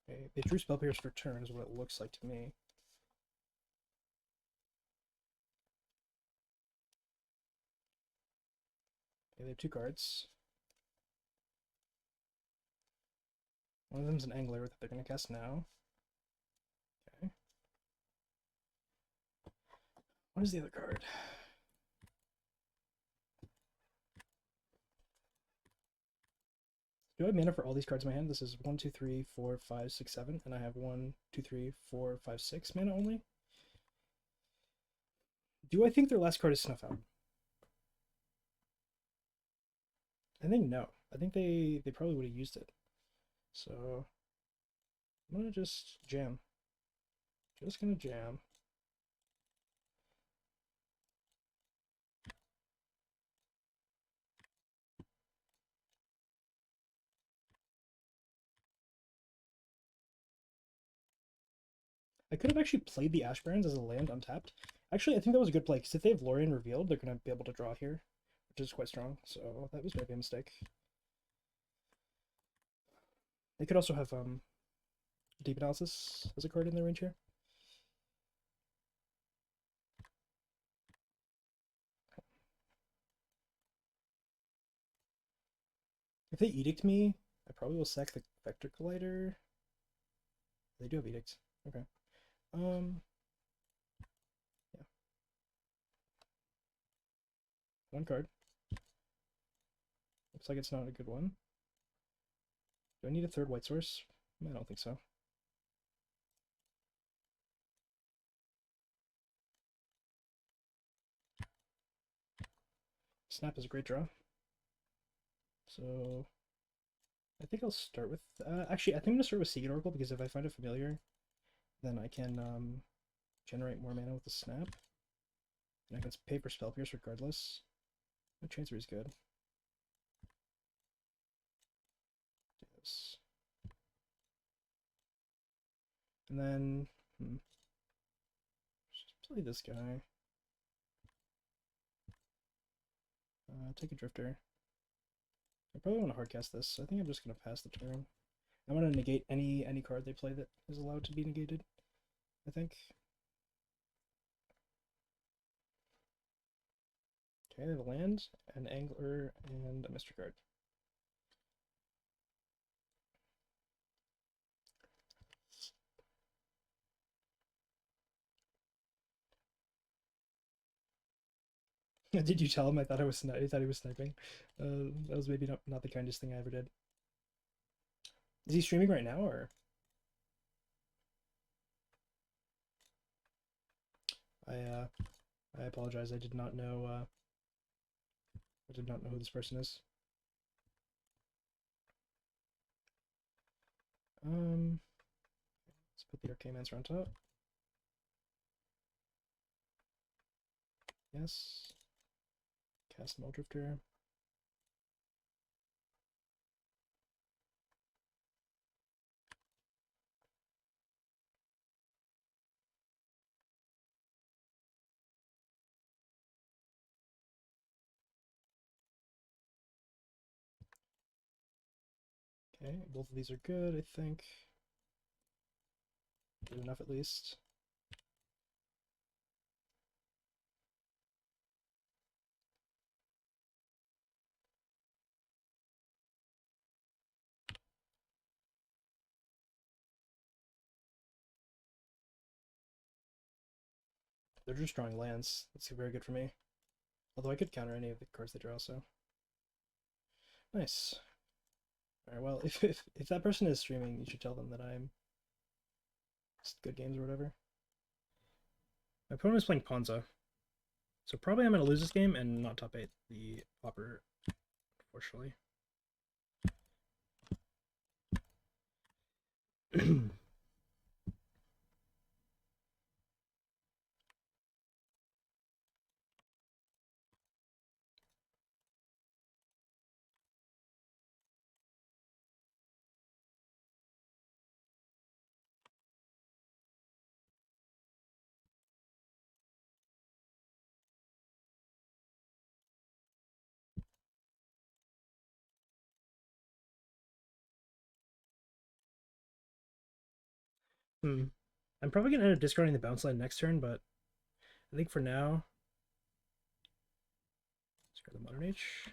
Okay, they drew Spell Pierce for turn is what it looks like to me. Okay, they have 2 cards. One of them's an Angler that they're gonna cast now. Okay. What is the other card? Do I have mana for all these cards in my hand? This is 1, 2, 3, 4, 5, 6, 7, and I have 1, 2, 3, 4, 5, 6 mana only? Do I think their last card is Snuff Out? I think no. I think they probably would have used it. So I'm gonna just jam. Just gonna jam. I could have actually played the Ash Barrens as a land untapped. Actually, I think that was a good play, because if they have Lorien revealed, they're going to be able to draw here, which is quite strong, so that was maybe a mistake. They could also have Deep Analysis as a card in their range here. If they Edict me, I probably will sack the Vector Collider. They do have Edict. Okay. Yeah. 1 card. Looks like it's not a good one. Do I need a 3rd white source? I don't think so. Snap is a great draw. So I think I'll start with... actually, I think I'm going to start with Seagate Oracle, because if I find a familiar, then I can generate more mana with the Snap. And I can pay for Spell Pierce regardless. My transfer is good. Do this. And then... just play this guy. Take a Drifter. I probably want to hardcast this, so I think I'm just going to pass the turn. I'm going to negate any card they play that is allowed to be negated, I think. Okay, they have a land, an Angler, and a Mystery card. Did you tell him I thought I thought he was sniping? That was maybe not the kindest thing I ever did. Is he streaming right now or? I apologize. I did not know. I did not know who this person is. Let's put the Arcane Answer on top. Yes. Cast Muldrifter. Okay, both of these are good, I think. Good enough at least. They're just drawing lands. That's very good for me. Although I could counter any of the cards they draw, so. Nice. Alright, well, if that person is streaming, you should tell them that I'm just good games or whatever. My opponent is playing Ponza. So probably I'm going to lose this game and not top 8 the Opera, unfortunately. I'm probably going to end up discarding the bounce line next turn, but I think for now, discard the Modern Age.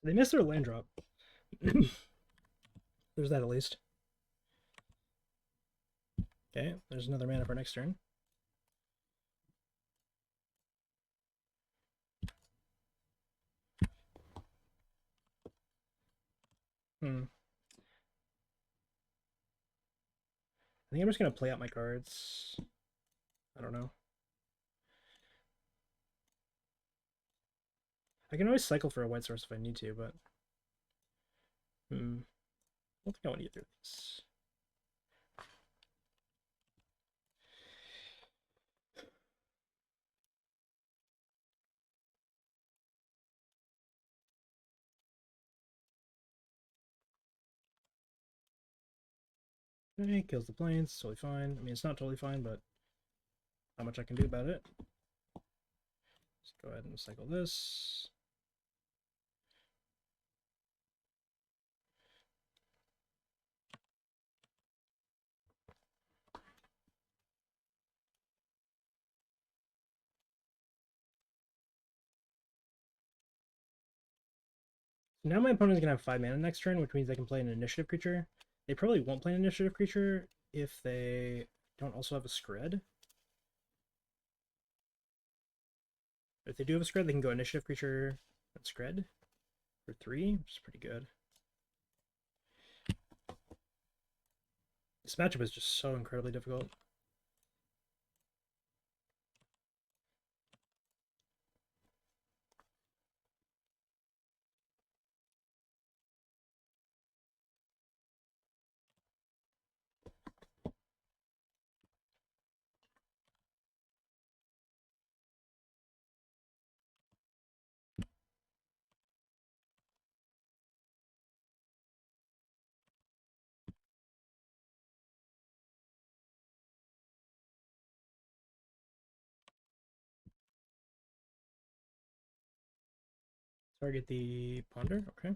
They missed their land drop. There's that at least. Okay, there's another mana for next turn. I think I'm just going to play out my cards. I don't know. I can always cycle for a white source if I need to, but... I don't think I want either of these. Okay, kills the planes, totally fine. I mean, it's not totally fine, but not much I can do about it. Let's go ahead and cycle this. Now my opponent is going to have 5 mana next turn, which means they can play an initiative creature. They probably won't play an initiative creature if they don't also have a Scred. If they do have a Scred, they can go initiative creature and Scred for 3, which is pretty good. This matchup is just so incredibly difficult. Target the Ponder, okay.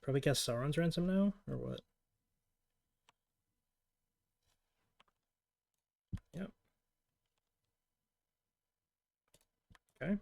Probably cast Sauron's Ransom now, or what? Yep. Okay.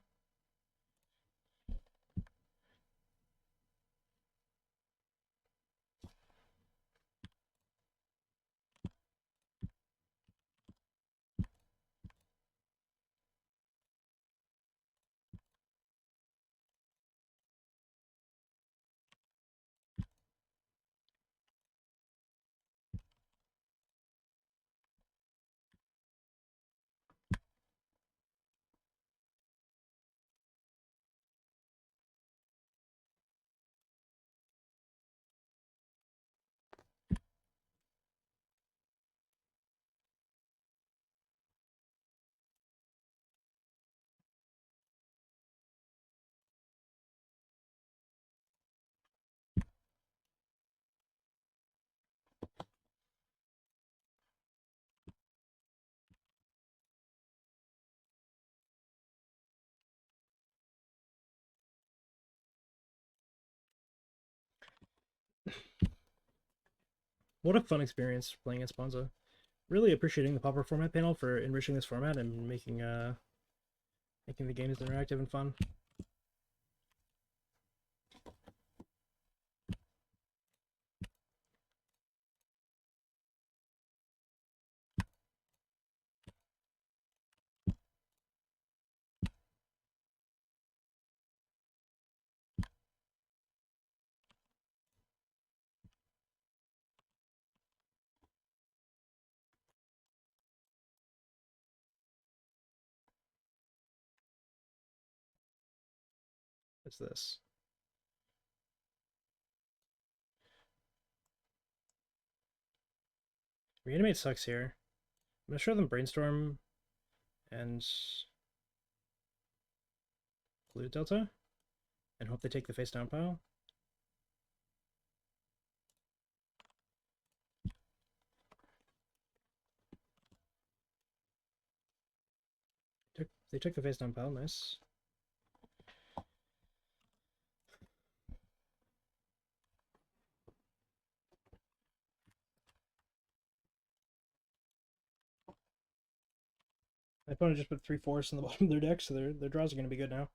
What a fun experience playing as Ponza. Really appreciating the Pauper format panel for enriching this format and making the games interactive and fun. What's this? Reanimate sucks here. I'm gonna show them Brainstorm and Blue Delta and hope they take the face down pile. They took the face down pile, nice. My opponent just put 3 forests in the bottom of their deck, so their draws are going to be good now.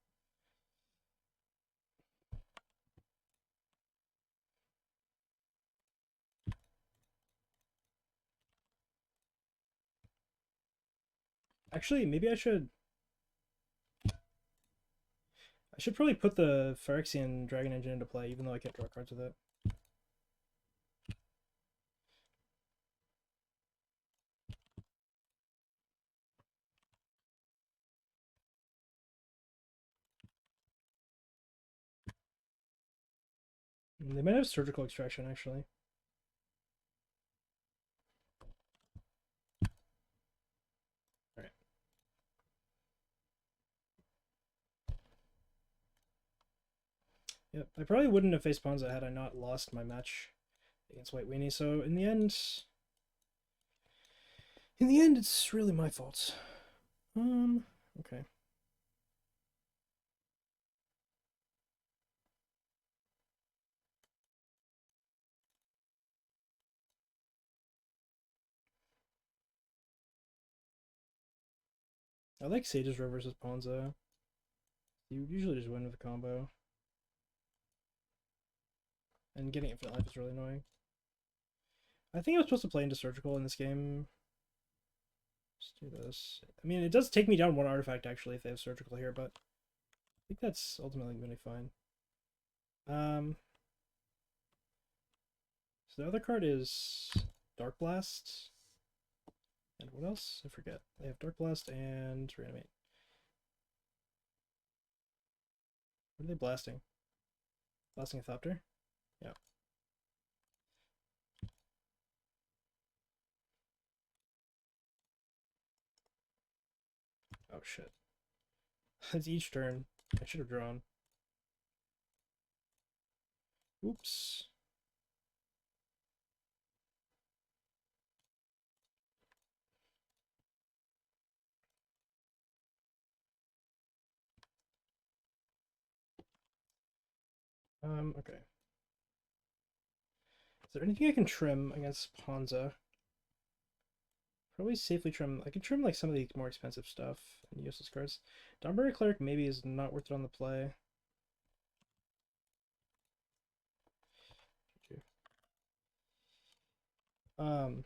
Actually, maybe I should probably put the Phyrexian Dragon Engine into play, even though I can't draw cards with it. They might have Surgical Extraction, actually. Alright. Yep, I probably wouldn't have faced Ponza had I not lost my match against White Weenie, so in the end, it's really my fault. Okay. I like Sage's Row versus Ponza. You usually just win with a combo. And getting Infinite Life is really annoying. I think I was supposed to play into Surgical in this game. Let's do this. I mean, it does take me down 1 artifact, actually, if they have Surgical here, but I think that's ultimately going to be fine. So the other card is Dark Blast. And what else? I forget. They have Dark Blast and Reanimate. What are they blasting? Blasting a Thopter? Yeah. Oh shit. It's each turn. I should have drawn. Oops. Okay. Is there anything I can trim against Ponza? Probably safely trim. I can trim like some of the more expensive stuff and useless cards. Dawnberry Cleric maybe is not worth it on the play. Um.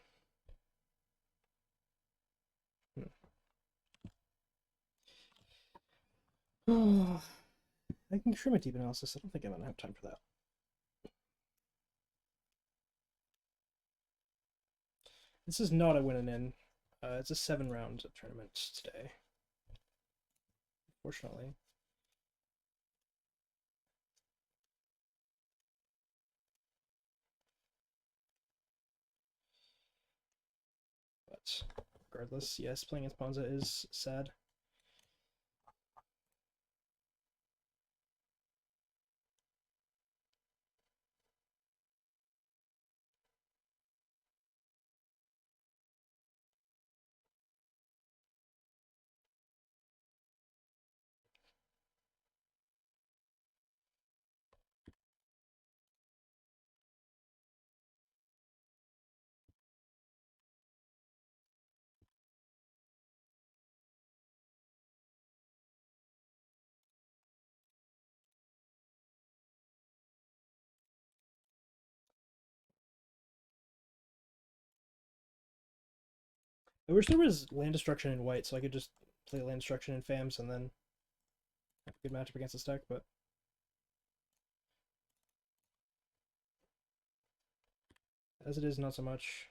Oh, I can trim a deep analysis. I don't think I'm gonna have time for that. This is not a win and in. It's a 7-round tournament today. Fortunately. But regardless, yes, playing as Ponza is sad. I wish there was land destruction in white, so I could just play land destruction in FAMs and then have a good matchup against this deck, but as it is, not so much.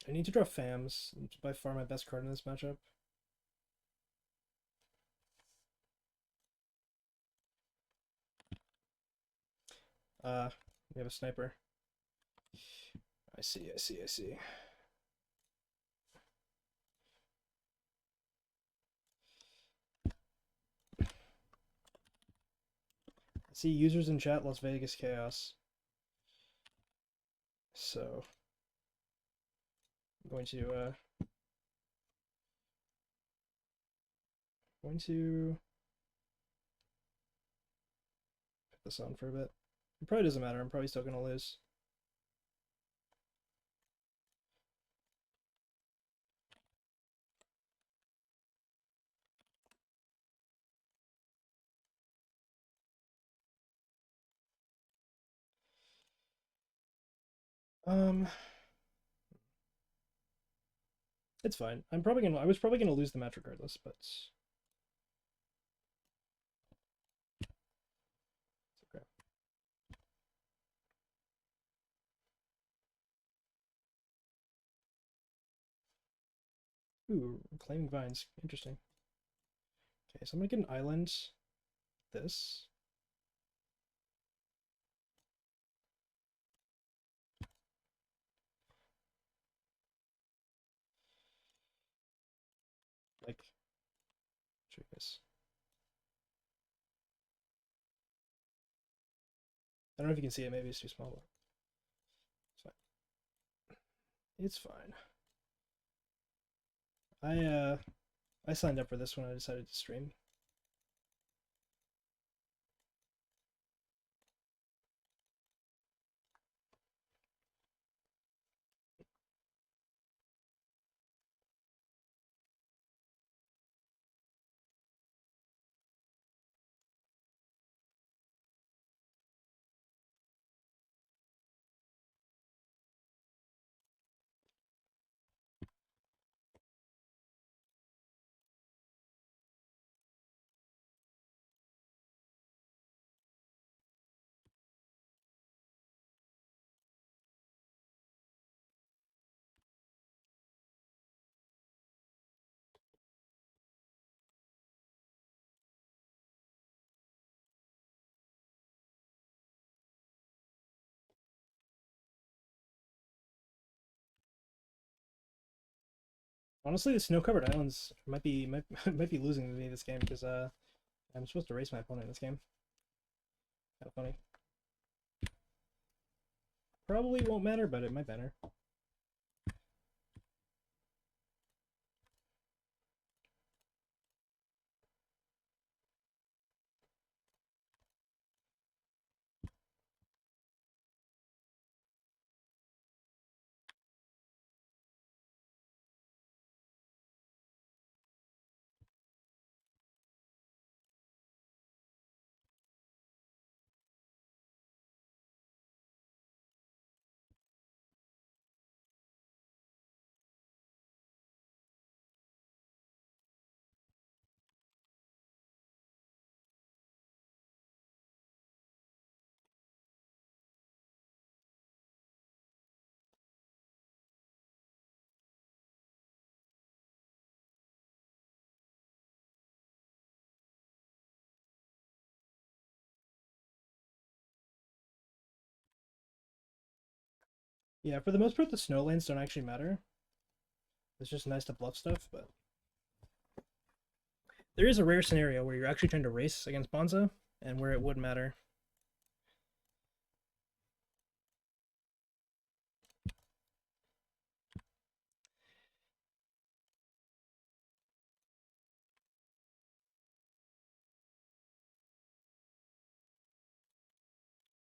I need to draw FAMs. It's by far my best card in this matchup. We have a sniper. I see. I see users in chat, Las Vegas Chaos. So I'm going to put this on for a bit. It probably doesn't matter. I'm probably still gonna lose. It's fine. I was probably gonna lose the match regardless, but it's okay. Ooh, Reclaiming Vines. Interesting. Okay, so I'm gonna get an island. This. Like, show you this. I don't know if you can see it. Maybe it's too small, but it's fine. It's fine. I signed up for this when I decided to stream. Honestly, the snow-covered islands might be might be losing me this game because I'm supposed to race my opponent in this game. Kind of funny. Probably won't matter, but it might matter. Yeah, for the most part, the snow lanes don't actually matter. It's just nice to bluff stuff, but there is a rare scenario where you're actually trying to race against Ponza, and where it would matter.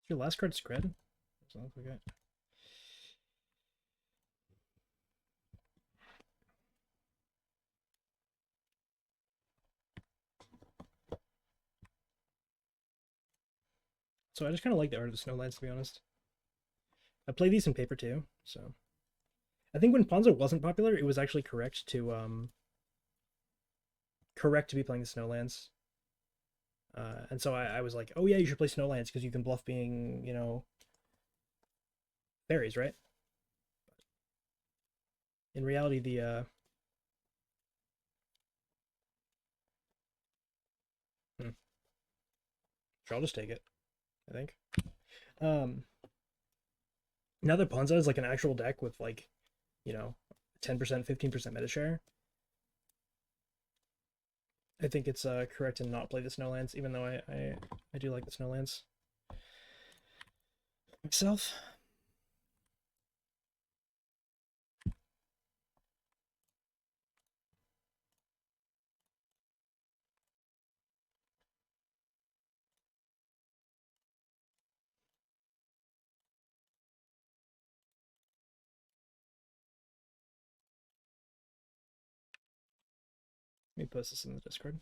Your last card Scred? Sounds like it. So I just kind of like the art of the snowlands, to be honest. I play these in paper too, so I think when Ponza wasn't popular, it was actually correct to be playing the snowlands. And so I was like, oh yeah, you should play snowlands because you can bluff being, you know, fairies, right? In reality, the sure, I'll just take it, I think. Um, now that Ponza is like an actual deck with like, you know, 10%, 15% meta share, I think it's correct to not play the snowlands, even though I do like the snowlands myself. Let me post this in the Discord.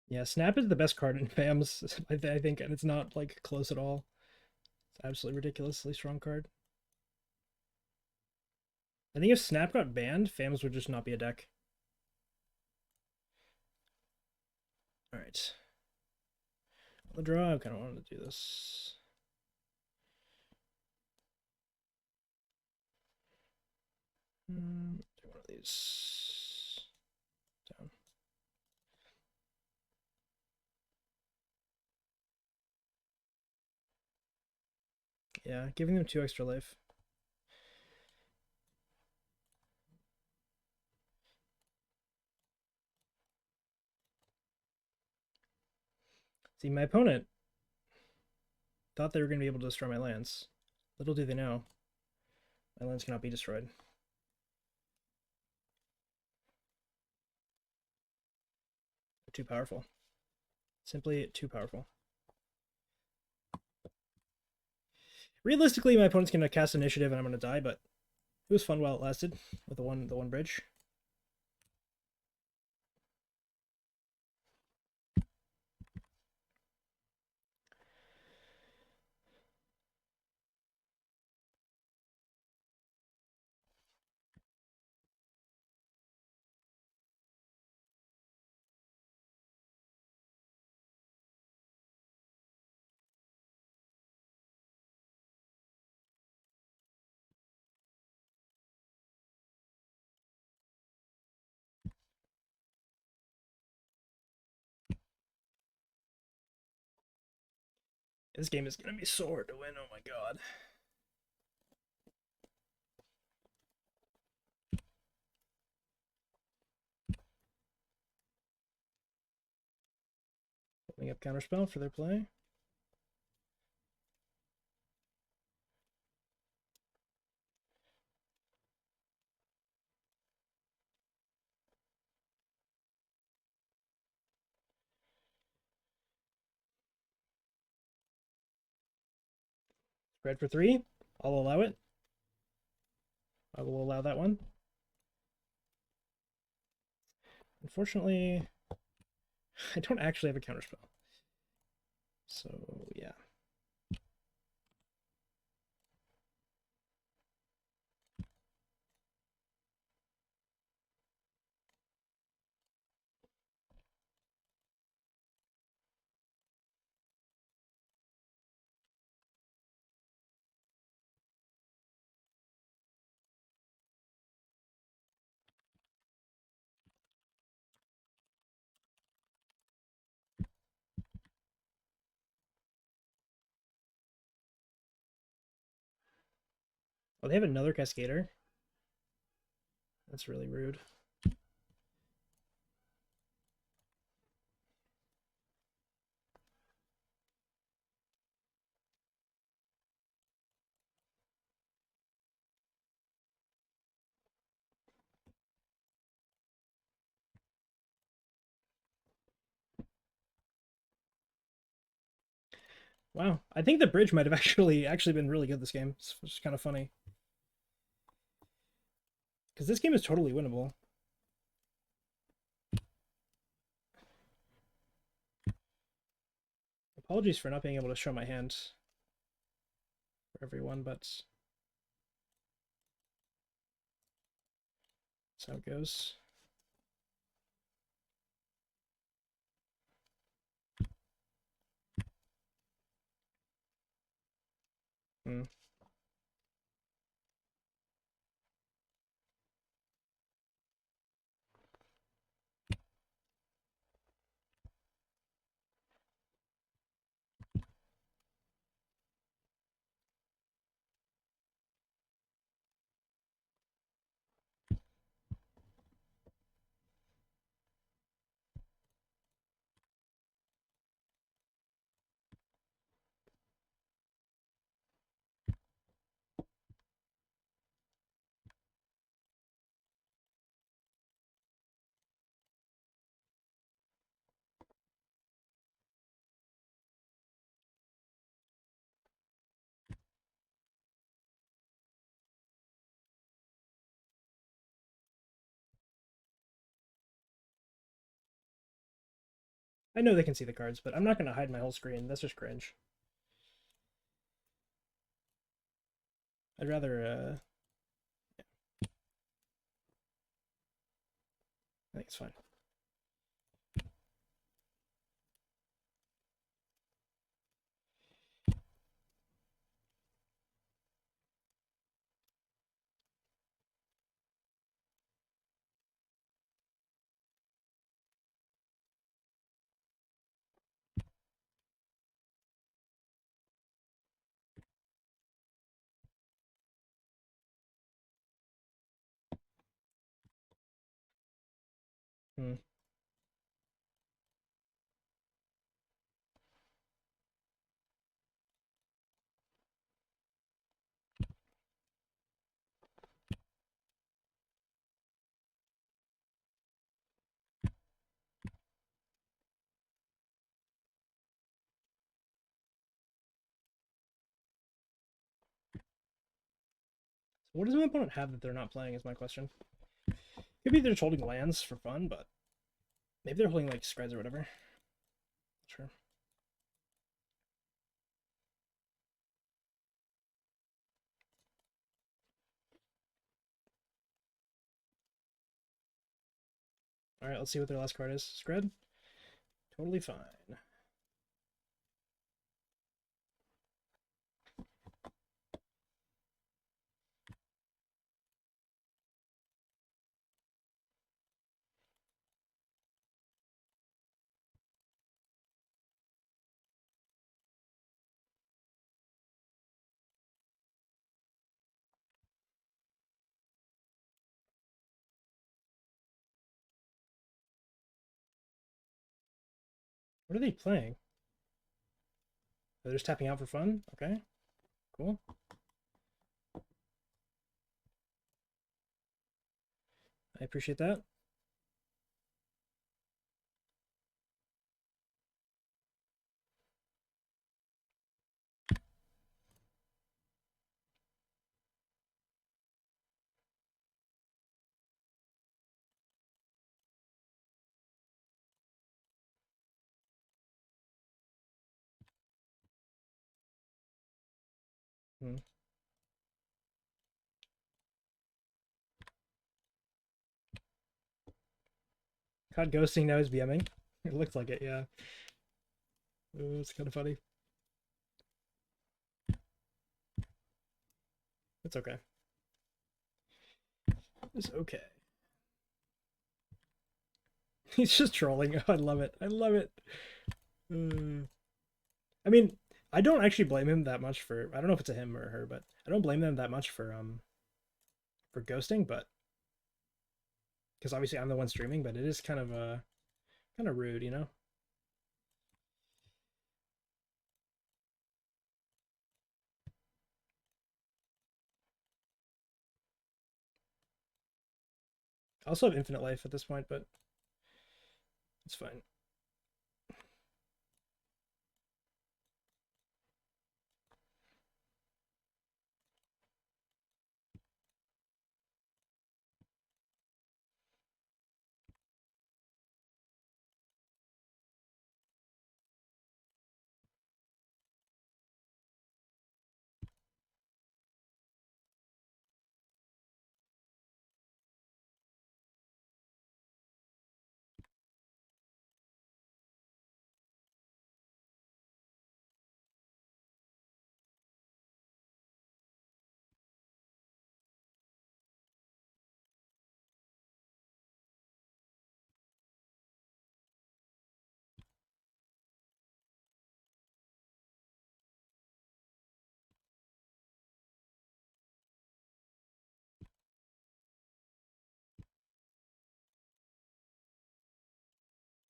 Yeah, Snap is the best card in FAMs, I think, and it's not like close at all. It's absolutely ridiculously strong card. I think if Snap got banned, FAMs would just not be a deck. All right. The draw, I kind of wanted to do this. Do one of these down. Yeah, giving them 2 extra life. See, my opponent thought they were going to be able to destroy my lands. Little do they know, my lands cannot be destroyed. They're too powerful. Simply too powerful. Realistically, my opponent's going to cast initiative and I'm going to die, but it was fun while it lasted with the one bridge. This game is going to be so hard to win, oh my god. Opening up Counterspell for their play. Spread for 3. I'll allow it. I will allow that one. Unfortunately, I don't actually have a counterspell. So, yeah. Oh, they have another Cascader? That's really rude. Wow, I think the bridge might have actually been really good this game. It's kind of funny. Because this game is totally winnable. Apologies for not being able to show my hand for everyone, but that's how it goes. Hmm. I know they can see the cards, but I'm not going to hide my whole screen. That's just cringe. I'd rather, yeah. I think it's fine. Hmm. So what does my opponent have that they're not playing is my question. Maybe they're just holding lands for fun, but maybe they're holding like spreads or whatever. Sure. All right, let's see what their last card is. Scred? Totally fine. What are they playing? They're just tapping out for fun? Okay, cool. I appreciate that. Hmm. Caught ghosting, now he's BMing. It looks like it, yeah. Ooh, it's kind of funny. It's okay. It's okay. He's just trolling. Oh, I love it. I love it. I mean, I don't actually blame him that much for. I don't know if it's a him or her, but I don't blame them that much for ghosting. But because obviously I'm the one streaming, but it is kind of rude, you know. I also have infinite life at this point, but it's fine.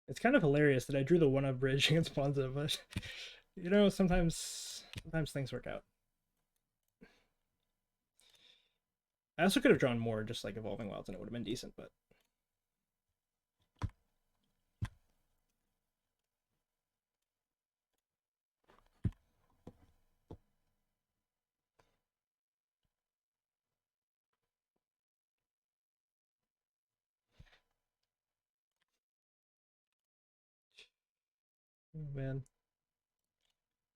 It's kind of hilarious that I drew the one-up bridge against Ponza, but you know, sometimes things work out. I also could have drawn more, just like Evolving Wilds, and it would have been decent, but oh, man,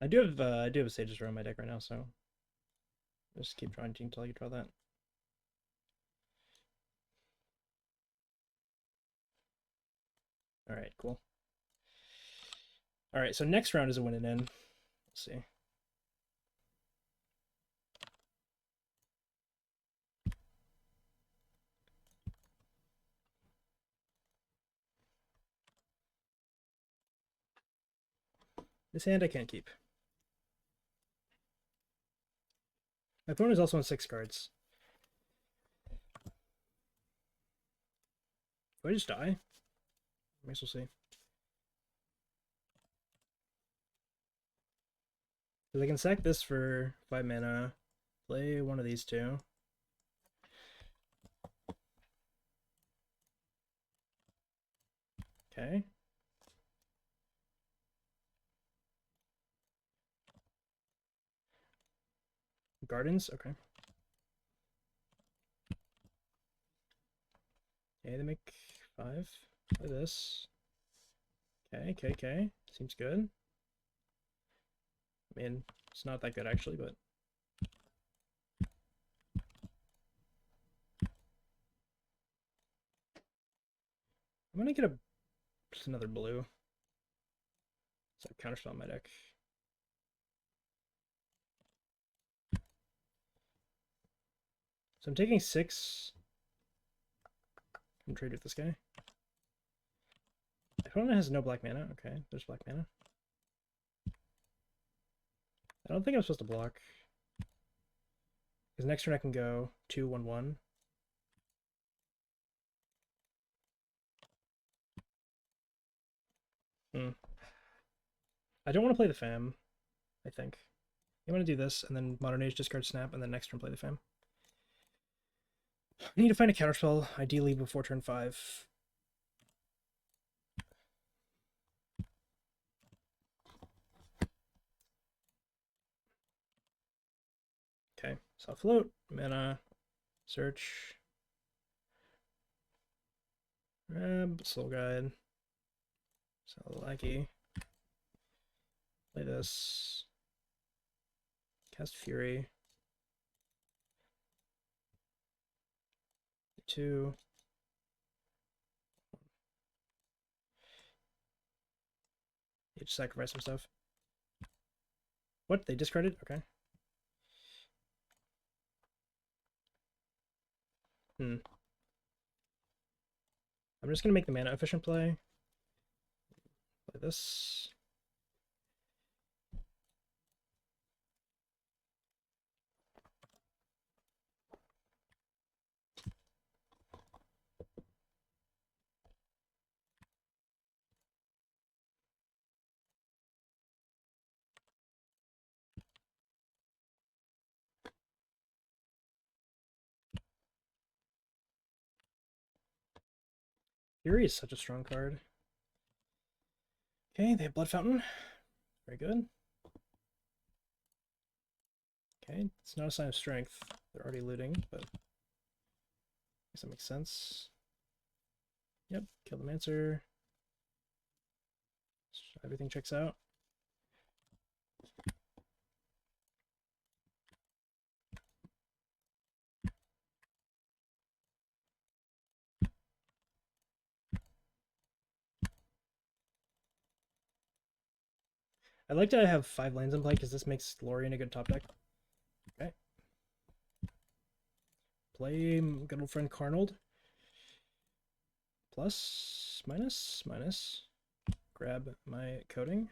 I do have a Sage's Row in my deck right now, so just keep drawing until you draw that. All right, cool. All right, so next round is a win and in. Let's see. This hand I can't keep. My opponent is also on 6 cards. Do I just die? I guess we'll see. Because I can sack this for 5 mana, play one of these two. Okay. Gardens, okay. Okay, they make 5. Play this. Okay. Seems good. I mean, it's not that good actually, but I'm gonna get just another blue. So I counterspell on my deck. So I'm taking 6. I'm trade with this guy. My opponent has no black mana. Okay, there's black mana. I don't think I'm supposed to block. Because next turn I can go 2/1/1. I don't want to play the fam, I think. You want to do this, and then Modern Age discard Snap, and then next turn play the fam. I need to find a counterspell, ideally before turn 5. Okay, so I'll float, mana, search, grab, soul guide, so lucky. Play this, cast Fury. 2. You just sacrifice some stuff. What? They discarded? Okay. I'm just gonna make the mana efficient play. Play this. Fury is such a strong card. Okay, they have Blood Fountain. Very good. Okay, it's not a sign of strength. They're already looting, but I guess that makes sense. Yep, kill the Mancer. Everything checks out. I like to have 5 lands in play because this makes Lorien a good top deck. Okay. Play good old friend Carnold. Plus, minus, minus. Grab my coding.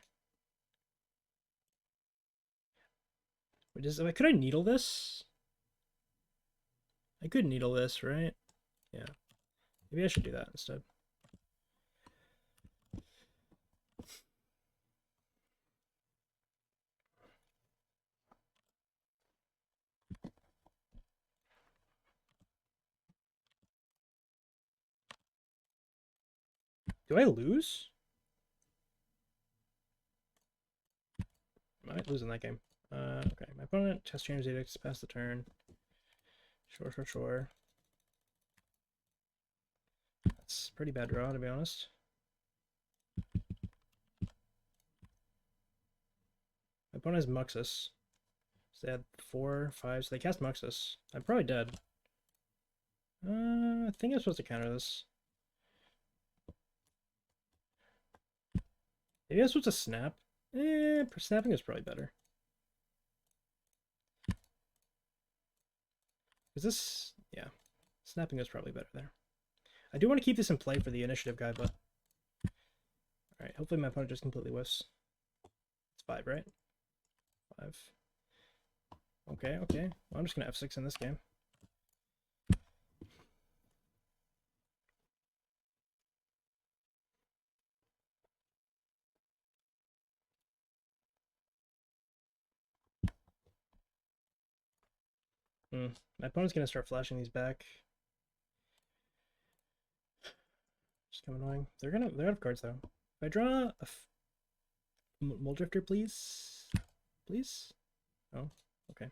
Could I needle this? I could needle this, right? Yeah. Maybe I should do that instead. Do I lose? I might lose in that game. Okay, my opponent test change edicts, pass the turn. Sure. That's pretty bad draw, to be honest. My opponent has Muxus. So they had 4, 5, so they cast Muxus. I'm probably dead. I think I'm supposed to counter this. Maybe I'm supposed to snap. Snapping is probably better. Is this... yeah. Snapping is probably better there. I do want to keep this in play for the initiative guy, but... alright, hopefully my opponent just completely whiffs. It's 5, right? 5. Okay. Well, I'm just going to F6 in this game. My opponent's going to start flashing these back. Just kind of annoying. They're out of cards, though. If I draw a Muldrifter, please? Please? Oh, okay.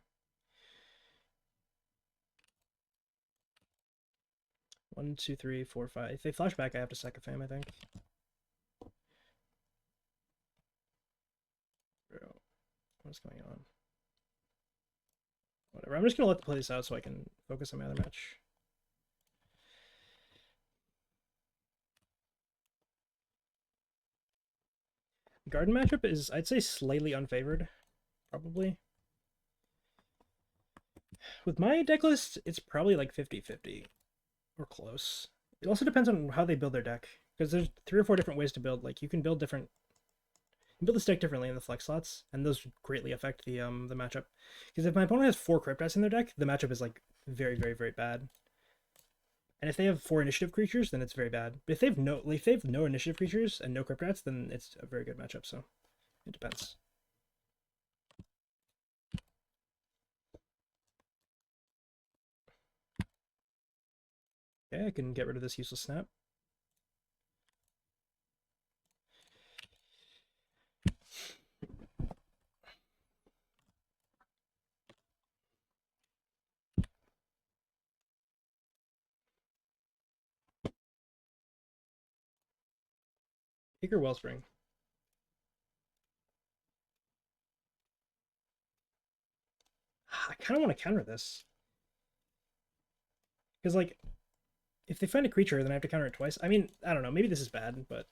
1, 2, 3, 4, 5. If they flash back, I have to sack a fam, I think. Bro, what's going on? Whatever. I'm just gonna let the play this out so I can focus on my other match. Garden matchup is, I'd say, slightly unfavored, probably. With my deck list, it's probably like 50-50 or close. It also depends on how they build their deck, because there's 3 or 4 different ways to build. Like, you can build different... you can build this deck differently in the flex slots, and those greatly affect the matchup. Because if my opponent has 4 Cryptids in their deck, the matchup is like very, very, very bad. And if they have 4 initiative creatures, then it's very bad. But if they have no initiative creatures and no Cryptids, then it's a very good matchup. So it depends. Okay, I can get rid of this useless snap. Eager Wellspring. I kind of want to counter this. Because, like, if they find a creature, then I have to counter it twice. I mean, I don't know. Maybe this is bad, but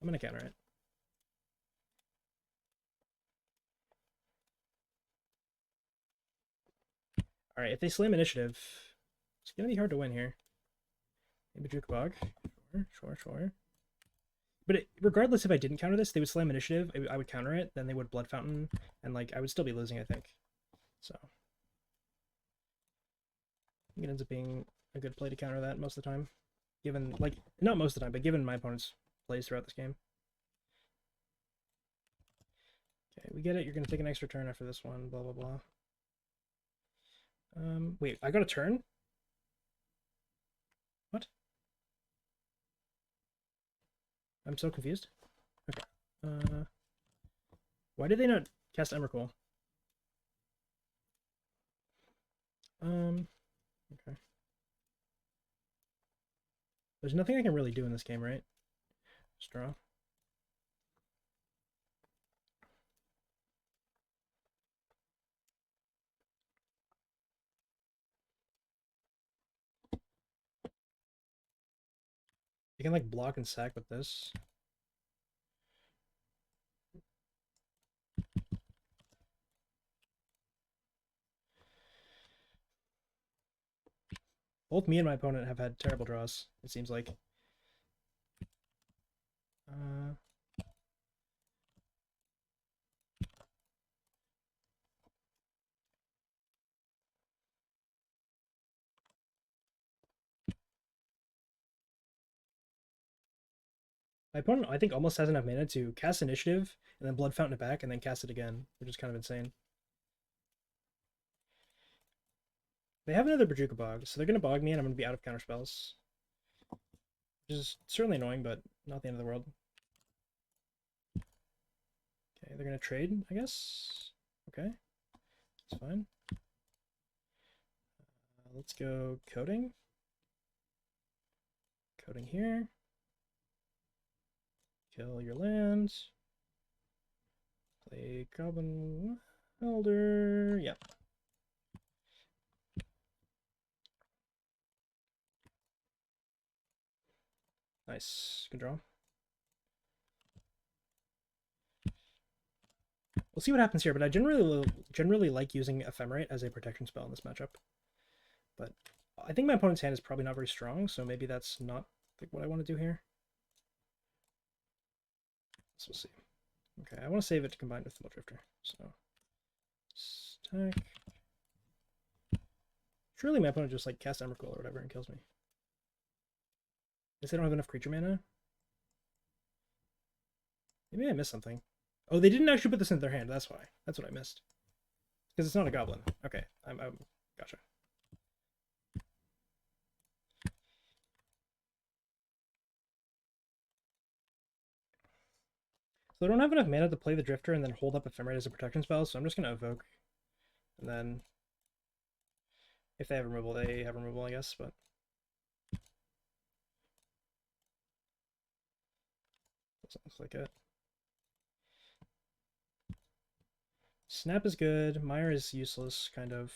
I'm gonna counter it. All right, if they slam initiative, it's gonna be hard to win here. Maybe Jukebog. Sure. But regardless, if I didn't counter this, they would slam initiative. I would counter it, then they would Blood Fountain, and like I would still be losing, I think. So I think it ends up being a good play to counter that most of the time, given like not most of the time, but given my opponent's plays throughout this game. Okay, we get it. You're gonna take an extra turn after this one. Blah blah blah. Wait, I got a turn? What? I'm so confused. Okay. Why did they not cast Emrakul? Okay. There's nothing I can really do in this game, right? Just draw. You can like block and sack with this. Both me and my opponent have had terrible draws, it seems like. Uh, my opponent, I think, almost has enough mana to cast Initiative and then Blood Fountain it back and then cast it again, which is kind of insane. They have another Bajuka Bog, so they're going to bog me and I'm going to be out of counter spells. Which is certainly annoying, but not the end of the world. Okay, they're going to trade, I guess. Okay, that's fine. Let's go coding. Coding here. Kill your lands. Play Goblin Elder. Yep. Nice. Good draw. We'll see what happens here, but I generally like using Ephemerate as a protection spell in this matchup. But I think my opponent's hand is probably not very strong, so maybe that's not like what I want to do here. So we'll see. Okay, I want to save it to combine with Thimble Drifter. So stack. Surely my opponent just like casts Emrakul or whatever and kills me. Guess they don't have enough creature mana. Maybe I missed something. Oh, they didn't actually put this in their hand. That's why. That's what I missed. Because it's not a goblin. Okay, I'm gotcha. So I don't have enough mana to play the Drifter and then hold up Ephemerate as a protection spell, so I'm just going to evoke. And then if they have removal, they have removal, I guess, but doesn't look like it. Snap is good. Mire is useless, kind of.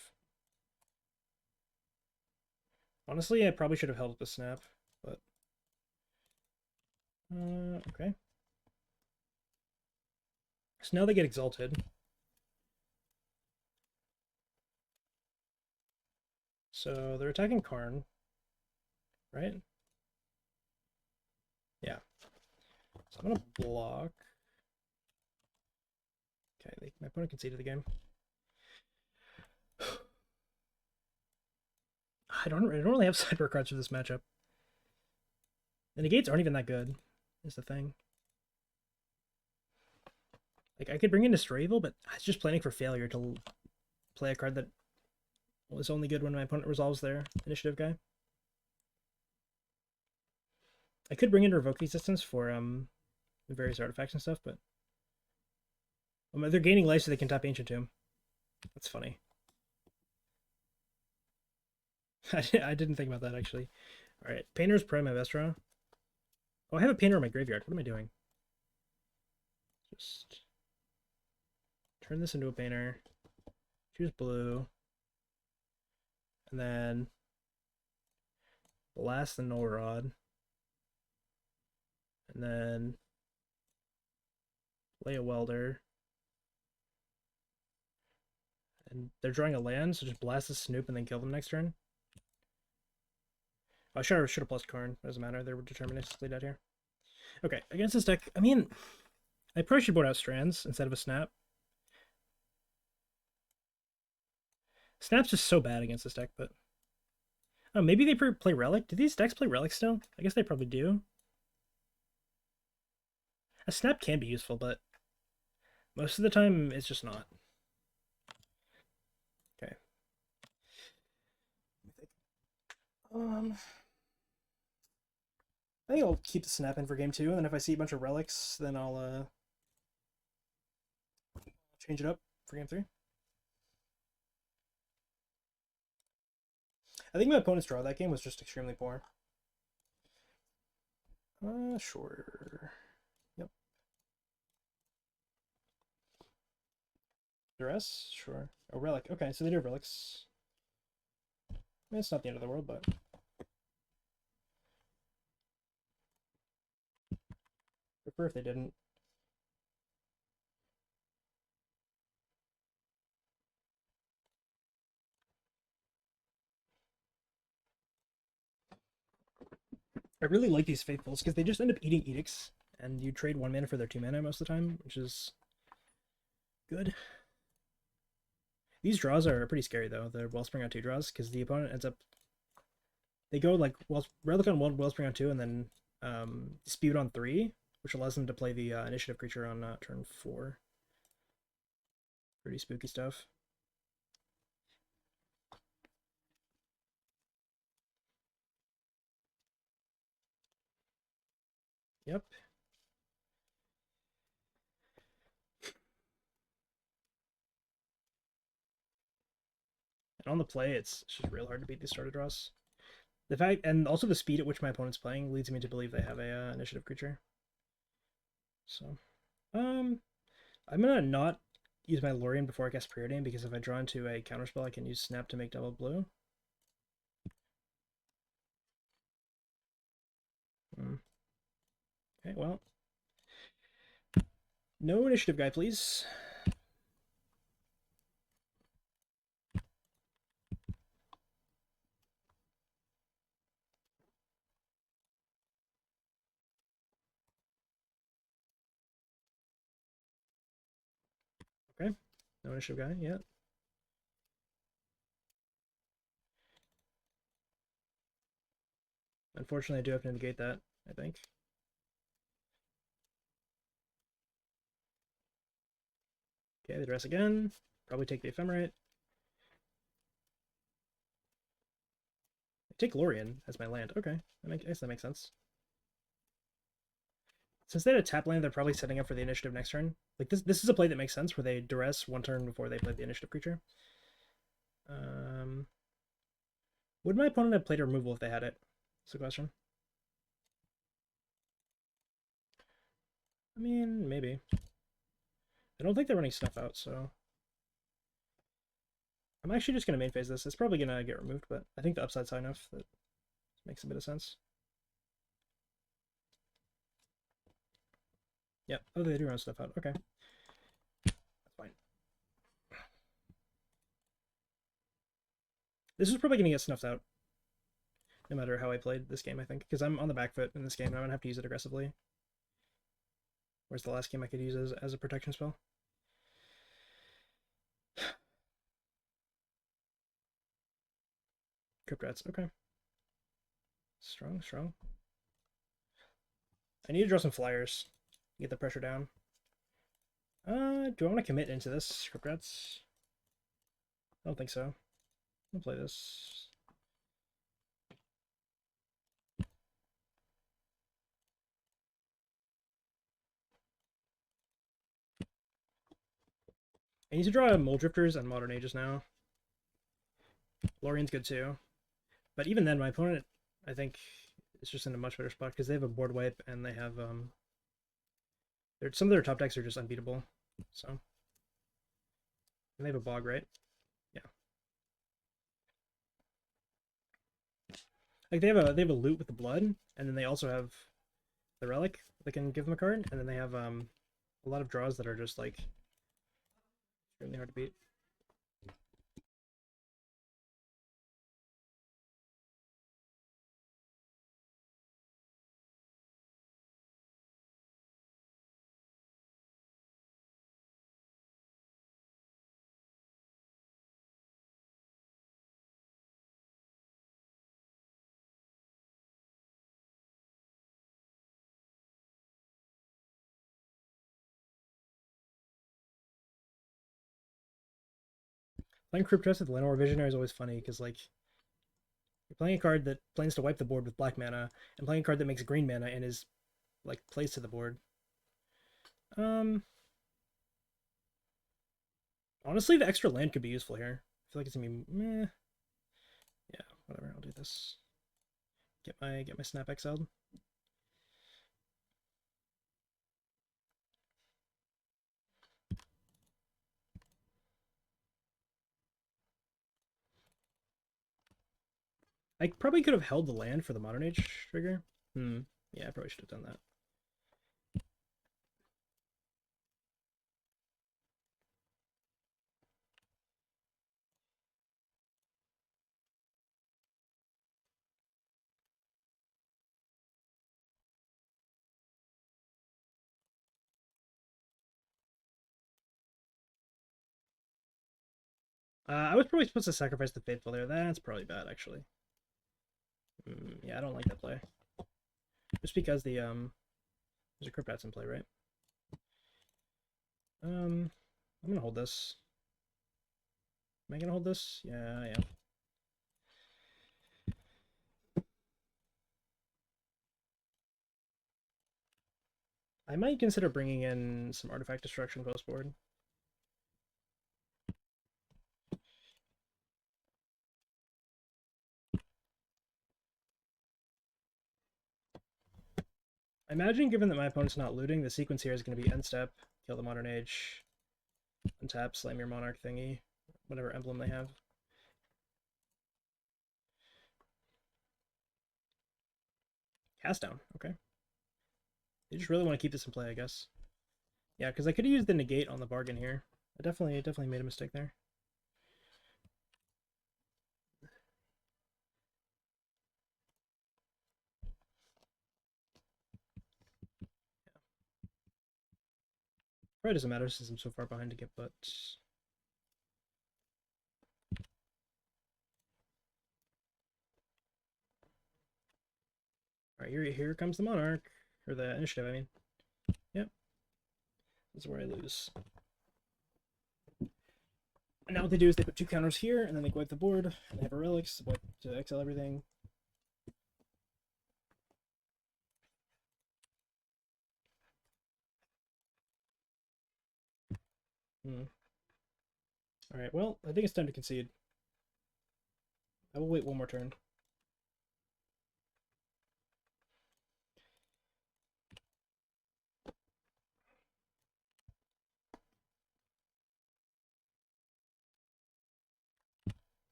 Honestly, I probably should have held up the snap, but okay. So now they get exalted. So they're attacking Karn, right? Yeah. So I'm gonna block. Okay, my opponent conceded the game. I don't really have sideboard cards for this matchup. The negates aren't even that good, is the thing. Like, I could bring in Destroy Evil, but I was just planning for failure to play a card that was only good when my opponent resolves their initiative guy. I could bring in Revoke Resistance for various artifacts and stuff, but they're gaining life so they can tap Ancient Tomb. That's funny. I didn't think about that, actually. Alright, Painter's probably my best draw. Oh, I have a Painter in my graveyard. What am I doing? Just turn this into a Painter. Choose blue. And then blast the Null Rod, and then play a Welder. And they're drawing a land, so just blast the Snoop and then kill them next turn. I should have plus Karn. Doesn't matter. They were deterministically dead here. Okay, against this deck, I mean, I probably should board out Strands instead of a Snap. Snap's just so bad against this deck, but... Oh, maybe they play Relic? Do these decks play Relic still? I guess they probably do. A Snap can be useful, but most of the time it's just not. Okay. I think I'll keep the Snap in for game 2, and then if I see a bunch of Relics, then I'll change it up for game 3. I think my opponent's draw that game was just extremely poor. Sure. Yep. Duress? Sure. Oh, Relic. Okay, so they do have Relics. I mean, it's not the end of the world, but... prefer if they didn't. I really like these Faithfuls because they just end up eating Edicts, and you trade 1 mana for their 2 mana most of the time, which is good. These draws are pretty scary, though, the Wellspring on 2 draws, because the opponent ends up... They go, like, Relic on 1, Wellspring on 2, and then Dispute on 3, which allows them to play the initiative creature on turn 4. Pretty spooky stuff. Yep. And on the play, it's just real hard to beat these starter draws. The fact, and also the speed at which my opponent's playing leads me to believe they have a initiative creature. So, I'm gonna not use my Lorien before I cast Preordain, because if I draw into a counterspell, I can use Snap to make double blue. Okay, well, no initiative guy, please. Okay, no initiative guy yet. Unfortunately, I do have to negate that, I think. Okay, the dress again. Probably take the Ephemerate. I take Lorien as my land. Okay, I guess that makes sense. Since they had a tap land, they're probably setting up for the initiative next turn. Like this is a play that makes sense, where they duress 1 turn before they play the initiative creature. Would my opponent have played a removal if they had it? That's the question. I mean, maybe. I don't think they're running stuff out, so... I'm actually just going to main phase this. It's probably going to get removed, but I think the upside's high enough that it makes a bit of sense. Yep. Oh, they do run stuff out. Okay. That's fine. This is probably going to get snuffed out, no matter how I played this game, I think, because I'm on the back foot in this game, and I'm going to have to use it aggressively. Whereas the last game I could use as a protection spell. Crypt Rats, okay. Strong, strong. I need to draw some flyers. Get the pressure down. Do I want to commit into this, Crypt Rats? I don't think so. I'll play this. I need to draw Mole Drifters and Modern Ages now. Lorien's good too. But even then, my opponent, I think, is just in a much better spot because they have a board wipe and they have some of their top decks are just unbeatable. So, and they have a bog, right? Yeah. Like they have a loot with the blood, and then they also have the relic that can give them a card, and then they have a lot of draws that are just like extremely hard to beat. Playing Cryptos with Lenore Visionary is always funny because like you're playing a card that plans to wipe the board with black mana, and playing a card that makes green mana and is like plays to the board. Um, Honestly, the extra land could be useful here. I feel like it's gonna be meh. Yeah, whatever. I'll do this. Get my snap exiled. I probably could have held the land for the Modern Age trigger. Yeah, I probably should have done that. I was probably supposed to sacrifice the Faithful there. That's probably bad, actually. Yeah, I don't like that play. Just because there's a Crypt in play, right? I'm gonna hold this. Am I gonna hold this? Yeah, I am. I might consider bringing in some artifact destruction post board. I imagine, given that my opponent's not looting, the sequence here is going to be end step, kill the Modern Age, untap, slam your Monarch thingy, whatever emblem they have. Cast down, okay. They just really want to keep this in play, I guess. Yeah, because I could have used the negate on the bargain here. I definitely made a mistake there. Probably doesn't matter since I'm so far behind to get but. Alright, here comes the Monarch. Or the initiative, I mean. Yep. This is where I lose. And now what they do is they put 2 counters here, and then they wipe the board, and they have a relics to exile everything. Alright, well, I think it's time to concede. I will wait one more turn.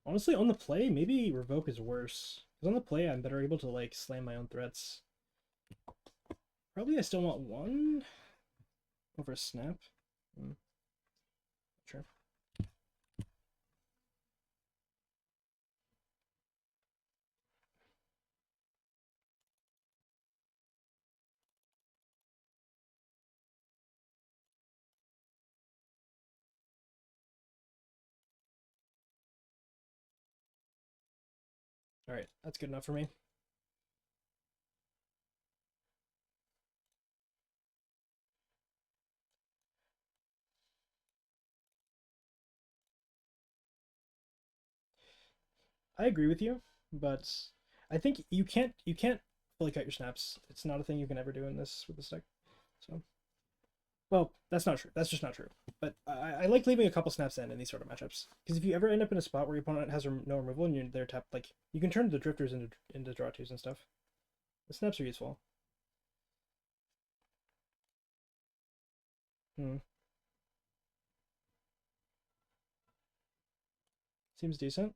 Honestly, on the play, maybe Revoke is worse. Because on the play, I'm better able to, like, slam my own threats. Probably I still want 1 over a snap. Sure. Alright, that's good enough for me. I agree with you, but I think you can't fully cut your snaps. It's not a thing you can ever do in this with this deck. So, well, that's not true. That's just not true. But I like leaving a couple snaps in these sort of matchups because if you ever end up in a spot where your opponent has no removal and you're there tapped, like you can turn the drifters into draw twos and stuff. The snaps are useful. Seems decent.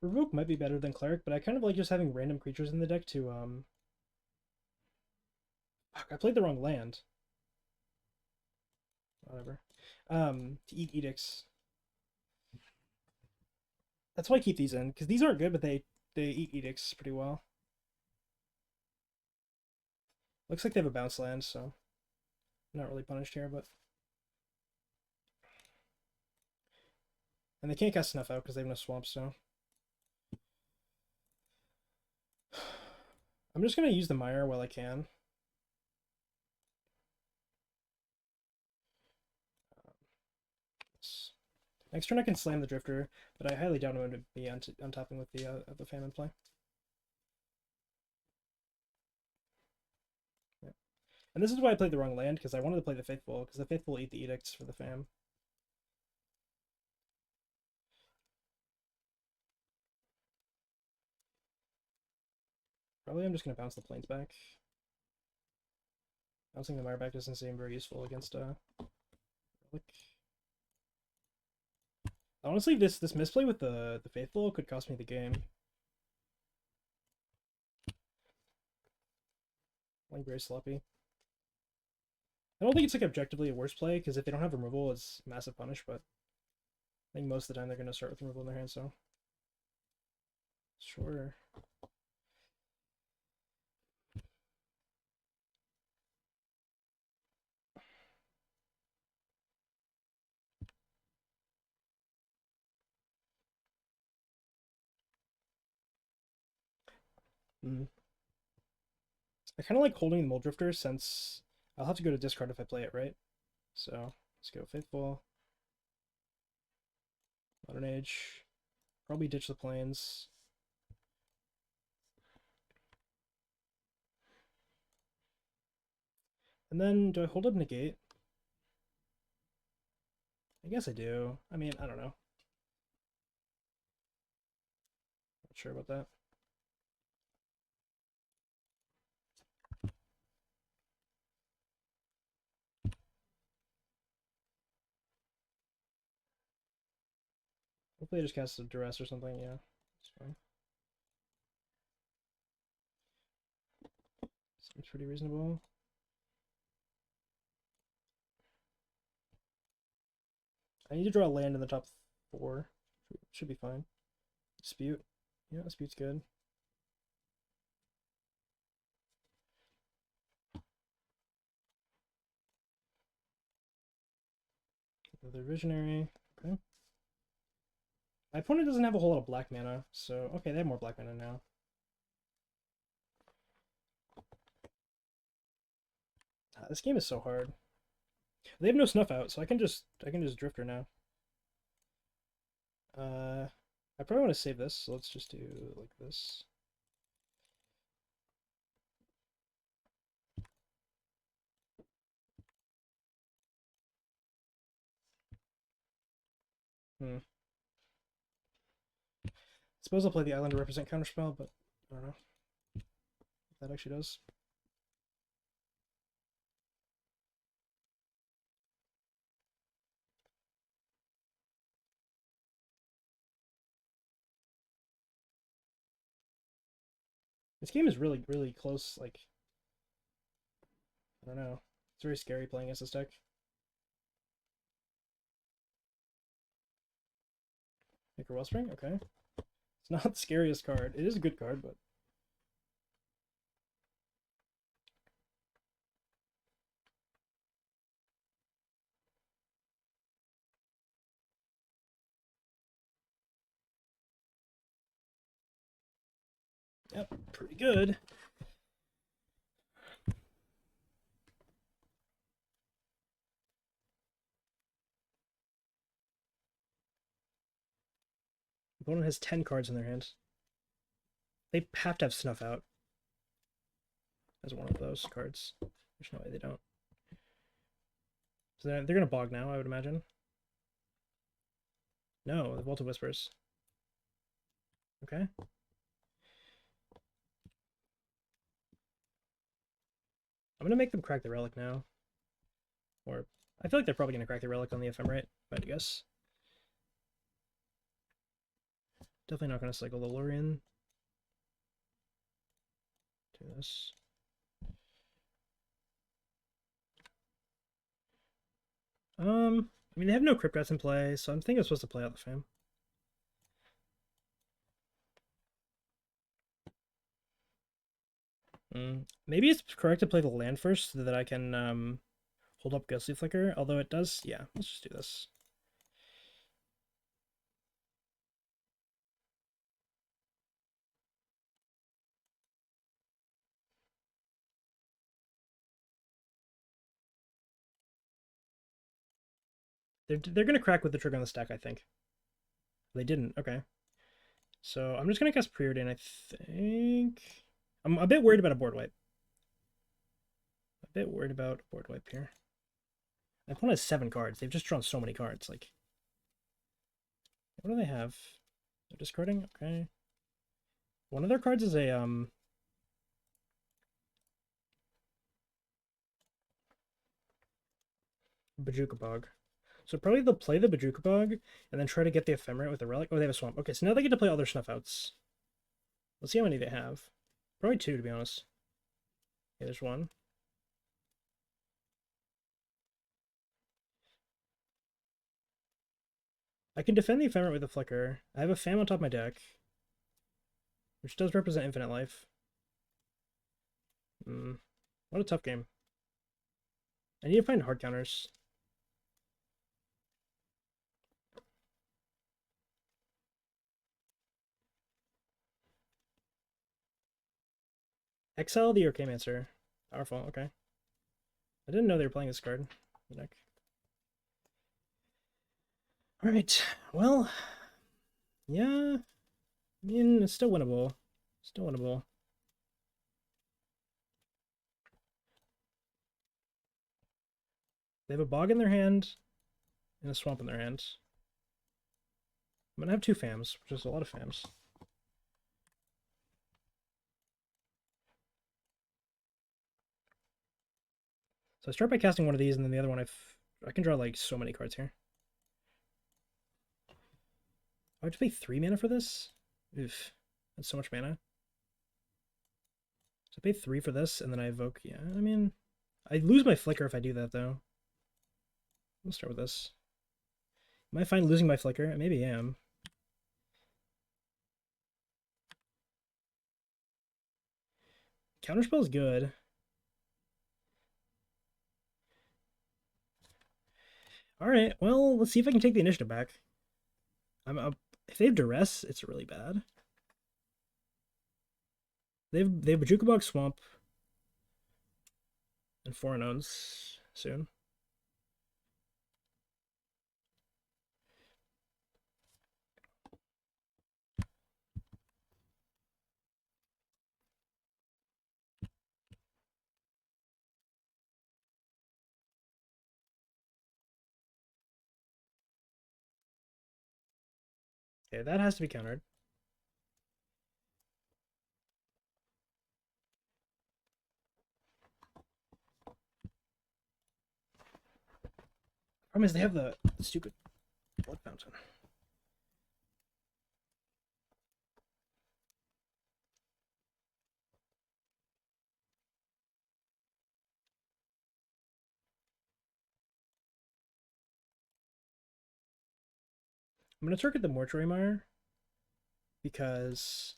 Revoke might be better than Cleric, but I kind of like just having random creatures in the deck to, Fuck, I played the wrong land. Whatever. To eat edicts. That's why I keep these in, because these aren't good, but they eat edicts pretty well. Looks like they have a bounce land, so I'm not really punished here, but... And they can't cast Snuff out because they have no swamp, so... I'm just going to use the Mire while I can. Next turn I can slam the Drifter, but I highly doubt I'm going to be untapping with the Famine play. Yeah. And this is why I played the wrong land, because I wanted to play the Faithful, because the Faithful eat the Edicts for the Fam. Probably I'm just going to bounce the Plains back. Bouncing the Mire back doesn't seem very useful against Relic. Honestly, this misplay with the Faithful could cost me the game. Playing very sloppy. I don't think it's like objectively a worse play, because if they don't have removal, it's massive punish, but I think most of the time they're going to start with removal in their hand, so... Sure. I kind of like holding the Mold Drifter since I'll have to go to discard if I play it, right? So let's go Faithful. Modern Age. Probably ditch the Plains. And then do I hold up Negate? I guess I do. I mean, I don't know. Not sure about that. Hopefully I just cast a Duress or something, yeah. It's fine. Seems pretty reasonable. I need to draw a land in the top 4. Should be fine. Dispute. Yeah, Dispute's good. Another Visionary. Okay. My opponent doesn't have a whole lot of black mana, so... Okay, they have more black mana now. This game is so hard. They have no Snuff out, so I can just Drifter now. I probably want to save this, so let's just do like this. Suppose I'll play the Island to represent Counterspell, but I don't know if that actually does. This game is really, really close, like... I don't know. It's very scary playing against this deck. Maker Wellspring? Okay. It's not the scariest card. It is a good card, but... Yep, pretty good. Opponent has 10 cards in their hand. They have to have Snuff out as one of those cards. There's no way they don't. So they're going to Bog now, I would imagine. No, the Vault of Whispers. Okay. I'm going to make them crack the Relic now. Or, I feel like they're probably going to crack the Relic on the Ephemerate, I'd guess. Definitely not going to cycle the Lurian. Do this. I mean, they have no Crypt Rats in play, so I'm thinking I'm supposed to play out the Fam. Maybe it's correct to play the land first so that I can hold up Ghostly Flicker, although it does, yeah, let's just do this. They're gonna crack with the trigger on the stack, I think. They didn't, okay. So I'm just gonna cast Preordain, I think. I'm a bit worried about a board wipe. A bit worried about a board wipe here. My opponent has 7 cards. They've just drawn so many cards. Like, what do they have? They're discarding? Okay. One of their cards is a Bajuka Bog. So probably they'll play the Bajuka Bog and then try to get the Ephemerate with the Relic. Oh, they have a Swamp. Okay, so now they get to play all their Snuff Outs. Let's see how many they have. Probably 2, to be honest. Okay, there's 1. I can defend the Ephemerate with a Flicker. I have a Fam on top of my deck, which does represent infinite life. What a tough game. I need to find hard counters. Exile the Archaeomancer. Powerful, okay. I didn't know they were playing this card in the deck. Alright, well, yeah, I mean, it's still winnable. Still winnable. They have a Bog in their hand and a Swamp in their hand. I'm gonna have 2 Fams, which is a lot of Fams. So I start by casting one of these, and then the other one I can draw like so many cards here. I have to pay 3 mana for this? Oof. That's so much mana. So I pay 3 for this, and then I evoke. Yeah, I mean, I lose my Flicker if I do that, though. Let's start with this. Am I fine losing my Flicker? Maybe I am. Counterspell is good. Alright, well, let's see if I can take the initiative back. If they have Duress, it's really bad. They have Bajuka Bog Swamp and 4 unknowns soon. Okay, that has to be countered. Problem is they have the stupid Blood Fountain. I'm going to target the Mortuary Mire because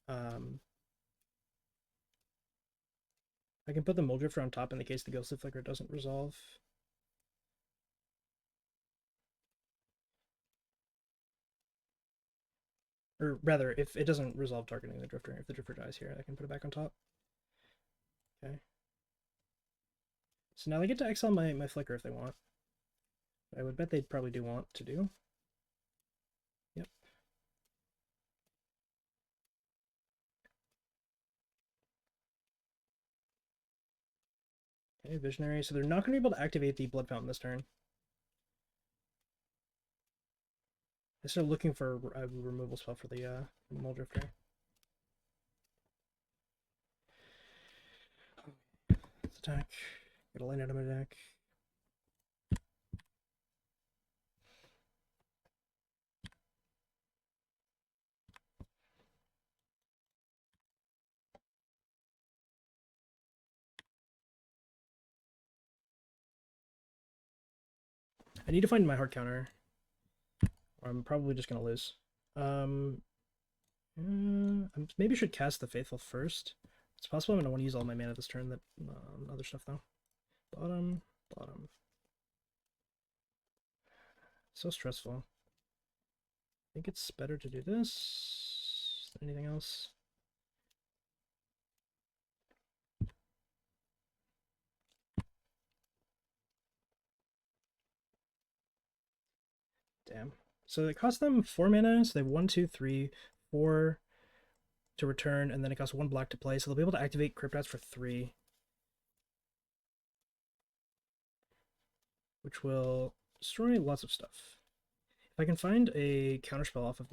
I can put the Muldrifter on top in the case the Ghostly Flicker doesn't resolve. Or rather, if it doesn't resolve targeting the Drifter, if the Drifter dies here, I can put it back on top. Okay. So now they get to exile my Flicker if they want. I would bet they'd probably do want to do. Yep. Okay, Visionary. So they're not going to be able to activate the Blood Fountain this turn. I started looking for a removal spell for the Muldrifter. Let's attack. Get a line out of my deck. I need to find my heart counter, or I'm probably just gonna lose. Maybe I should cast the Faithful first. It's possible I'm gonna want to use all my mana this turn. That other stuff though. Bottom, bottom. So stressful. I think it's better to do this. Anything else? Damn. So it costs them 4 mana, so they have 1, 2, 3, 4 to return, and then it costs 1 black to play, so they'll be able to activate Cryptats for 3. Which will destroy lots of stuff. If I can find a counterspell off of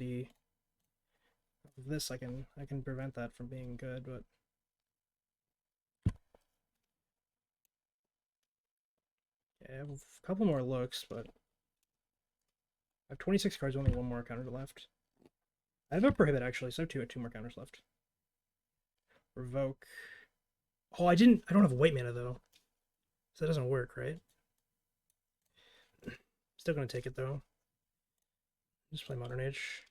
this, I can prevent that from being good, but yeah, I have a couple more looks, but I have 26 cards, only 1 more counter left. I have a Prohibit actually, so I have two more counters left. Revoke. Oh, I don't have white mana though. So that doesn't work, right? Still gonna take it though. Just play Modern Age.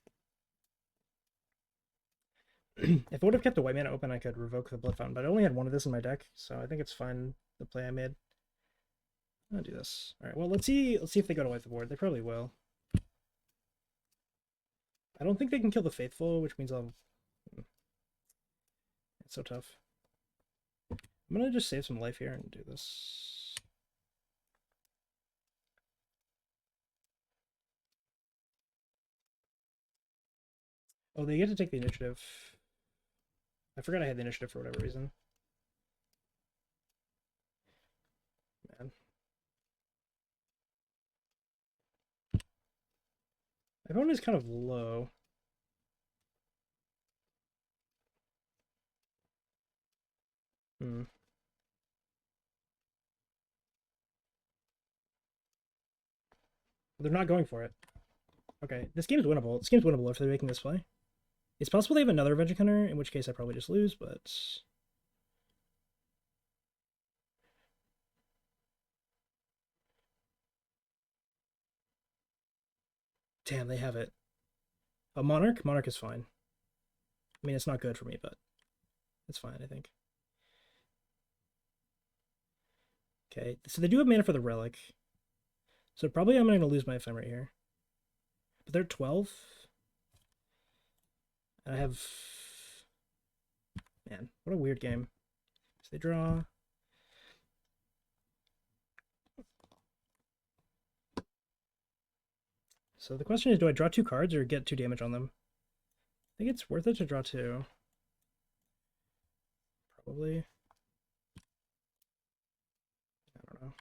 If I would have kept the white mana open, I could revoke the Blood Fountain, but I only had 1 of this in my deck, so I think it's fine, the play I made. I'll do this. Alright, well, let's see if they go to wipe the board. They probably will. I don't think they can kill the Faithful, which means I'll... It's so tough. I'm gonna just save some life here and do this. Oh, they get to take the initiative. I forgot I had the initiative for whatever reason. Man. My opponent is kind of low. They're not going for it. Okay, this game is winnable. This game's winnable if they're making this play. It's possible they have another Avenging Hunter, in which case I probably just lose, but... Damn, they have it. A Monarch? Monarch is fine. I mean, it's not good for me, but it's fine, I think. Okay, so they do have mana for the Relic. So probably I'm going to lose my Ephemerate here. But they're 12. I have... Man, what a weird game. So they draw... So the question is, do I draw 2 cards or get 2 damage on them? I think it's worth it to draw 2. Probably. I don't know.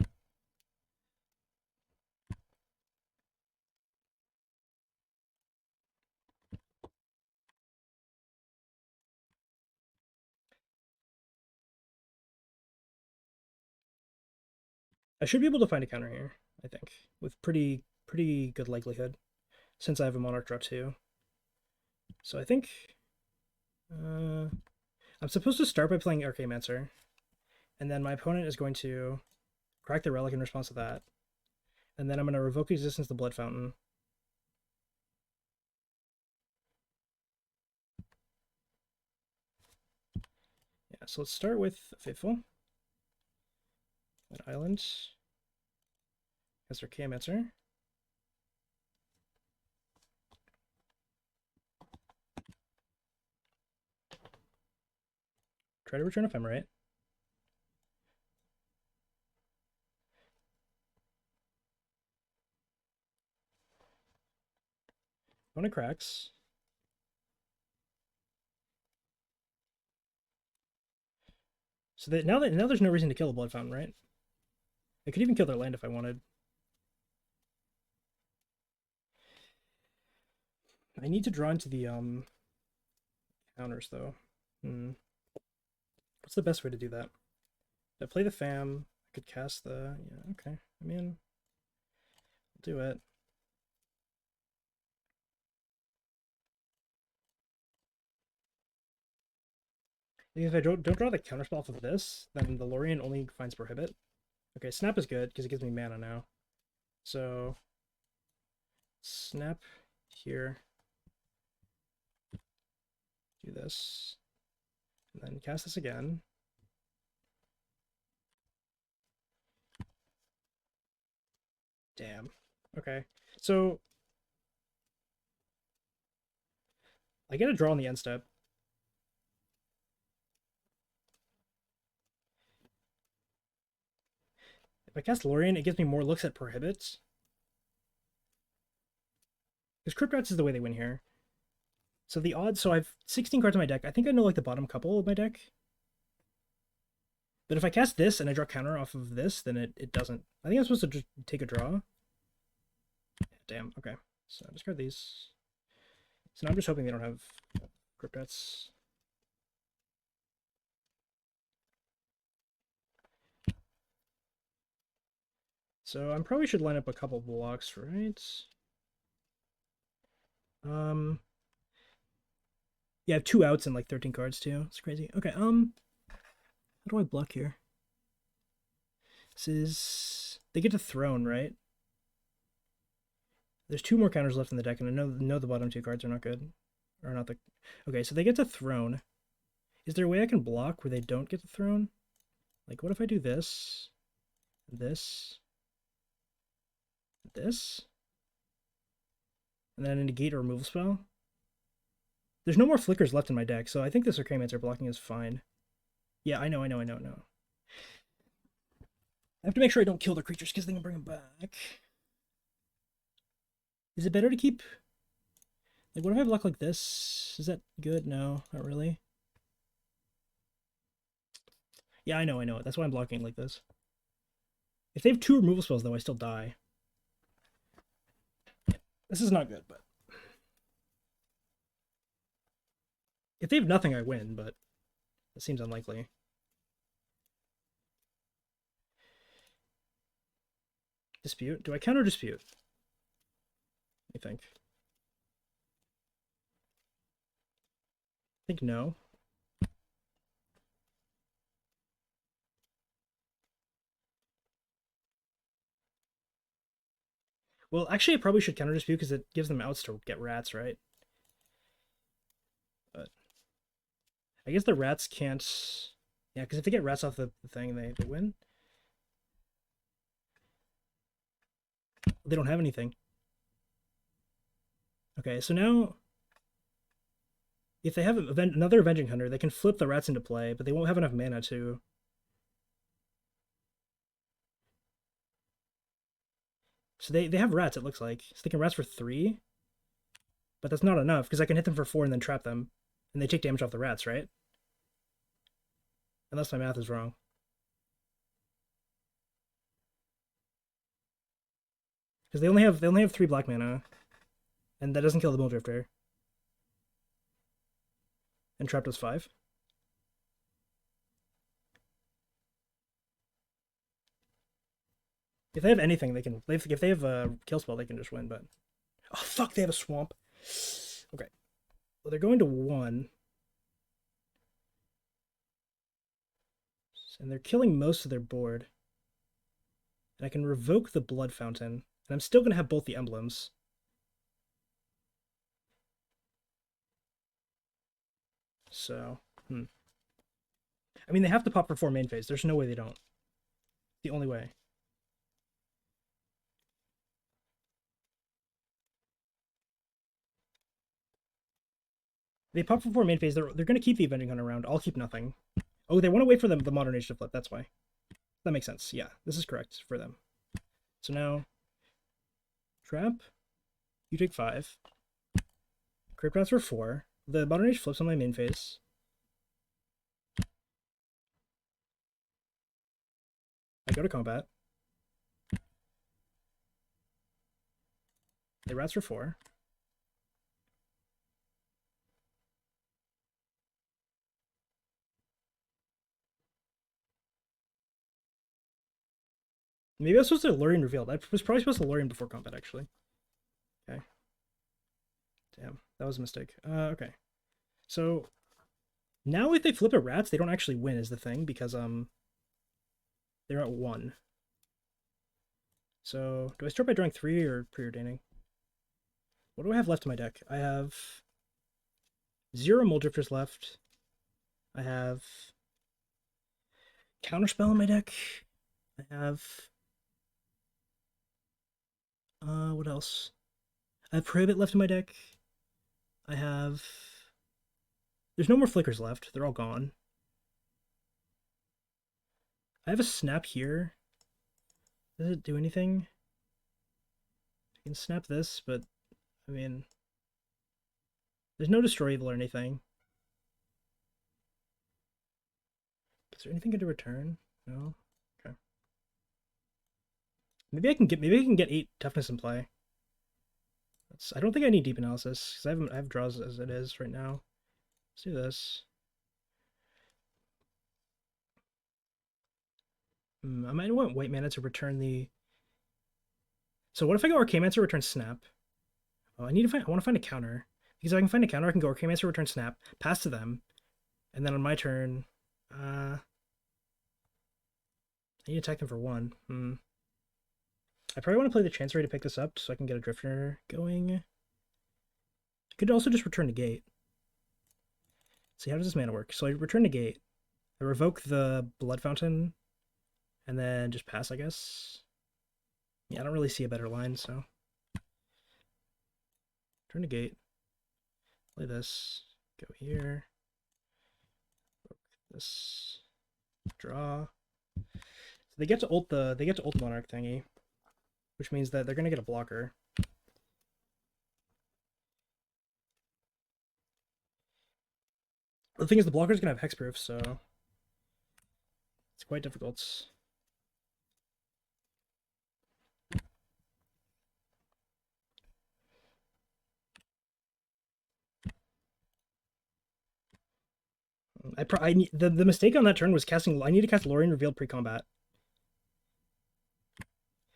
I should be able to find a counter here, I think, with pretty good likelihood, since I have a Monarch draw 2. So I think I'm supposed to start by playing Archaeomancer, and then my opponent is going to crack the Relic in response to that, and then I'm going to revoke Existence the Blood Fountain. Yeah, so let's start with Faithful. An island as Archaeomancer. Try to return Ephemerate. Opponent cracks. So now there's no reason to kill a Blood Fountain, right? I could even kill their land if I wanted. I need to draw into the counters though. What's the best way to do that? If I play the fam, I could cast the... Yeah, okay. I mean, I'll do it. If I don't draw the counterspell off of this, then the Lorien only finds Prohibit. Okay, Snap is good because it gives me mana now. So snap here, do this, and then cast this again. Damn. Okay. So I get a draw on the end step. If I cast Lorien, it gives me more looks at prohibits. Because Crypt Rats is the way they win here. So the odds, so I have 16 cards in my deck. I think I know like the bottom couple of my deck. But if I cast this and I draw counter off of this, then it doesn't. I think I'm supposed to just take a draw. Yeah, damn, okay. So I discard these. So now I'm just hoping they don't have Crypt Rats. So I probably should line up a couple blocks, right? Yeah, I have 2 outs and like 13 cards too. It's crazy. Okay, how do I block here? This is, they get to Throne, right? There's 2 more counters left in the deck, and I know the bottom 2 cards are not good. Or not the, okay, so they get to Throne. Is there a way I can block where they don't get to Throne? Like, what if I do this, this, this, and then a negate or removal spell? There's no more flickers left in my deck, so I think this Archaimancer blocking is fine. Yeah, I know. I have to make sure I don't kill the creatures because they can bring them back. Is it better to keep... Like, what if I block like this? Is that good? No, not really. Yeah, I know. That's why I'm blocking like this. If they have 2 removal spells, though, I still die. This is not good, but... If they have nothing, I win, but it seems unlikely. Dispute? Do I counter dispute? I think. I think no. Well, actually, I probably should counter dispute because it gives them outs to get rats, right? But I guess the rats can't. Yeah, because if they get rats off the thing, they win. They don't have anything. Okay, so now if they have another Avenging Hunter, they can flip the rats into play, but they won't have enough mana to. So they have rats, it looks like. So they can rats for 3. But that's not enough, because I can hit them for 4 and then trap them. And they take damage off the rats, right? Unless my math is wrong. Because they only have 3 black mana. And that doesn't kill the Mulldrifter. And trapped was 5. If they have anything, they can. If they have a kill spell, they can just win. But oh fuck, they have a swamp. Okay, well they're going to 1, and they're killing most of their board. And I can revoke the Blood Fountain, and I'm still gonna have both the emblems. So, I mean, they have to pop for 4 main phase. There's no way they don't. The only way. They pop for 4 main phase. They're going to keep the Avenging Hunter around. I'll keep nothing. Oh, they want to wait for the Modern Age to flip. That's why. That makes sense. Yeah, this is correct for them. So now, trap. You take 5. Crypt Rats for 4. The Modern Age flips on my main phase. I go to combat. They rats for 4. Maybe I was supposed to Lorien revealed. I was probably supposed to Lorien before combat, actually. Okay. Damn, that was a mistake. Okay. So, now if they flip at rats, they don't actually win is the thing, because, they're at 1. So, do I start by drawing 3 or preordaining? What do I have left in my deck? I have 0 Mold Drifters left. I have Counterspell in my deck. I have... what else? I have Prohibit left in my deck. I have... There's no more Flickers left. They're all gone. I have a Snap here. Does it do anything? I can snap this, but, I mean... There's no Destroy Evil or anything. Is there anything good to return? No? Okay. Maybe I can get 8 toughness in play. I don't think I need deep analysis, because I have draws as it is right now. Let's do this. I might want white mana to return the... So what if I go Archaeomancer, return Snap? Oh, I want to find a counter. Because if I can find a counter, I can go Archaeomancer, return Snap, pass to them, and then on my turn, I need to attack them for 1. I probably want to play the Chancery to pick this up so I can get a Drifter going. I could also just return the Gate. See, how does this mana work? So I return the Gate, I revoke the Blood Fountain, and then just pass, I guess. Yeah, I don't really see a better line, so. Turn the Gate. Play this. Go here. This. Draw. So they get to ult the Monarch thingy, which means that they're gonna get a blocker. The thing is, the blocker's gonna have hexproof, so it's quite difficult. The mistake on that turn was casting. I need to cast Lorien Revealed pre-combat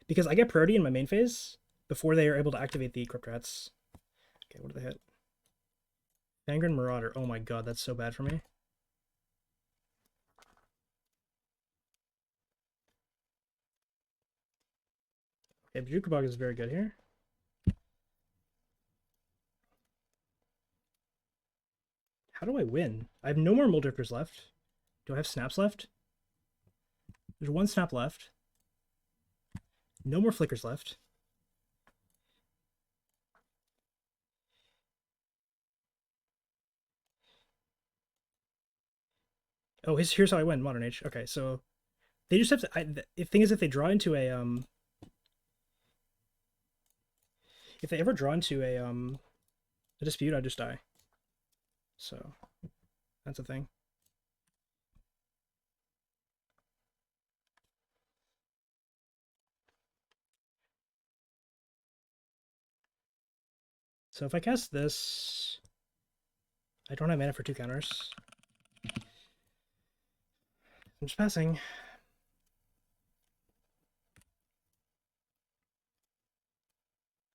because I get priority in my main phase before they are able to activate the Crypt Rats. Okay, what do they hit? Fangren Marauder. Oh my god, that's so bad for me. Okay, Jukabog is very good here. How do I win? I have no more Mold Drifters left. Do I have snaps left? There's 1 snap left. No more Flickers left. Oh, here's how I win Modern Age. Okay, so they just have to. The thing is, if they draw into a if they ever draw into a dispute, I just die. So that's a thing. So if I cast this, I don't have mana for 2 counters. I'm just passing.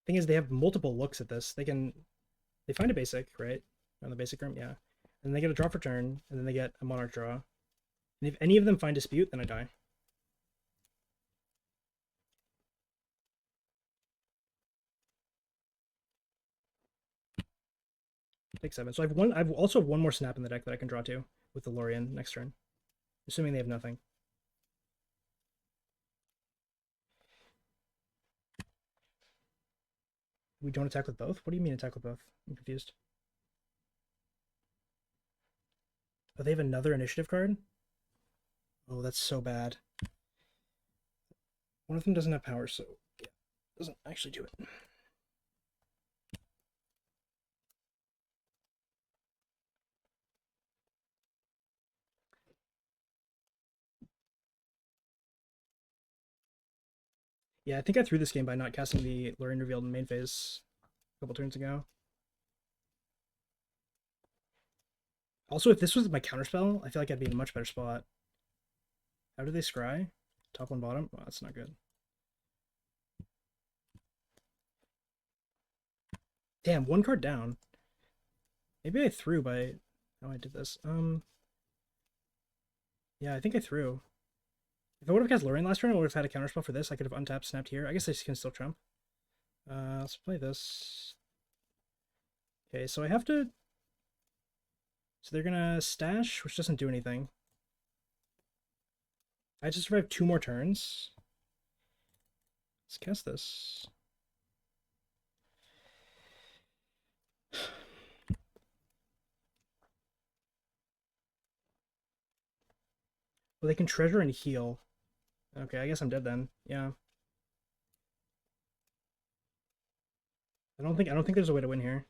Thing is, they have multiple looks at this. They find a basic, right? On the basic room, yeah. And they get a draw for turn, and then they get a Monarch draw. And if any of them find dispute, then I die. Take 7. So I've also have 1 more snap in the deck that I can draw to with the Lorien next turn. Assuming they have nothing. We don't attack with both? What do you mean attack with both? I'm confused. Oh, they have another initiative card? Oh, that's so bad. One of them doesn't have power, so yeah, doesn't actually do it. Yeah, I think I threw this game by not casting the Lorien Revealed in main phase a couple turns ago. Also, if this was my counterspell, I feel like I'd be in a much better spot. How do they scry? Top 1, bottom? Well, that's not good. Damn, 1 card down. Maybe I threw by how I did this. Yeah, I think I threw. If I would have cast Lorraine last turn, I would have had a counterspell for this. I could have untapped, snapped here. I guess I can still trump. Let's play this. Okay, so I have to... So they're gonna stash, which doesn't do anything. I just survived 2 more turns. Let's cast this. Well, they can treasure and heal. Okay, I guess I'm dead then. Yeah. I don't think there's a way to win here.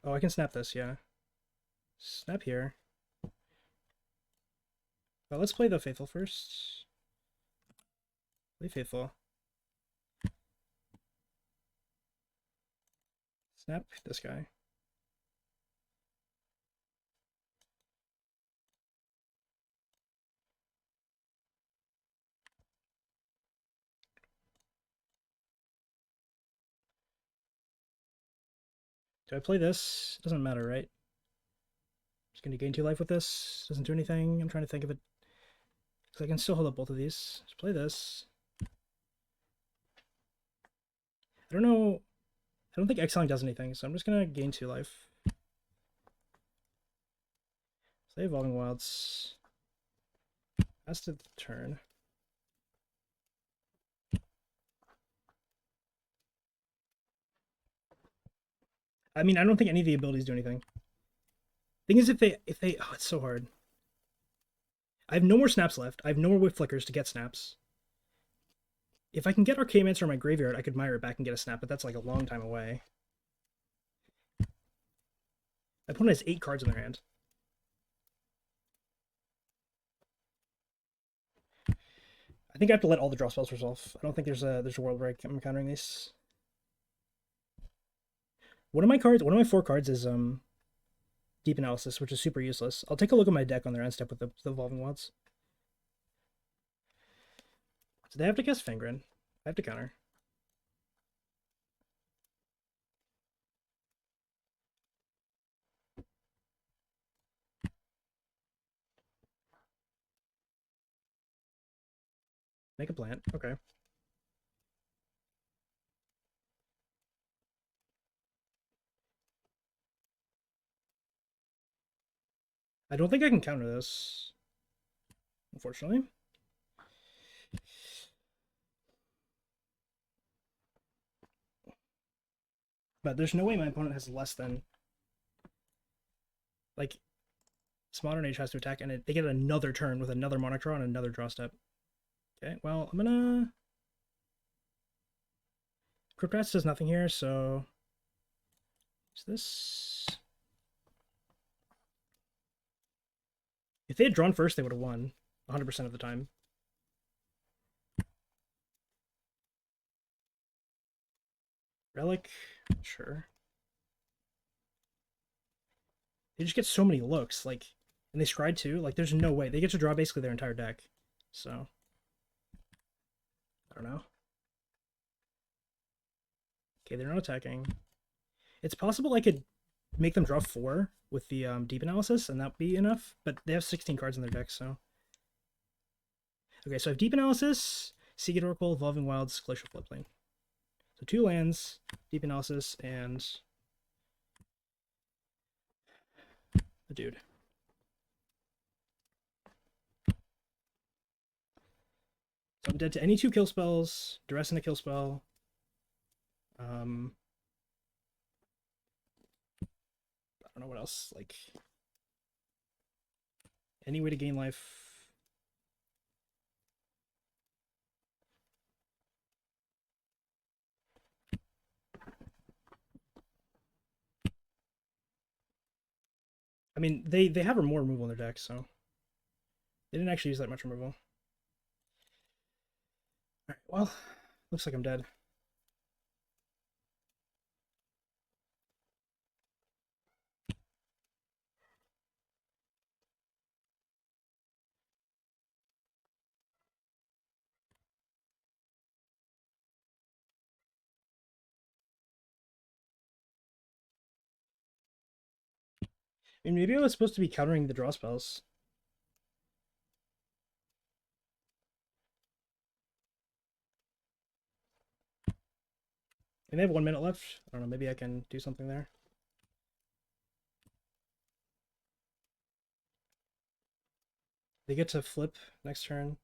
Oh, I can snap this, yeah. Snap here. Well, let's play the Faithful first. Play Faithful. Snap this guy. Do I play this? Doesn't matter, right? Just gonna gain 2 life with this. Doesn't do anything. I'm trying to think of it. Because I can still hold up both of these. Let's play this. I don't know. I don't think exiling does anything, so I'm just gonna gain 2 life. Play Evolving Wilds. That's the turn. I mean, I don't think any of the abilities do anything. Thing is, if they, oh, it's so hard. I have no more snaps left. I have no more whip flickers to get snaps. If I can get Archaeomancer in my graveyard, I could mire it back and get a snap, but that's like a long time away. My opponent has 8 cards in their hand. I think I have to let all the draw spells resolve. I don't think there's a world where I'm countering these. One of my 4 cards is Deep Analysis, which is super useless. I'll take a look at my deck on their end step with the Evolving Wilds. So they have to cast Fangren. I have to counter. Make a plant. Okay. I don't think I can counter this, unfortunately. But there's no way my opponent has less than... Like, Modern Age has to attack, and they get another turn with another Monarch draw and another draw step. Okay, well, I'm gonna... Cryptrats does nothing here, so... Is this... If they had drawn first, they would have won 100% of the time. Relic, sure. They just get so many looks, like, and they scry too. Like, there's no way they get to draw basically their entire deck. So, I don't know. Okay, they're not attacking. It's possible I could make them draw 4 with the Deep Analysis, and that'd be enough. But they have 16 cards in their deck, so. Okay, so I have Deep Analysis, Seagate Oracle, Evolving Wilds, Glacial Floodplain. So 2 lands, Deep Analysis, and a dude. So I'm dead to any 2 kill spells, Duress and a kill spell. I don't know what else. Like, any way to gain life. I mean, they have more removal in their deck, so they didn't actually use that much removal. Alright, well, looks like I'm dead. I mean, maybe I was supposed to be countering the draw spells. And they have 1 minute left. I don't know, maybe I can do something there. They get to flip next turn.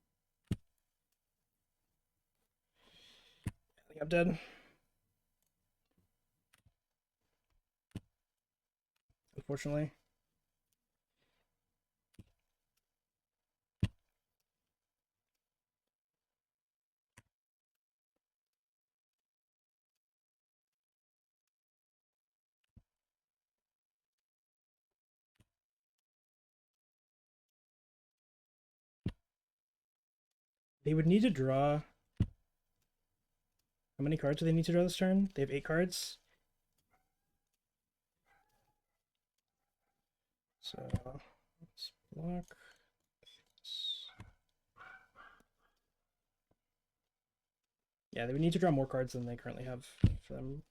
I think I'm dead. Unfortunately. They would need to draw. How many cards do they need to draw this turn? They have 8 cards. So let's block. Yeah, they would need to draw more cards than they currently have for them.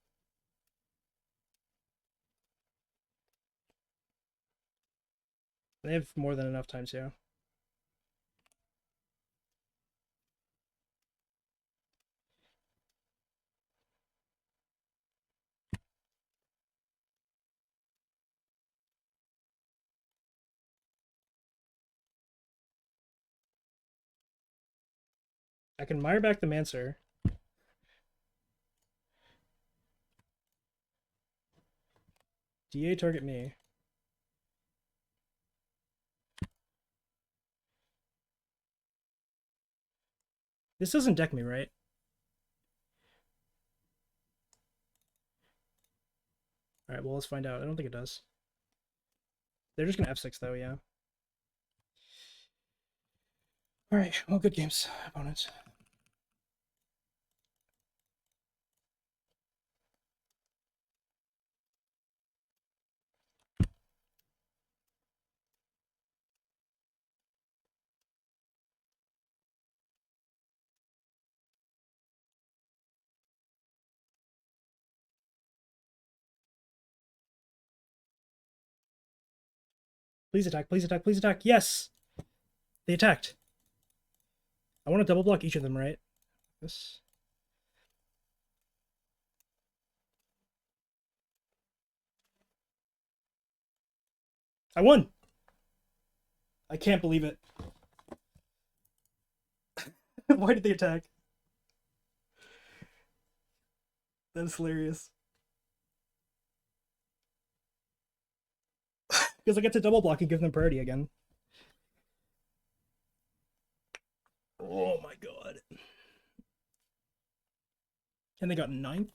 They have more than enough time too. I can mire back the Mancer. DA target me. This doesn't deck me, right? Alright, well, let's find out. I don't think it does. They're just gonna F6 though, yeah. Alright, well, good games, opponents. Please attack, please attack, please attack. Yes! They attacked. I want to double block each of them, right? This. I won! I can't believe it. Why did they attack? That is hilarious. Because I get to double block and give them priority again. Oh my god. And they got 9th?